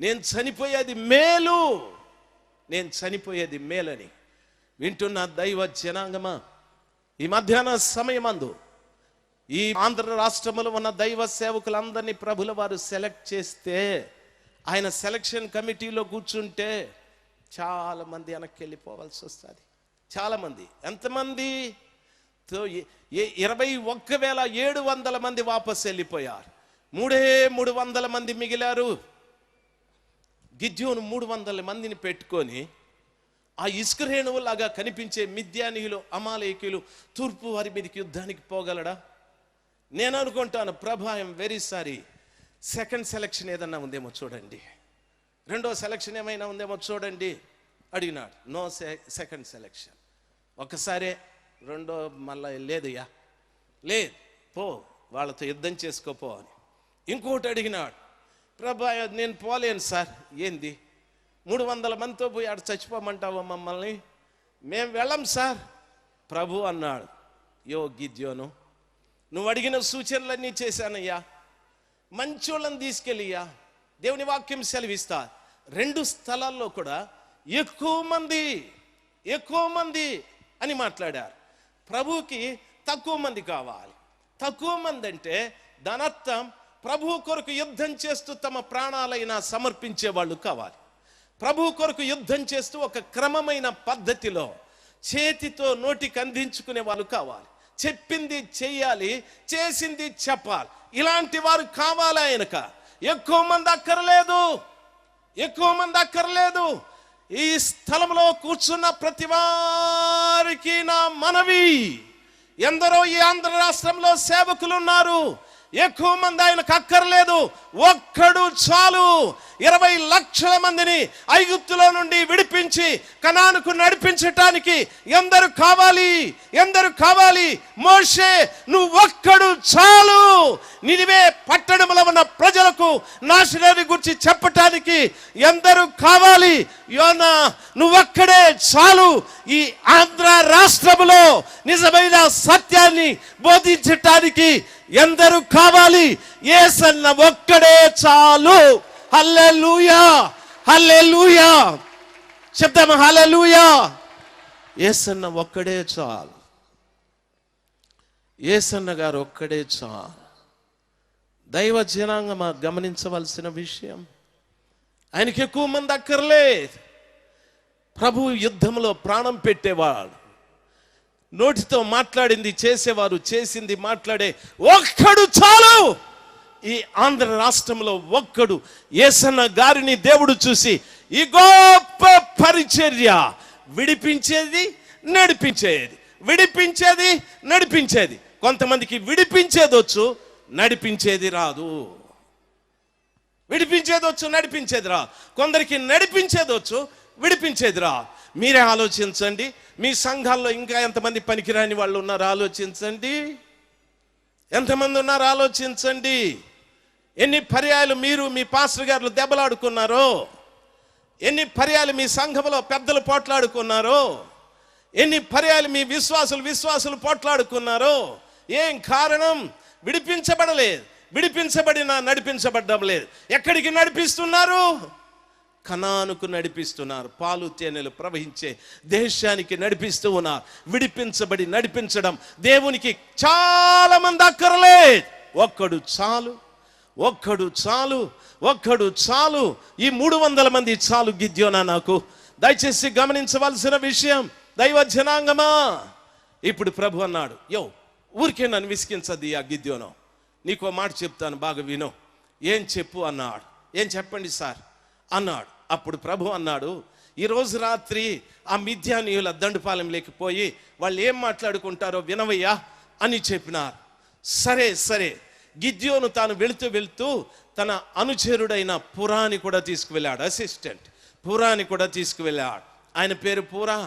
నేను చనిపోయేది మేలు, నేను చనిపోయేది మేలని వింటున్న దైవ జనాంగమా, ఈ మధ్యాహ్న సమయమందు ఈ ఆంధ్ర రాష్ట్రంలో ఉన్న దైవ సేవకులందరినీ ప్రభుల వారు సెలెక్ట్ చేస్తే, ఆయన సెలక్షన్ కమిటీలో కూర్చుంటే చాలా మంది వెనక్కి వెళ్ళిపోవాల్సి వస్తుంది. చాలా మంది. ఎంతమంది? 21,700 మంది వాపస్ వెళ్ళిపోయారు. 300 మంది మిగిలారు. గిద్యోను 300 మందిని పెట్టుకొని ఆ ఇసుక రేణువులాగా కనిపించే మిద్యానీయులు, అమాలేకీయులు తూర్పు వారి మీదకి యుద్ధానికి పోగలడా? నేను అనుకుంటాను, ప్రభు I'm very sorry, second selection ఏదన్నా ఉందేమో చూడండి, రెండో సెలక్షన్ ఏమైనా ఉందేమో చూడండి అడిగినాడు. No second selection. ఒకసారే రెండో మళ్ళా లేదయ్యా, లేదు పో, వాళ్ళతో యుద్ధం చేసుకోపో అని. ఇంకోటి అడిగినాడు, ప్రభా నేను పోలేను సార్. ఏంది 300 మందితో పోయి ఆడ చచ్చిపోమంటావా మమ్మల్ని? మేము వెళ్ళం సార్. ప్రభు అన్నాడు, యో గిద్యోను, నువ్వు అడిగిన సూచనలన్నీ చేశానయ్యా, మంచోళ్ళని తీసుకెళ్ళియ్యా. దేవుని వాక్యం సెలవిస్తా, 2 స్థలాల్లో కూడా ఎక్కువ మంది అని మాట్లాడారు. ప్రభువుకి తక్కువ మంది కావాలి. తక్కువ మంది అంటే దానర్థం ప్రభు కొరకు యుద్ధం చేస్తూ తమ ప్రాణాలైనా సమర్పించే వాళ్ళు కావాలి. ప్రభు కొరకు యుద్ధం చేస్తూ ఒక క్రమమైన పద్ధతిలో చేతితో నోటికి అందించుకునే వాళ్ళు కావాలి. చెప్పింది చెయ్యాలి, చేసింది చెప్పాలి. ఇలాంటి వారు కావాలి ఆయనక. ఎక్కువ మంది అక్కర్లేదు. ఈ స్థలంలో కూర్చున్న ప్రతి వారికి నా మనవి, ఎందరో ఈ ఆంధ్ర రాష్ట్రంలో సేవకులు ఉన్నారు, ఎక్కువ మంది ఆయనకు అక్కర్లేదు. ఒక్కడు చాలు. 20 లక్షల మందిని ఐగుప్తులో నుండి విడిపించి కనానుకు నడిపించటానికి ఎందరు కావాలి? మోషే, నువ్వు ఒక్కడు చాలు. నినివే పట్టణంలో ఉన్న ప్రజలకు నాశనాన్ని గురించి చెప్పటానికి ఎందరు కావాలి? యోనా, నువ్వొక్కడే చాలు. ఈ ఆంధ్ర రాష్ట్రంలో నిజమైన సత్యాన్ని బోధించటానికి ఎందరు కావాలి? యేసన్న ఒక్కడే చాలు. హల్లెలూయా, హల్లెలూయా, చెప్తామా? హల్లెలూయా. యేసన్న ఒక్కడే చాలు. యేసన్న గారు ఒక్కడే చాలు. దైవ జనాంగమా, గమనించవలసిన విషయం, ఆయనకి ఎక్కువ మంది అక్కర్లేదు. ప్రభు యుద్ధంలో ప్రాణం పెట్టేవాడు, నోటితో మాట్లాడింది చేసేవారు, చేసింది మాట్లాడే ఒక్కడు చాలు. ఈ ఆంధ్ర రాష్ట్రంలో ఒక్కడు యేసన్న గారిని దేవుడు చూసి ఈ గొప్ప పరిచర్య, విడిపించేది నడిపించేది. కొంతమందికి విడిపించేది వచ్చు, నడిపించేది రాదు. కొందరికి నడిపించేది వచ్చు, విడిపించేది రాదు. మీరే ఆలోచించండి. మీ సంఘాల్లో ఇంకా ఎంతమంది పనికిరాని వాళ్ళు ఉన్నారు ఆలోచించండి. ఎంతమంది ఉన్నారు ఆలోచించండి. ఎన్ని పర్యాయాలు మీరు మీ పాస్టర్ గారు దెబ్బలాడుకున్నారో, ఎన్ని పర్యాయాలు మీ సంఘంలో పెద్దలు పోట్లాడుకున్నారో, ఎన్ని పర్యాయాలు మీ విశ్వాసులు పోట్లాడుకున్నారో. ఏం కారణం? విడిపించబడినా నడిపించబడ్డం లేదు. ఎక్కడికి నడిపిస్తున్నారు? కనానుకు నడిపిస్తున్నారు. పాలు తేనెలు ప్రవహించే దేశానికి నడిపిస్తూ ఉన్నారు. నడిపించడం దేవునికి చాలా మంది అక్కర్లేదు. ఒక్కడు చాలు. ఈ 300 మంది చాలు గిద్యోనా నాకు. దయచేసి గమనించవలసిన విషయం, దైవ జనాంగమా. ఇప్పుడు ప్రభు అన్నాడు, ఊరికే నన్ను విసికించద్ది ఆ గిద్యోను, నీకో మాట చెప్తాను, బాగా విను. ఏం చెప్పు అన్నాడు. ఏం చెప్పండి సార్ అన్నాడు. అప్పుడు ప్రభు అన్నాడు, ఈరోజు రాత్రి ఆ మిద్యానీయుల దండుపాలెం లేకపోయి వాళ్ళు ఏం మాట్లాడుకుంటారో వినవయ్యా అని చెప్పినారు. సరే. గిద్యోను తాను వెళుతూ తన అనుచరుడైన పురాని కూడా తీసుకువెళ్ళాడు. అసిస్టెంట్ పురాని కూడా తీసుకువెళ్ళాడు. ఆయన పేరు పురా.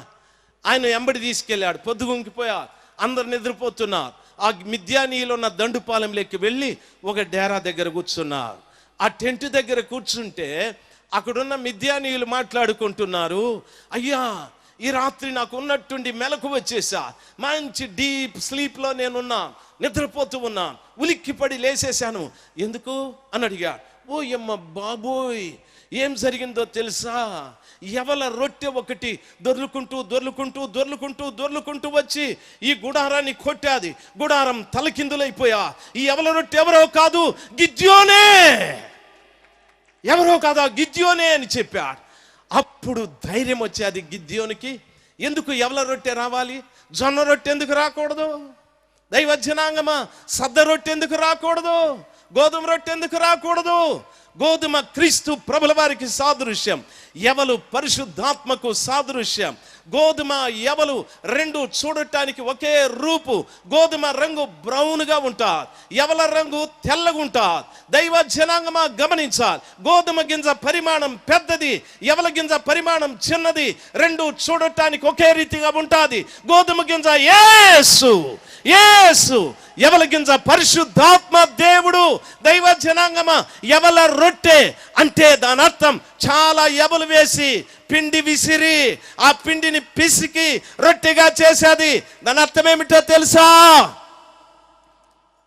ఆయన ఎంబడి తీసుకెళ్ళాడు. పొద్దుగుంకిపోయారు, అందరు నిద్రపోతున్నారు. ఆ మిద్యానీయులు ఉన్న దండుపాలెంలోకి వెళ్ళి ఒక డేరా దగ్గర కూర్చున్నారు. ఆ టెంట్ దగ్గర కూర్చుంటే అక్కడున్న మిద్యానీయులు మాట్లాడుకుంటున్నారు, అయ్యా ఈ రాత్రి నాకు ఉన్నట్టుండి మెలకు వచ్చేసా, మంచి డీప్ స్లీప్లో నేనున్నా, నిద్రపోతూ ఉన్నా, ఉలిక్కిపడి లేచేశాను. ఎందుకు అని అడిగా. ఓ యమ్మ బాబోయ్, ఏం జరిగిందో తెలుసా? ఎవల రొట్టె ఒకటి దొర్లుకుంటూ వచ్చి ఈ గుడారాన్ని కొట్టాది. గుడారం తలకిందులైపోయా. ఈ ఎవల రొట్టె ఎవరో కాదు, గిద్యోనే, ఎవరో కాదా, గిద్యోనే అని చెప్పాడు. అప్పుడు ధైర్యం వచ్చేది గిద్యోనికి. ఎందుకు ఎవల రొట్టె రావాలి? జొన్న రొట్టె ఎందుకు రాకూడదు? దైవ జనాంగమా, సద్ద రొట్టె ఎందుకు రాకూడదు? గోధుమ రొట్టె ఎందుకు రాకూడదు? గోధుమ క్రీస్తు ప్రభుల వారికి సాదృశ్యం, ఎవలు పరిశుద్ధాత్మకు సాదృశ్యం. గోధుమ ఎవలు రెండు చూడటానికి ఒకే రూపు. గోధుమ రంగు బ్రౌన్గా ఉంటారు, ఎవల రంగు తెల్లగా ఉంటారు. దైవ జనాంగమా గమనించాలి, గోధుమ గింజ పరిమాణం పెద్దది, ఎవల గింజ పరిమాణం చిన్నది. రెండు చూడటానికి ఒకే రీతిగా ఉంటుంది. గోధుమ గింజ యేసు, ఎవల గింజ పరిశుద్ధాత్మ దేవుడు. దైవ జనాంగమా, ఎవల రొట్టె అంటే దాని అర్థం చాలా ఎవలు వేసి పిండి విసిరి ఆ పిండిని పిసికి రొట్టెగా చేసేది. దాని అర్థం ఏమిటో తెలుసా?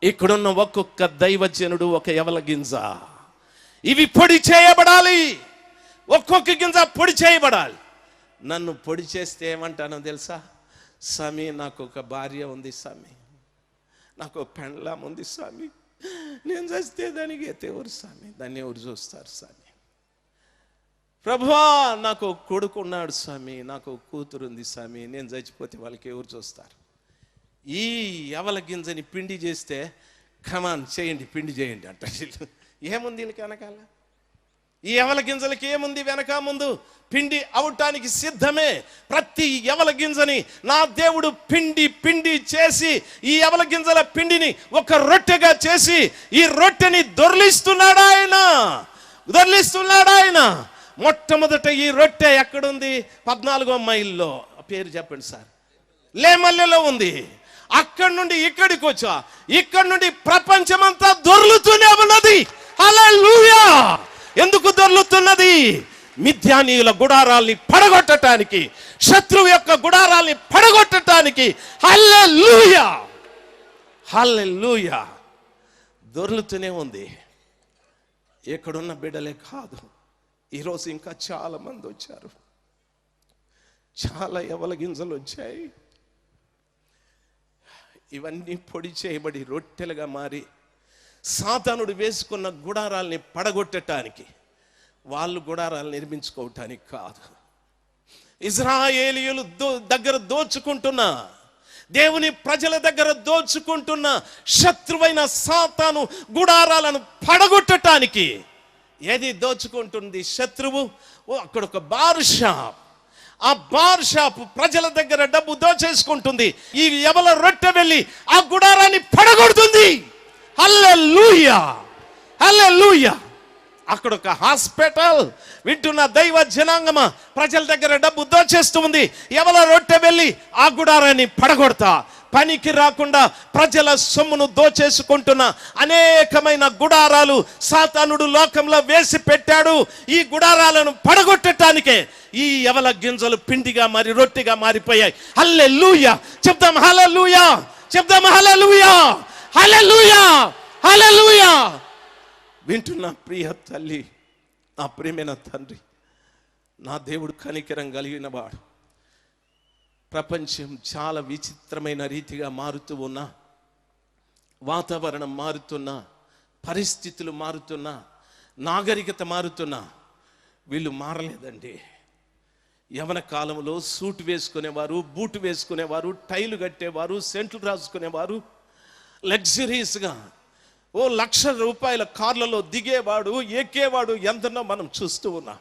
ఇక్కడున్న ఒక్కొక్క దైవజనుడు ఒక ఎవల గింజ. ఇవి పొడి చేయబడాలి, ఒక్కొక్క గింజ పొడి చేయబడాలి. నన్ను పొడి చేస్తే ఏమంటానో తెలుసా? స్వామి, నాకు ఒక భార్య ఉంది స్వామి, నాకు పెండ్లాం ఉంది స్వామి, నేను చస్తే దానికి ఎవరు స్వామి, దాన్ని ఎవరు చూస్తారు స్వామి? ప్రభువా, నాకు కొడుకు ఉన్నాడు స్వామి, నాకు కూతురు ఉంది స్వామి, నేను చచ్చిపోతే వాళ్ళకి ఎవరు చూస్తారు? ఈ ఎవల గింజని పిండి చేస్తే కమాన్ చేయండి, పిండి చేయండి అంటారు. ఏముంది వీళ్ళకి వెనకాల? ఈ ఎవల గింజలకి ఏముంది వెనక ముందు? పిండి అవటానికి సిద్ధమే. ప్రతి ఎవల గింజని నా దేవుడు పిండి చేసి ఈ ఎవల గింజల పిండిని ఒక రొట్టెగా చేసి ఈ రొట్టెని దొర్లిస్తున్నాడు ఆయన. మొట్టమొదట ఈ రొట్టె ఎక్కడుంది? 14వ మైల్లో. పేరు చెప్పండి సార్. లేమల్లెలో ఉంది. అక్కడి నుండి ఇక్కడికి వచ్చా, ఇక్కడి నుండి ప్రపంచమంతా దొర్లుతూనే ఉన్నది. హల్లెలూయా! ఎందుకు దొర్లుతున్నది? మిద్యానీయుల గుడారాల్ని పడగొట్టడానికి, శత్రువు యొక్క గుడారాల్ని పడగొట్టడానికి. హల్లెలూయా, హల్లెలూయా! దొర్లుతూనే ఉంది. ఎక్కడున్న బిడ్డలే కాదు, ఈరోజు ఇంకా చాలా మంది వచ్చారు. చాలా ఎవల గింజలు వచ్చాయి. ఇవన్నీ పొడి చేయబడి రొట్టెలుగా మారి సాతానుడు వేసుకున్న గుడారాల్ని పడగొట్టడానికి, వాళ్ళు గుడారాలు నిర్మించుకోవటానికి కాదు. ఇజ్రాయేలీయులు దగ్గర దోచుకుంటున్న, దేవుని ప్రజల దగ్గర దోచుకుంటున్న శత్రువైన సాతాను గుడారాలను పడగొట్టడానికి. ఏది దోచుకుంటుంది శత్రువు? అక్కడ ఒక బార్ షాప్. ఆ బార్ షాప్ ప్రజల దగ్గర డబ్బు దోచేసుకుంటుంది. ఈ ఎవల రొట్టె వెళ్ళి ఆ గుడారాన్ని పడగొడుతుంది. హల్లెలూయా, హల్లెలూయా! అక్కడ ఒక హాస్పిటల్. వింటున్న దైవ జనాంగమా, ప్రజల దగ్గర డబ్బు దోచేస్తూ ఉంది. ఎవల రొట్టె వెళ్ళి ఆ గుడారాన్ని పడగొడతా. పనికి రాకుండా ప్రజల సొమ్మును దోచేసుకుంటున్న అనేకమైన గుడారాలు సాతానుడు లోకంలో వేసి పెట్టాడు. ఈ గుడారాలను పడగొట్టడానికే ఈ ఎవల గింజలు పిండిగా మారి రొట్టెగా మారిపోయాయి. హల్లెలూయా చెప్దాం, హల్లెలూయా చెప్దాం, హల్లెలూయా, హల్లెలూయా, హల్లెలూయా! వింటున్న ప్రియ తల్లి, నా ప్రియమైన తండ్రి, నా దేవుడు కనికరం కలిగిన వాడు. ప్రపంచం చాలా విచిత్రమైన రీతిగా మారుతూ ఉన్నా, వాతావరణం మారుతున్నా, పరిస్థితులు మారుతున్నా, నాగరికత మారుతున్నా, వీళ్ళు మారలేదండి. యవన కాలంలో సూట్ వేసుకునేవారు, బూటు వేసుకునేవారు, టైలు కట్టేవారు, సెంట్లు రాసుకునేవారు, లగ్జరీస్గా ₹1,00,000 కార్లలో దిగేవాడు, ఎక్కేవాడు ఎంతనో మనం చూస్తూ ఉన్నాం.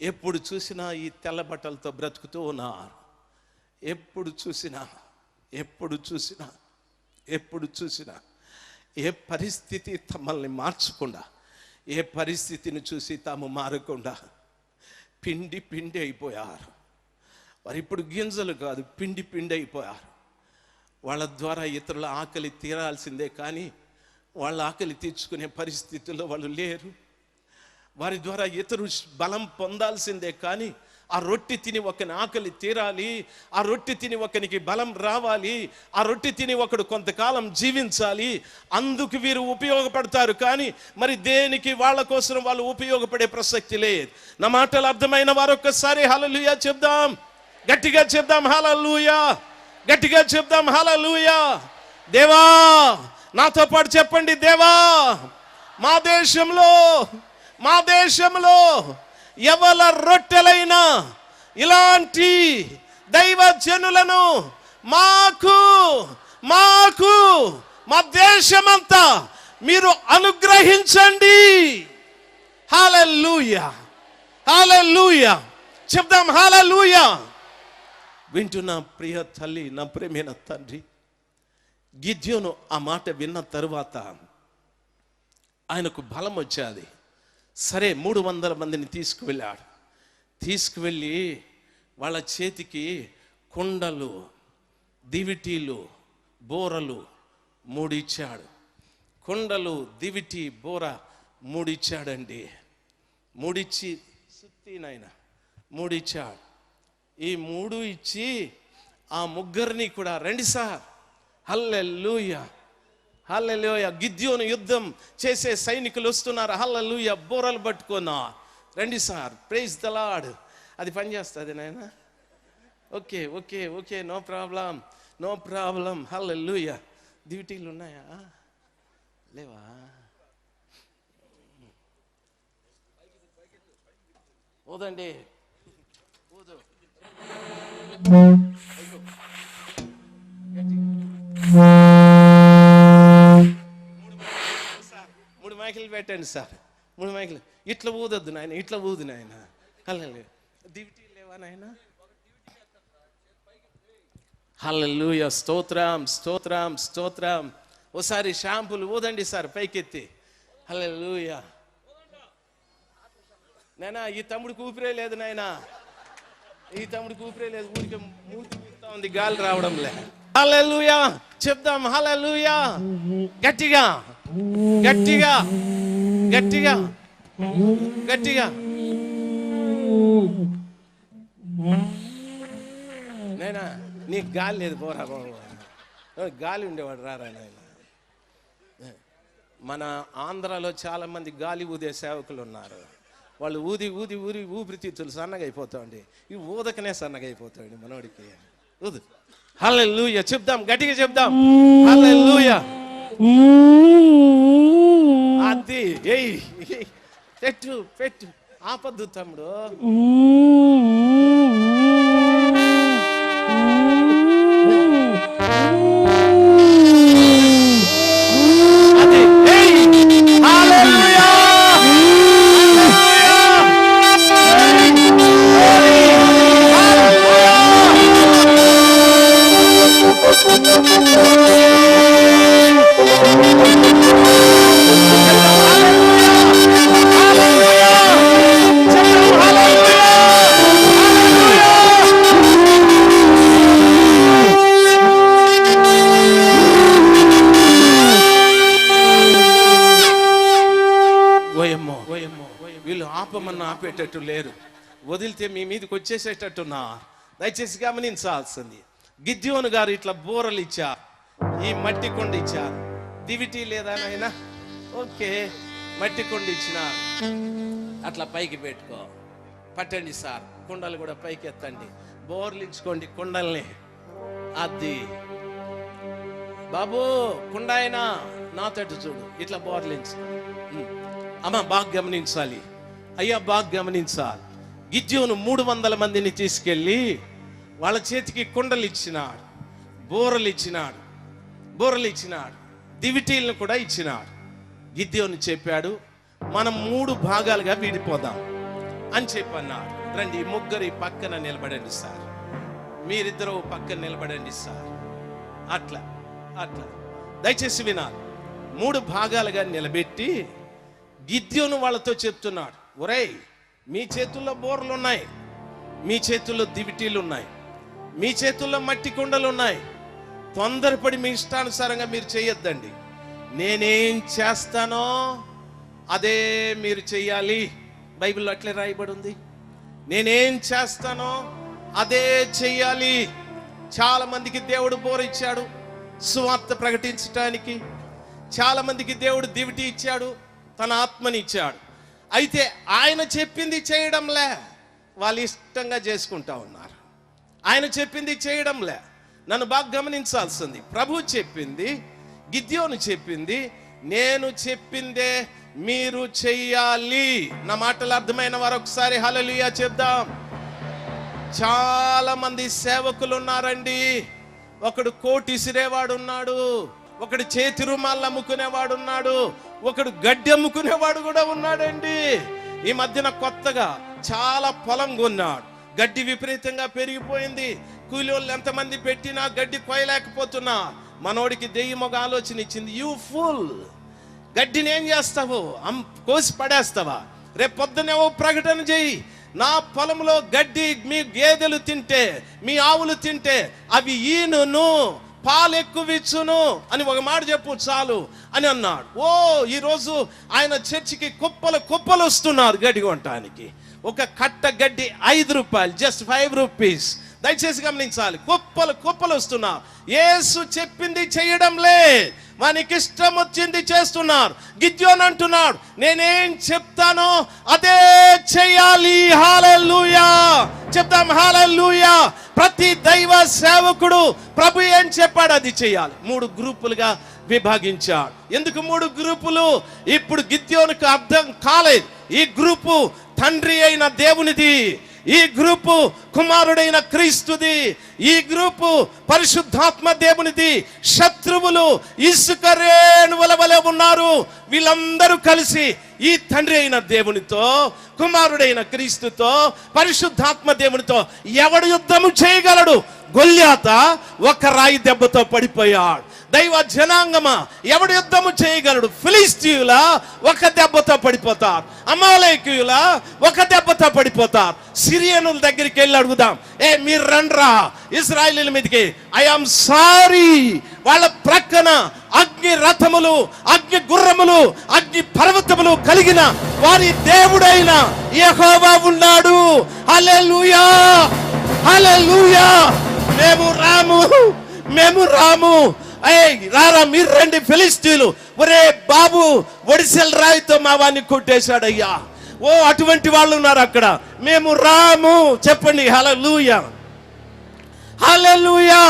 ఎప్పుడు చూసినా ఈ తెల్ల బట్టలతో బ్రతుకుతూ ఉన్నారు. ఎప్పుడు చూసినా ఏ పరిస్థితి తమల్ని మార్చకుండా, ఏ పరిస్థితిని చూసి తాము మారకుండా పిండి అయిపోయారు. వారు ఇప్పుడు గింజలు కాదు, పిండి అయిపోయారు. వాళ్ళ ద్వారా ఇతరుల ఆకలి తీరాల్సిందే కానీ వాళ్ళ ఆకలి తీర్చుకునే పరిస్థితుల్లో వాళ్ళు లేరు. వారి ద్వారా ఇతరు బలం పొందాల్సిందే కానీ ఆ రొట్టె తిని ఒకని ఆకలి తీరాలి, ఆ రొట్టె తిని ఒకనికి బలం రావాలి, ఆ రొట్టె తిని ఒకడు కొంతకాలం జీవించాలి. అందుకు వీరు ఉపయోగపడతారు. కానీ మరి దేనికి వాళ్ళ కోసం వాళ్ళు ఉపయోగపడే ప్రసక్తి లేదు. నా మాటలు అర్థమైన వారు ఒక్కసారి హల్లెలూయా చెప్దాం, గట్టిగా చెప్దాం హల్లెలూయా, గట్టిగా చెప్దాం హల్లెలూయా. దేవా, నాతో పాటు చెప్పండి, దేవా మా దేశంలో ఎవల రొట్టెలైనా ఇలాంటి దైవ జనులను మాకు మా దేశమంతా మీరు అనుగ్రహించండి. హల్లెలూయా, హల్లెలూయా చెప్దాం హల్లెలూయా. వింటున్న ప్రియ తల్లి, నా ప్రియమైన తండ్రి, గిద్యోను ఆ మాట విన్న తరువాత ఆయనకు బలం వచ్చేది. సరే, 300 మందిని తీసుకువెళ్ళి వాళ్ళ చేతికి కుండలు, దివిటీలు, బోరలు 3 ఇచ్చాడు. కుండలు, దివిటి, బోర 3 ఇచ్చాడండి. 3 ఇచ్చి సుత్తినైనా 3 ఇచ్చాడు. ఈ 3 ఇచ్చి ఆ ముగ్గురిని కూడా రండి సార్, హల్లెలూయా హల్లెలూయా. గిద్యోను యుద్ధం చేసే సైనికులు వస్తున్నారు, హల్లెలూయా, బోరలు పట్టుకున్నా, రండి సార్, ప్రైజ్ ద లార్డ్. అది పనిచేస్తుంది నాయన. Okay okay okay, no problem, hallelujah. డ్యూటీలు ఉన్నాయా లేవా? ఓదండి, ఓదు. 3 మైకులు పెట్టండి సార్, 3 మైకులు. ఇట్లా ఊదొద్దు నాయన, ఇట్లా ఊదు నాయన. హల్లెలూయా. దివిటీ లేవా నాయన? హల్లెలూయా, స్తోత్రం. ఓసారి షాంపులు ఊదండి సార్ పైకెత్తి. హల్లెలూయా. నాయనా, ఈ తమ్ముడికి ఊపిరే లేదు నాయనా, ఈ తమ్ముడికి ఊపిరే లేదు, ఊరికే మూతి ఊరుతా ఉంది, గాలి రావడం లే. హల్లెలూయా చెప్దాం హల్లెలూయా, గట్టిగా గట్టిగా గట్టిగా గట్టిగా. నైనా నీకు గాలి లేదు, పోరా గాలి ఉండేవాడు రారా నాయన. మన ఆంధ్రాలో చాలా మంది గాలి ఊదే సేవకులు ఉన్నారు. వాళ్ళు ఊది ఊపిరితిత్తులు సన్నగా అయిపోతాండి. ఈ ఊదకనే సన్నగా అయిపోతాడు మనోడికి. ఊదు హల్లెలూయా చెప్దాం, గట్టిగా చెప్దాం హల్లెలూయా. అది పెట్టు ఆపద్దు తమ్ముడు. వీళ్ళు ఆపమన్నా ఆపేటట్టు లేరు, వదిలితే మీ మీదకి వచ్చేసేటట్టున్నా. దయచేసి గమనించాల్సింది, గిద్యోను గారు ఇట్లా బోరలు ఇచ్చారు, ఈ మట్టి కొండ ఇచ్చారు. దివిటీ లేదా నాయనా? ఓకే, మట్టి కొండ ఇచ్చినారు. అట్లా పైకి పెట్టుకో, పట్టండి సార్, కుండలు కూడా పైకి ఎత్తండి, బోర్లు ఇచ్చుకోండి కుండల్ని. అది బాబు కుండాయినా నా తట్టు చూడు, ఇట్లా బోర్లించు. అమ్మ బాగా గమనించాలి, అయ్యా బాగా గమనించాలి. గిద్యోను 300 మందిని తీసుకెళ్ళి వాళ్ళ చేతికి కుండలు ఇచ్చినాడు, బోరలు ఇచ్చినాడు, దివిటీలను కూడా ఇచ్చినాడు. గిద్యోను చెప్పాడు, మనం 3 భాగాలుగా విడిపోదాం అని చెప్పన్నాడు. రండి, ముగ్గురు పక్కన నిలబడండి సార్, మీరిద్దరూ పక్కన నిలబడండి సార్. అట్లా దయచేసి వినాలి. 3 భాగాలుగా నిలబెట్టి గిద్యోను వాళ్ళతో చెప్తున్నాడు, ఒరేయ్, మీ చేతుల్లో బోర్లు ఉన్నాయి, మీ చేతుల్లో దివిటీలు ఉన్నాయి, మీ చేతుల్లో మట్టి కుండలు ఉన్నాయి. తొందరపడి మీ ఇష్టానుసారంగా మీరు చేయొద్దండి. నేనేం చేస్తానో అదే మీరు చెయ్యాలి. బైబిల్లో అట్లే రాయబడి ఉంది. నేనేం చేస్తానో అదే చెయ్యాలి. చాలా మందికి దేవుడు బోరిచ్చాడు సువార్త ప్రకటించడానికి. చాలా మందికి దేవుడు దివిటి ఇచ్చాడు, తన ఆత్మని ఇచ్చాడు. అయితే ఆయన చెప్పింది చేయడంలే, వాళ్ళు ఇష్టంగా చేసుకుంటా ఉన్నారు. ఆయన చెప్పింది చేయడంలే. నన్ను బాగా గమనించాల్సింది, ప్రభు చెప్పింది, గిద్యోను చెప్పింది, నేను చెప్పిందే మీరు చెయ్యాలి. నా మాటలు అర్థమైన వారు ఒకసారి హల్లెలూయా చెప్దాం. చాలా మంది సేవకులు ఉన్నారండి. ఒకడు కోటి ఇసిరేవాడు ఉన్నాడు, ఒకడు చేతి రుమాలు అమ్ముకునేవాడు ఉన్నాడు, ఒకడు గడ్డి అమ్ముకునేవాడు కూడా ఉన్నాడండి. ఈ మధ్యన కొత్తగా చాలా పొలం కొన్నాడు. గడ్డి విపరీతంగా పెరిగిపోయింది. కూలీలు ఎంతమంది పెట్టినా గడ్డి కోయలేకపోతున్నా. మనోడికి దెయ్యం ఒక ఆలోచన ఇచ్చింది, యూ ఫుల్, గడ్డిని ఏం చేస్తావు, కోసి పడేస్తావా? రేపు పొద్దునేవో ప్రకటన చెయ్యి, నా పొలంలో గడ్డి మీ గేదెలు తింటే, మీ ఆవులు తింటే అవి ఈనును, పాలు ఎక్కువ ఇచ్చును అని ఒక మాట చెప్పు చాలు అని అన్నాడు. ఈరోజు ఆయన చర్చికి కుప్పలు వస్తున్నారు గడ్డి కొనటానికి. ఒక కట్ట గడ్డి 5 రూపాయలు, జస్ట్ 5 రూపీస్. దయచేసి గమనించాలి, కుప్పలు వస్తున్నారు. యేసు చెప్పింది చేయడంలే, వానికి ఇష్టం వచ్చింది చేస్తున్నారు. గిద్యోను అంటున్నాడు, నేనేం చెప్తానో అదే చెయ్యాలి. హల్లెలూయా చెప్తాం, హల్లెలూయా. ప్రతి దైవ సేవకుడు ప్రభు ఏం చెప్పాడు అది చెయ్యాలి. 3 గ్రూపులుగా విభాగించాడు. ఎందుకు 3 గ్రూపులు? ఇప్పుడు గిద్యోనుకు అర్థం కాలేదు. ఈ గ్రూపు తండ్రి అయిన దేవునిది, ఈ గ్రూపు కుమారుడైన క్రీస్తుది, ఈ గ్రూపు పరిశుద్ధాత్మ దేవునిది. శత్రువులు ఇసుక రేణువుల వలె ఉన్నారు. వీళ్ళందరూ కలిసి ఈ తండ్రి అయిన దేవునితో, కుమారుడైన క్రీస్తుతో, పరిశుద్ధాత్మ దేవునితో ఎవడు యుద్ధము చేయగలడు? గొల్యాత ఒక రాయి దెబ్బతో పడిపోయాడు. దైవ జనాంగమా ఎవడు యుద్ధము చేయగలడు? ఫిలిస్తీయుల ఒక దెబ్బతో పడిపోతారు, అమాలేకీయుల ఒక దెబ్బతో పడిపోతారు. సిరియనుల దగ్గరికి వెళ్ళి అడుగుదాం, మీరు రండ్రా ఇశ్రాయేలీల మీదకి. ఐ యామ్ సారీ, వాళ్ళ ప్రక్కన అగ్ని రథములు, అగ్ని గుర్రములు, అగ్ని పర్వతములు కలిగిన వారి దేవుడైన యెహోవా ఉన్నాడు. హల్లెలూయా హల్లెలూయా. మేము రాము. రారా మీరు రండి ఫిలిస్తీయులు. ఒరే బాబు, ఒడిసెల రాయితో మా వాడిని కొట్టేశాడయ్యా. అటువంటి వాళ్ళు ఉన్నారు అక్కడ. మేము రాము. చెప్పండి హల్లెలూయా హల్లెలూయా.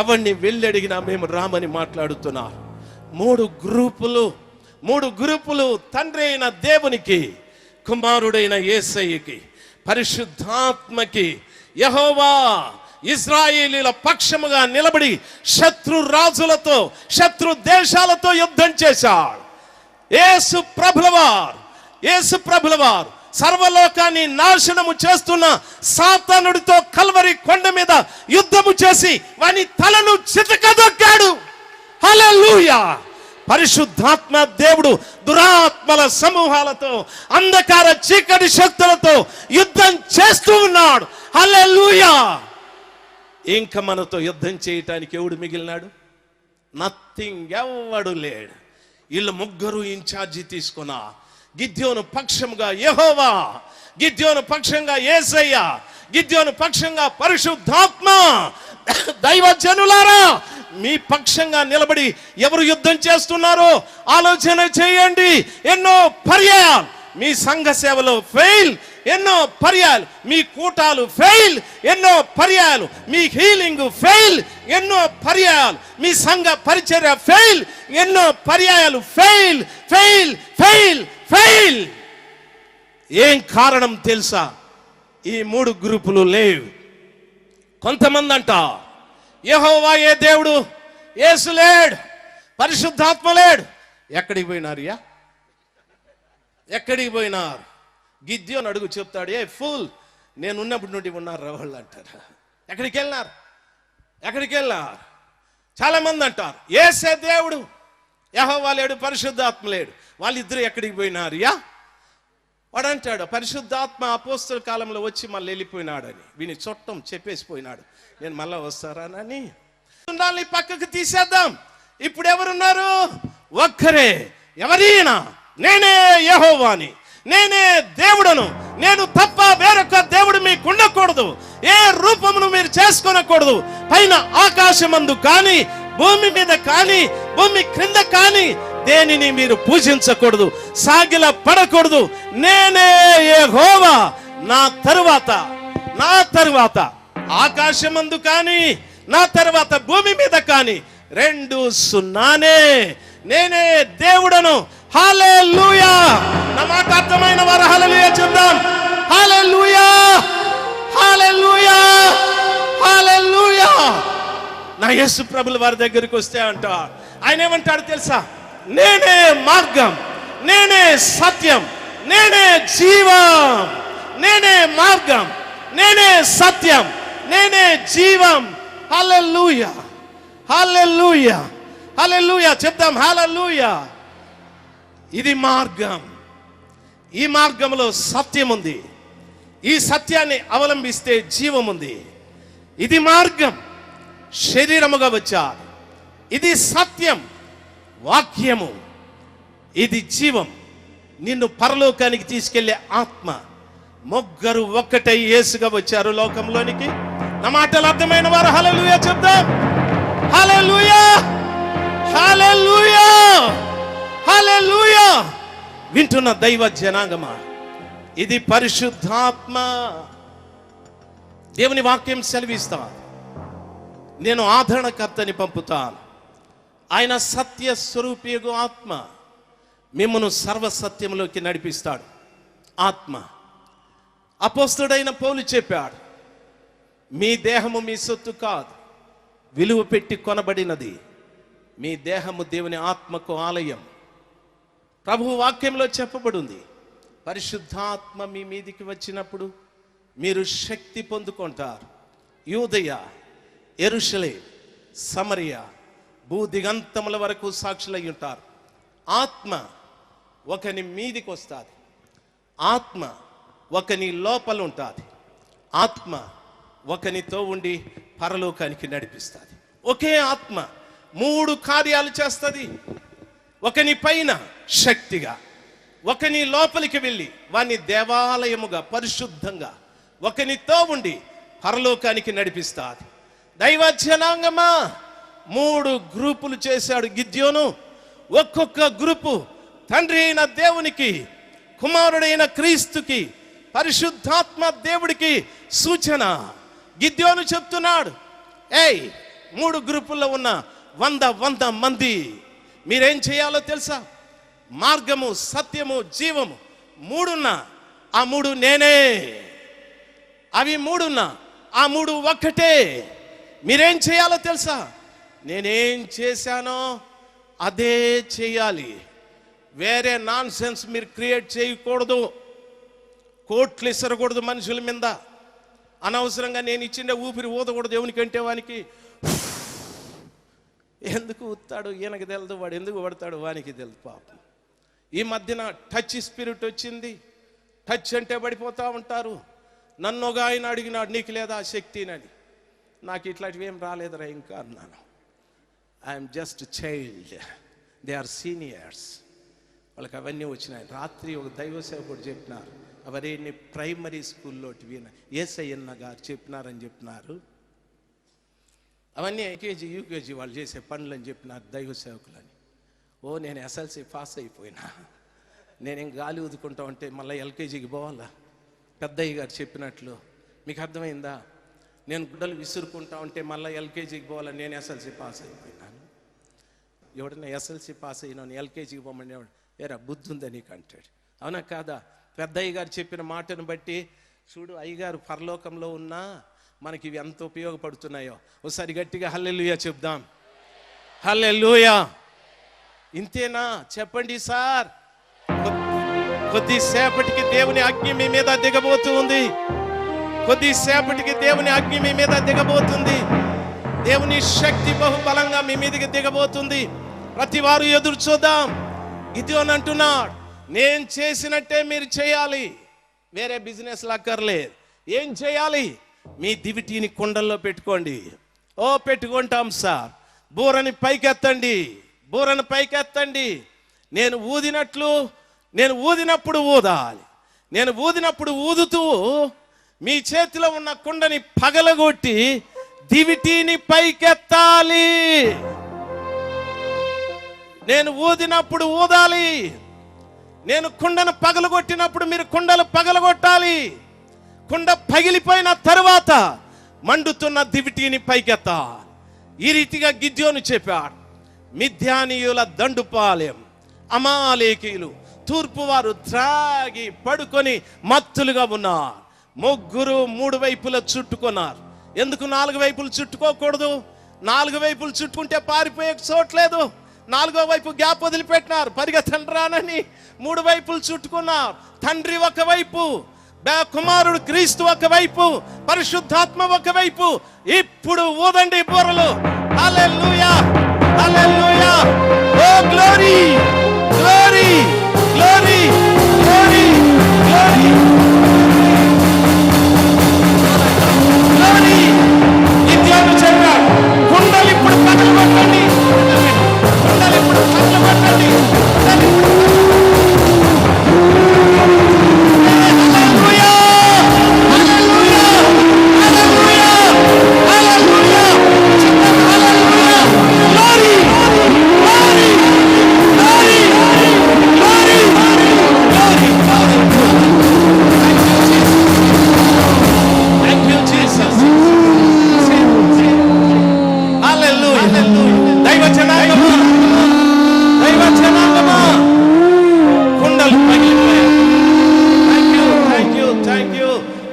ఎవరిని వెళ్ళి అడిగినా మేము రామని మాట్లాడుతున్నారు. 3 గ్రూపులు తండ్రి అయిన దేవునికి, కుమారుడైన యేసయ్యకి, పరిశుద్ధాత్మకి. యెహోవా ఇశ్రాయేలీల పక్షముగా నిలబడి శత్రు రాజులతో, శత్రు దేశాలతో యుద్ధం చేశాడు. యేసు ప్రభులవారు సర్వలోకాన్ని నాశనము చేస్తున్న సాతానుడితో కల్వరి కొండ మీద యుద్ధము చేసి వాని తలను చితకదొక్కాడు. హల్లెలూయా. పరిశుద్ధాత్మ దేవుడు దురాత్మల సమూహాలతో, అంధకార చీకటి శక్తులతో యుద్ధం చేస్తూ ఉన్నాడు. హల్లెలూయా. ఇంకా మనతో యుద్ధం చేయటానికి ఎవడు మిగిలినాడు? నథింగ్, ఎవడు లేడు. వీళ్ళు 3 ఇన్ఛార్జి తీసుకున్నా. గిద్యోను పక్షంగా యెహోవా, గిద్యోను పక్షంగా యేసయ్య, గిద్యోను పక్షంగా పరిశుద్ధాత్మ. దైవ జనులారా, మీ పక్షంగా నిలబడి ఎవరు యుద్ధం చేస్తున్నారో ఆలోచన చేయండి. ఎన్నో పర్యాయాలు మీ సంఘ సేవలో ఫెయిల్, ఎన్నో పర్యాయాలు మీ కూటాలు ఫెయిల్, ఎన్నో పర్యాయాలు మీ హీలింగ్ ఫెయిల్, ఎన్నో పర్యాయాలు మీ సంఘ పరిచర్య ఫెయిల్, ఎన్నో పర్యాయాలు ఫెయిల్ ఫెయిల్ ఫెయిల్ ఫెయిల్. ఏం కారణం తెలుసా? ఈ 3 గ్రూపులు లేవు. కొంతమంది అంట, యెహోవా ఏ దేవుడు, యేసు లేడు, పరిశుద్ధాత్మ లేడు. ఎక్కడికి పోయినారు? ఎక్కడికి పోయినారు? గిద్యోను అడుగు చెప్తాడు, ఫుల్, నేను ఉన్నప్పటి నుండి ఉన్నారు వాళ్ళు అంటారు. ఎక్కడికి వెళ్ళినారు? చాలా మంది అంటారు యేసే దేవుడు, యెహోవా లేడు, పరిశుద్ధాత్మ లేడు. వాళ్ళిద్దరు ఎక్కడికి పోయినారు? వాడు అంటాడు, పరిశుద్ధాత్మ అపోస్తల కాలంలో వచ్చి మళ్ళీ వెళ్ళిపోయినాడని. వీని చుట్టం చెప్పేసిపోయినాడు, నేను మళ్ళా వస్తారానని. ఉండాలని పక్కకు తీసేద్దాం. ఇప్పుడు ఎవరున్నారు? ఒక్కరే. ఎవరైనా నేనే యెహోవాని, నేనే దేవుడను, నేను తప్ప వేరొక దేవుడు మీకు ఉండకూడదు. ఏ రూపమును మీరు చేసుకొనకూడదు. పైన ఆకాశమందు కానీ, భూమి మీద కానీ, భూమి క్రింద కానీ దేనిని మీరు పూజించకూడదు, సాగిల పడకూడదు. నేనే యెహోవా. నా తరువాత ఆకాశమందు కానీ, నా తరువాత భూమి మీద కానీ 2 సున్నానే. నేనే దేవుడను. హల్లెలూయా. నా మాట అర్థమైన వారు హల్లెలూయా చెప్దాం. హల్లెలూయా, హల్లెలూయా, హల్లెలూయా. నా యేసు ప్రభుల వారి దగ్గరికి వస్తే అంటాడు, ఆయన ఏమంటాడు తెలుసా? నేనే మార్గం, నేనే సత్యం, నేనే జీవం. నేనే మార్గం, నేనే సత్యం, నేనే జీవం. హల్లెలూయా, హల్లెలూయా, హల్లెలూయా చెప్దాం. హల్లెలూయా. ఇది మార్గం. ఈ మార్గంలో సత్యం ఉంది. ఈ సత్యాన్ని అవలంబిస్తే జీవం ఉంది. ఇది మార్గం, శరీరముగా వచ్చాడు. ఇది సత్యం, వాక్యము. ఇది జీవం, నిన్ను పరలోకానికి తీసుకెళ్లే ఆత్మ. ముగ్గురు ఒక్కటై యేసుగా వచ్చారు లోకంలోనికి. నా మాటలు అర్థమైన వారు హల్లెలూయా చెప్దాం. హల్లెలూయా, హల్లెలూయా, హల్లెలూయా. వింటున్న దైవ జనాంగమా, ఇది పరిశుద్ధాత్మ. దేవుని వాక్యం సెలవిస్తా, నేను ఆదరణకర్తని పంపుతాను. ఆయన సత్య స్వరూపియగు ఆత్మ మిమ్మను సర్వసత్యంలోకి నడిపిస్తాడు. ఆత్మ. అపోస్తలుడైన పౌలు చెప్పాడు, మీ దేహము మీ సొత్తు కాదు, విలువ పెట్టి కొనబడినది. మీ దేహము దేవుని ఆత్మకు ఆలయం. ప్రభువు వాక్యంలో చెప్పబడింది, పరిశుద్ధాత్మ మీ మీదికి వచ్చినప్పుడు మీరు శక్తి పొందుకుంటారు. యూదయ, యెరూషలేం, సమరయ, భూదిగంతముల వరకు సాక్షులై ఉంటారు. ఆత్మ ఒకని మీదికి వస్తుంది. ఆత్మ ఒకని లోపల ఉంటుంది. ఆత్మ ఒకనితో ఉండి పరలోకానికి నడిపిస్తుంది. ఒకే ఆత్మ 3 కార్యాలు చేస్తుంది. ఒకని పైన శక్తిగా, ఒకని లోపలికి వెళ్ళి వాని దేవాలయముగా పరిశుద్ధంగా, ఒకనితో ఉండి పరలోకానికి నడిపిస్తుంది. దైవ జనాంగమా, 3 గ్రూపులు చేశాడు గిద్యోను. ఒక్కొక్క గ్రూపు తండ్రి అయిన దేవునికి, కుమారుడైన క్రీస్తుకి, పరిశుద్ధాత్మ దేవుడికి సూచన. గిద్యోను చెప్తున్నాడు, 3 గ్రూపుల్లో ఉన్న 100 మంది మీరేం చేయాలో తెలుసా? మార్గము, సత్యము, జీవము 3 ఉన్నా, ఆ 3 నేనే. అవి 3 ఉన్నా, ఆ 3 ఒక్కటే. మీరేం చేయాలో తెలుసా? నేనేం చేశానో అదే చేయాలి. వేరే నాన్ సెన్స్ మీరు క్రియేట్ చేయకూడదు. కోట్లు ఇసరకూడదు మనుషుల మీద. అనవసరంగా నేను ఇచ్చిండే ఊపిరి ఊదకూడదు. దేవునికంటే వానికి ఎందుకు ఊతాడు ఈయనకి తెలుదు, వాడు ఎందుకు పడతాడు వానికి తెలుదు. పాపం ఈ మధ్యన టచ్ స్పిరిట్ వచ్చింది. టచ్ అంటే పడిపోతూ ఉంటారు. నన్ను ఒక ఆయన అడిగినాడు, నీకు లేదా శక్తి అని. నాకు ఇట్లాంటివి ఏం రాలేదురా ఇంకా అన్నాను. I'm just child, they are seniors. వాళ్ళకి అవన్నీ వచ్చినాయి. రాత్రి ఒక దైవ సేవకుడు చెప్పినారు, అవన్నీ ప్రైమరీ స్కూల్లో ఏసయ్యన్న గారు చెప్పినారని చెప్పినారు. అవన్నీ ఎల్కేజీ యూకేజీ వాళ్ళు చేసే పనులని చెప్పినారు దైవ సేవకులని. నేను ఎస్ఎల్సి పాస్ అయిపోయినా, నేనేం గాలి ఊదుకుంటా ఉంటే మళ్ళీ ఎల్కేజీకి పోవాలా? పెద్దయ్య గారు చెప్పినట్లు మీకు అర్థమైందా? నేను గుడ్డలు విసురుకుంటా ఉంటే మళ్ళీ ఎల్కేజీకి పోవాలా? నేను ఎస్ఎల్సి పాస్ అయిపోయినాను. ఎవడన్నా ఎస్ఎల్సి పాస్ అయినాను ఎల్కేజీకి పోమని ఏరా బుద్ధి ఉందా నీకు అంటాడు. అవునా కాదా? పెద్దయ్య గారు చెప్పిన మాటను బట్టి చూడు, అయ్యగారు పరలోకంలో ఉన్నా మనకి ఇవి ఎంత ఉపయోగపడుతున్నాయో. ఒకసారి గట్టిగా హల్లెలూయా చెప్దాం. హల్లెలూయా. ఇంతేనా? చెప్పండి సార్. కొద్దిసేపటికి దేవుని అగ్ని మీ మీద దిగబోతుంది. కొద్దిసేపటికి దేవుని అగ్ని మీ మీద దిగబోతుంది. దేవుని శక్తి బహుబలంగా మీ మీదకి దిగబోతుంది. ప్రతి వారు ఎదురు చూద్దాం. గిద్యోను అంటున్నాడు, నేను చేసినట్టే మీరు చేయాలి. వేరే బిజినెస్ అక్కర్లేదు. ఏం చేయాలి? మీ దివిటీని కుండల్లో పెట్టుకోండి. పెట్టుకుంటాం సార్. బూరని పైకెత్తండి, బూరని పైకెత్తండి. నేను ఊదినప్పుడు ఊదాలి. నేను ఊదినప్పుడు ఊదుతూ మీ చేతిలో ఉన్న కుండని పగలగొట్టి దివిటీని పైకెత్తాలి. నేను ఊదినప్పుడు ఊదాలి. నేను కుండను పగలగొట్టినప్పుడు మీరు కుండలు పగలగొట్టాలి. కుండ పగిలిపోయిన తరువాత మండుతున్న దివిటీని పైకెత్తా. ఈ రీతిగా గిద్యోను చెప్పాడు. మిద్యానీయుల దండుపాలెం, అమాలేకీయులు తూర్పు వారు త్రాగి పడుకొని మత్తులుగా ఉన్నారు. ముగ్గురు 3 వైపులా చుట్టుకున్నారు. ఎందుకు 4 వైపులు చుట్టుకోకూడదు? 4 వైపులు చుట్టుకుంటే పారిపోయే చోట్లేదు. 4వ వైపు గ్యాప్ వదిలిపెట్టినారు. పరిగెత్తండి రానని 3 వైపులు చుట్టుకున్నారు. తండ్రి ఒకవైపు, కుమారుడు క్రీస్తు ఒకవైపు, పరిశుద్ధాత్మ ఒకవైపు. ఇప్పుడు ఊదండి బూరలు. Hallelujah, hallelujah, oh glory, glory, glory, glory, glory, glory. ఇట్లా చెప్పాడు. కుండలు ఇప్పుడు పగలగొట్టండి, కుండలు ఇప్పుడు పగలగొట్టండి.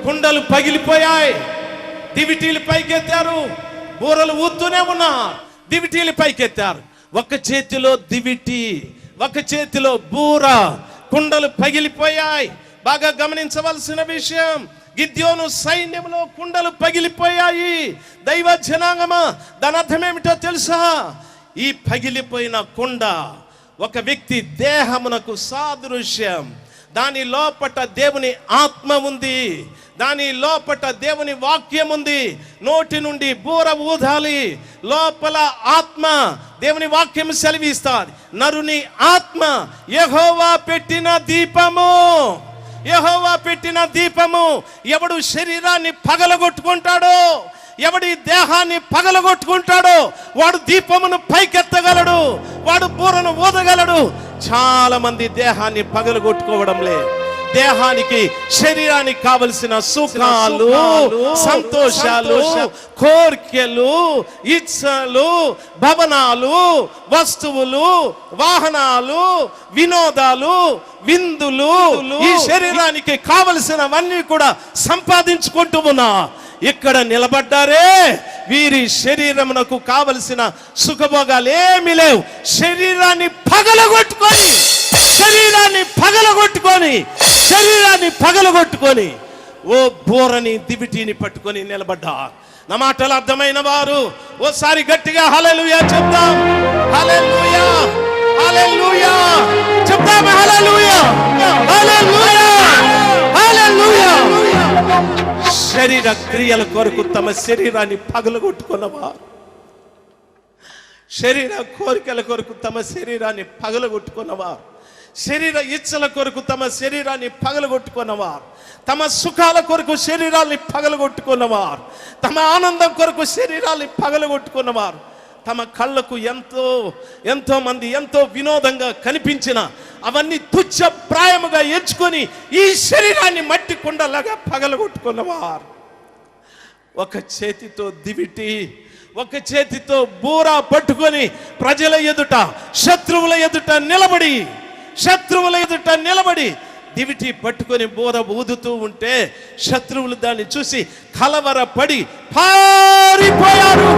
కుండలు పగిలిపోయాయి. దివిటీలు పైకెత్తారు. బూరలు ఊతూనే ఉన్నారు. దివిటీలు పైకెత్తారు. ఒక చేతిలో దివిటి, ఒక చేతిలో బూర. కుండలు పగిలిపోయాయి. బాగా గమనించవలసిన విషయం, గిద్యోను సైన్యంలో కుండలు పగిలిపోయాయి. దైవ జనాంగమా, దాని అర్థం ఏమిటో తెలుసా? ఈ పగిలిపోయిన కుండ ఒక వ్యక్తి దేహమునకు సాదృశ్యం. దాని లోపట దేవుని ఆత్మ ఉంది. దాని లోపట దేవుని వాక్యం ఉంది. నోటి నుండి బూర ఊదాలి. లోపల ఆత్మ దేవుని వాక్యం సెలవిస్తాది. నరుని ఆత్మ యెహోవా పెట్టిన దీపము. యెహోవా పెట్టిన దీపము. ఎవడు శరీరాన్ని పగలగొట్టుకుంటాడో, ఎవడి దేహాన్ని పగలగొట్టుకుంటాడో వాడు దీపమును పైకెత్తగలడు, వాడు బూరను ఊదగలడు. చాలా మంది దేహాన్ని పగలగొట్టుకోవడం లేదు. దేహానికి, శరీరానికి కావలసిన సుఖాలు, సంతోషాలు, కోర్కెలు, ఇచ్చలు, భవనాలు, వస్తువులు, వాహనాలు, వినోదాలు, విందులు, ఈ శరీరానికి కావలసినవన్నీ కూడా సంపాదించుకుంటూ ఉన్నా. ఇక్కడ నిలబడ్డారే, వీరి శరీరమునకు కావలసిన సుఖభోగాలు ఏమీ లేవు. శరీరాన్ని పగలగొట్టుకొని, శరీరాన్ని పగలగొట్టుకొని, శరీరాన్ని పగలగొట్టుకొని ఓ బూరని దివిటీని పట్టుకొని నిలబడ్డా. నా మాటలు అర్థమైన వారు ఓసారి గట్టిగా హల్లెలూయా చెప్దాం. హల్లెలూయా, హల్లెలూయా చెప్దాం. హల్లెలూయా, హల్లెలూయా, హల్లెలూయా. శరీర క్రియల కొరకు తమ శరీరాన్ని పగలగొట్టుకున్నవారు, శరీర కోరికల కొరకు తమ శరీరాన్ని పగలగొట్టుకున్నవారు, శరీర ఇచ్చల కొరకు తమ శరీరాన్ని పగలగొట్టుకున్నవారు, తమ సుఖాల కొరకు శరీరాన్ని పగలగొట్టుకున్నవారు, తమ ఆనందం కొరకు శరీరాన్ని పగలగొట్టుకున్నవారు, తమ కళ్ళకు ఎంతో మంది ఎంతో వినోదంగా కనిపించిన అవన్నీ తుచ్చ ప్రాయముగా ఎంచుకొని ఈ శరీరాన్ని మట్టి కుండలాగా పగలగొట్టుకున్నవారు. ఒక చేతితో దివిటి, ఒక చేతితో బూరా పట్టుకొని ప్రజల ఎదుట, శత్రువుల ఎదుట నిలబడి దివిటి పట్టుకొని బూర ఊదుతూ ఉంటే శత్రువులు దాన్ని చూసి కలవరపడి పారిపోయారు.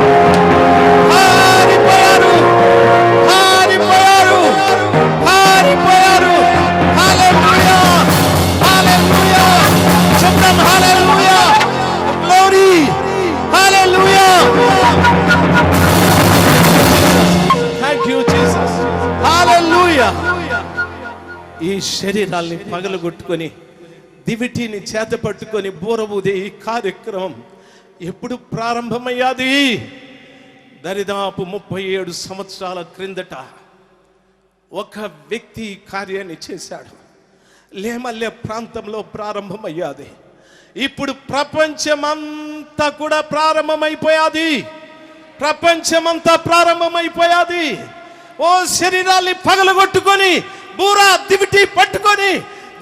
హల్లెలూయా, హల్లెలూయా చెప్తాం. Hallelujah, glory, hallelujah. Thank you Jesus. Hallelujah. ఈ శరీరాల్ని పగలగొట్టుకొని దివిటిని చేత పట్టుకొని బూర ఊదే ఈ కార్యక్రమం ఎప్పుడు ప్రారంభమయ్యాది? దరిదాపు 37 సంవత్సరాల క్రిందట ఒక వ్యక్తి కార్యాన్ని చేశాడు. లేమల్లె ప్రాంతంలో ప్రారంభమయ్యాది. ఇప్పుడు ప్రపంచమంతా కూడా ప్రారంభమైపోయాది. ప్రపంచమంతా ప్రారంభమైపోయాది. ఓ శరీరాన్ని పగలగొట్టుకొని బూరా దివిటి పట్టుకొని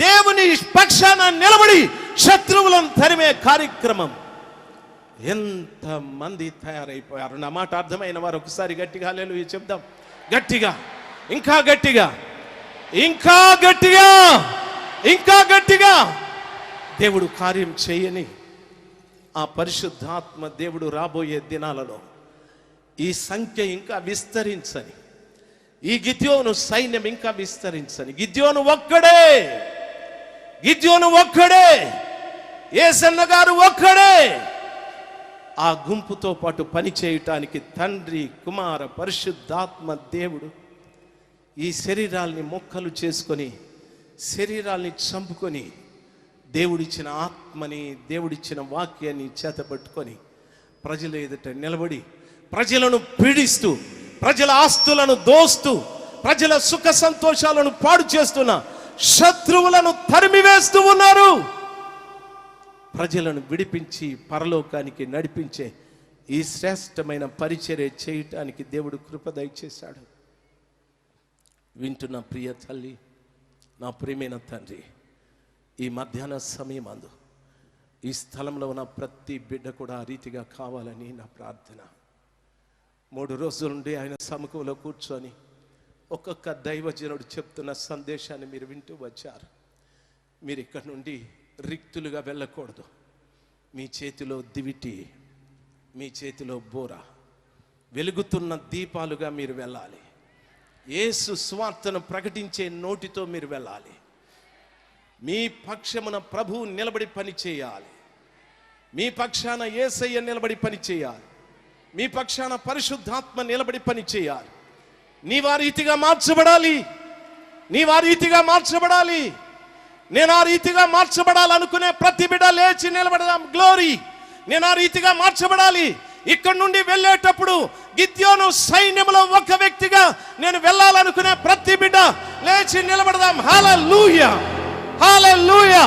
దేవుని పక్షాన నిలబడి శత్రువులను తరిమే కార్యక్రమం. ఎంత మంది తయారైపోయారు. నా మాట అర్థమైన వారు ఒకసారి గట్టిగా హల్లెలూయా చెప్దాం. గట్టిగా, ఇంకా గట్టిగా, ఇంకా గట్టిగా, ఇంకా గట్టిగా. దేవుడు కార్యం చేయని ఆ పరిశుద్ధాత్మ దేవుడు రాబోయే దినాలలో ఈ సంఖ్య ఇంకా విస్తరించని, ఈ గిద్యోను సైన్యం ఇంకా విస్తరించని. గిద్యోను ఒక్కడే, యేసన్న గారు ఒక్కడే ఆ గుంపుతో పాటు పని చేయటానికి తండ్రి, కుమార, పరిశుద్ధాత్మ దేవుడు ఈ శరీరాల్ని మొక్కలు చేసుకొని, శరీరాల్ని చంపుకొని, దేవుడిచ్చిన ఆత్మని, దేవుడిచ్చిన వాక్యాన్ని చేతపట్టుకొని ప్రజల ఎదుట నిలబడి ప్రజలను పీడిస్తూ, ప్రజల ఆస్తులను దోస్తూ, ప్రజల సుఖ సంతోషాలను పాడు చేస్తున్న శత్రువులను తరిమివేస్తూ ఉన్నారు. ప్రజలను విడిపించి పరలోకానికి నడిపించే ఈ శ్రేష్టమైన పరిచర్య చేయటానికి దేవుడు కృప దయచేశాడు. వింటున్న ప్రియ తల్లి, నా ప్రియమైన తండ్రి, ఈ మధ్యాహ్న సమయం అందు ఈ స్థలంలో ఉన్న ప్రతి బిడ్డ కూడా ఆ రీతిగా కావాలని నా ప్రార్థన. 3 రోజుల నుండి ఆయన సముఖంలో కూర్చొని ఒక్కొక్క దైవజనుడు చెప్తున్న సందేశాన్ని మీరు వింటూ వచ్చారు. మీరు ఇక్కడ నుండి రిక్తులుగా వెళ్ళకూడదు. మీ చేతిలో దివిటి, మీ చేతిలో బోర, వెలుగుతున్న దీపాలుగా మీరు వెళ్ళాలి. యేసు స్వార్థను ప్రకటించే నోటితో మీరు వెళ్ళాలి. మీ పక్షమున ప్రభువు నిలబడి పని చేయాలి. మీ పక్షాన యేసయ్య నిలబడి పని చేయాలి. మీ పక్షాన పరిశుద్ధాత్మ నిలబడి పని చేయాలి. నీవు ఆ రీతిగా మార్చబడాలి. నేను ఆ రీతిగా మార్చబడాలనుకునే ప్రతి బిడ్డ లేచి నిలబడదాం. గ్లోరీ, నేను ఆ రీతిగా మార్చబడాలి. ఇక్కడ నుండి వెళ్ళేటప్పుడు గిద్యోను సైన్యంలో ఒక వ్యక్తిగా నేను వెళ్ళాలనుకునే ప్రతి బిడ్డ లేచి నిలబడదాం. హల్లెలూయా, hallelujah,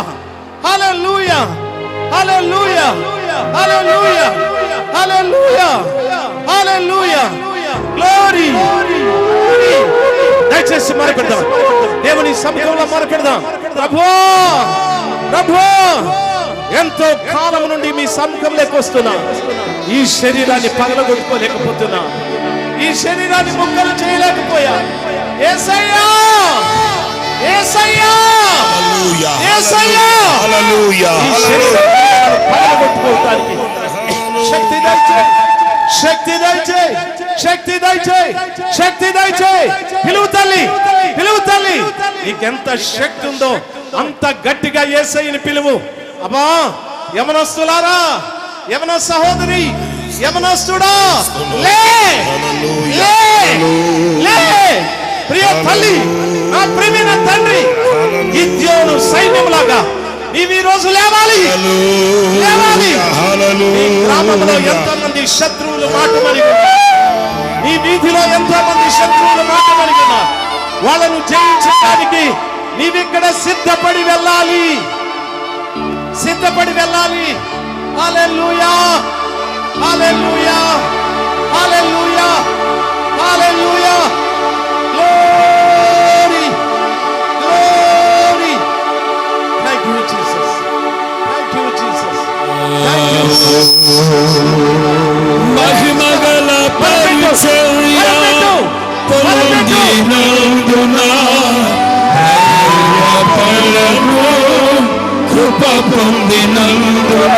hallelujah, hallelujah, hallelujah, hallelujah, hallelujah, glory. దయచేసి మొరపెడదాం, దేవుని సముఖంలో మొరపెడదాం. ప్రభు, ఎంతో కాలం నుండి మీ సముఖంలోకి వస్తున్నా. ఈ శరీరాన్ని పగలగొట్టుకోలేకపోతున్నా, ఈ శరీరాన్ని ముక్కలు చేయలేకపోయా. యేసయ్యా, యేసయ్యా, యేసయ్యా, హల్లెలూయా, పగలగొట్టుకోవడానికి శక్తి దయచేయి, శక్తి దయచేయి, శక్తి దయచేయి, శక్తి దయచేయి. పిలువు తల్లి, పిలువు తల్లి. నీకెంత శక్తి ఉందో అంత గట్టిగా యేసయ్యని పిలువు. అబ్బా, యవనస్తులారా, యవన సహోదరి, యవనస్తుడా, లే, లే, లే. ప్రియ తల్లి, నా ప్రియమైన తండ్రి, గిద్యోను సైన్యంలాగా నీవు ఈ రోజు లేవాలి, లేవాలి. నీ గ్రామంలో ఎంతో మంది శత్రువులు మాట మరిగిన్నారు. నీ వీధిలో ఎంతో మంది శత్రువులు మాట మరిగిన్నారు. వాళ్ళను జయించడానికి నీవిక్కడ సిద్ధపడి వెళ్ళాలి, సిద్ధపడి వెళ్ళాలి. Hallelujah, hallelujah, hallelujah, hallelujah. Glory, glory. Thank you Jesus, thank you Jesus, thank you. మహిమగల పరిచర్య పొందినందున కృప పొందినందున,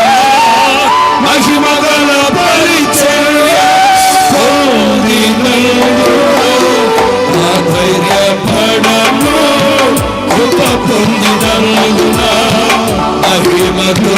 మహిమగల పరిచర్య పొందినందున ధైర్యపడను. కృప పొందినందున మహిమతో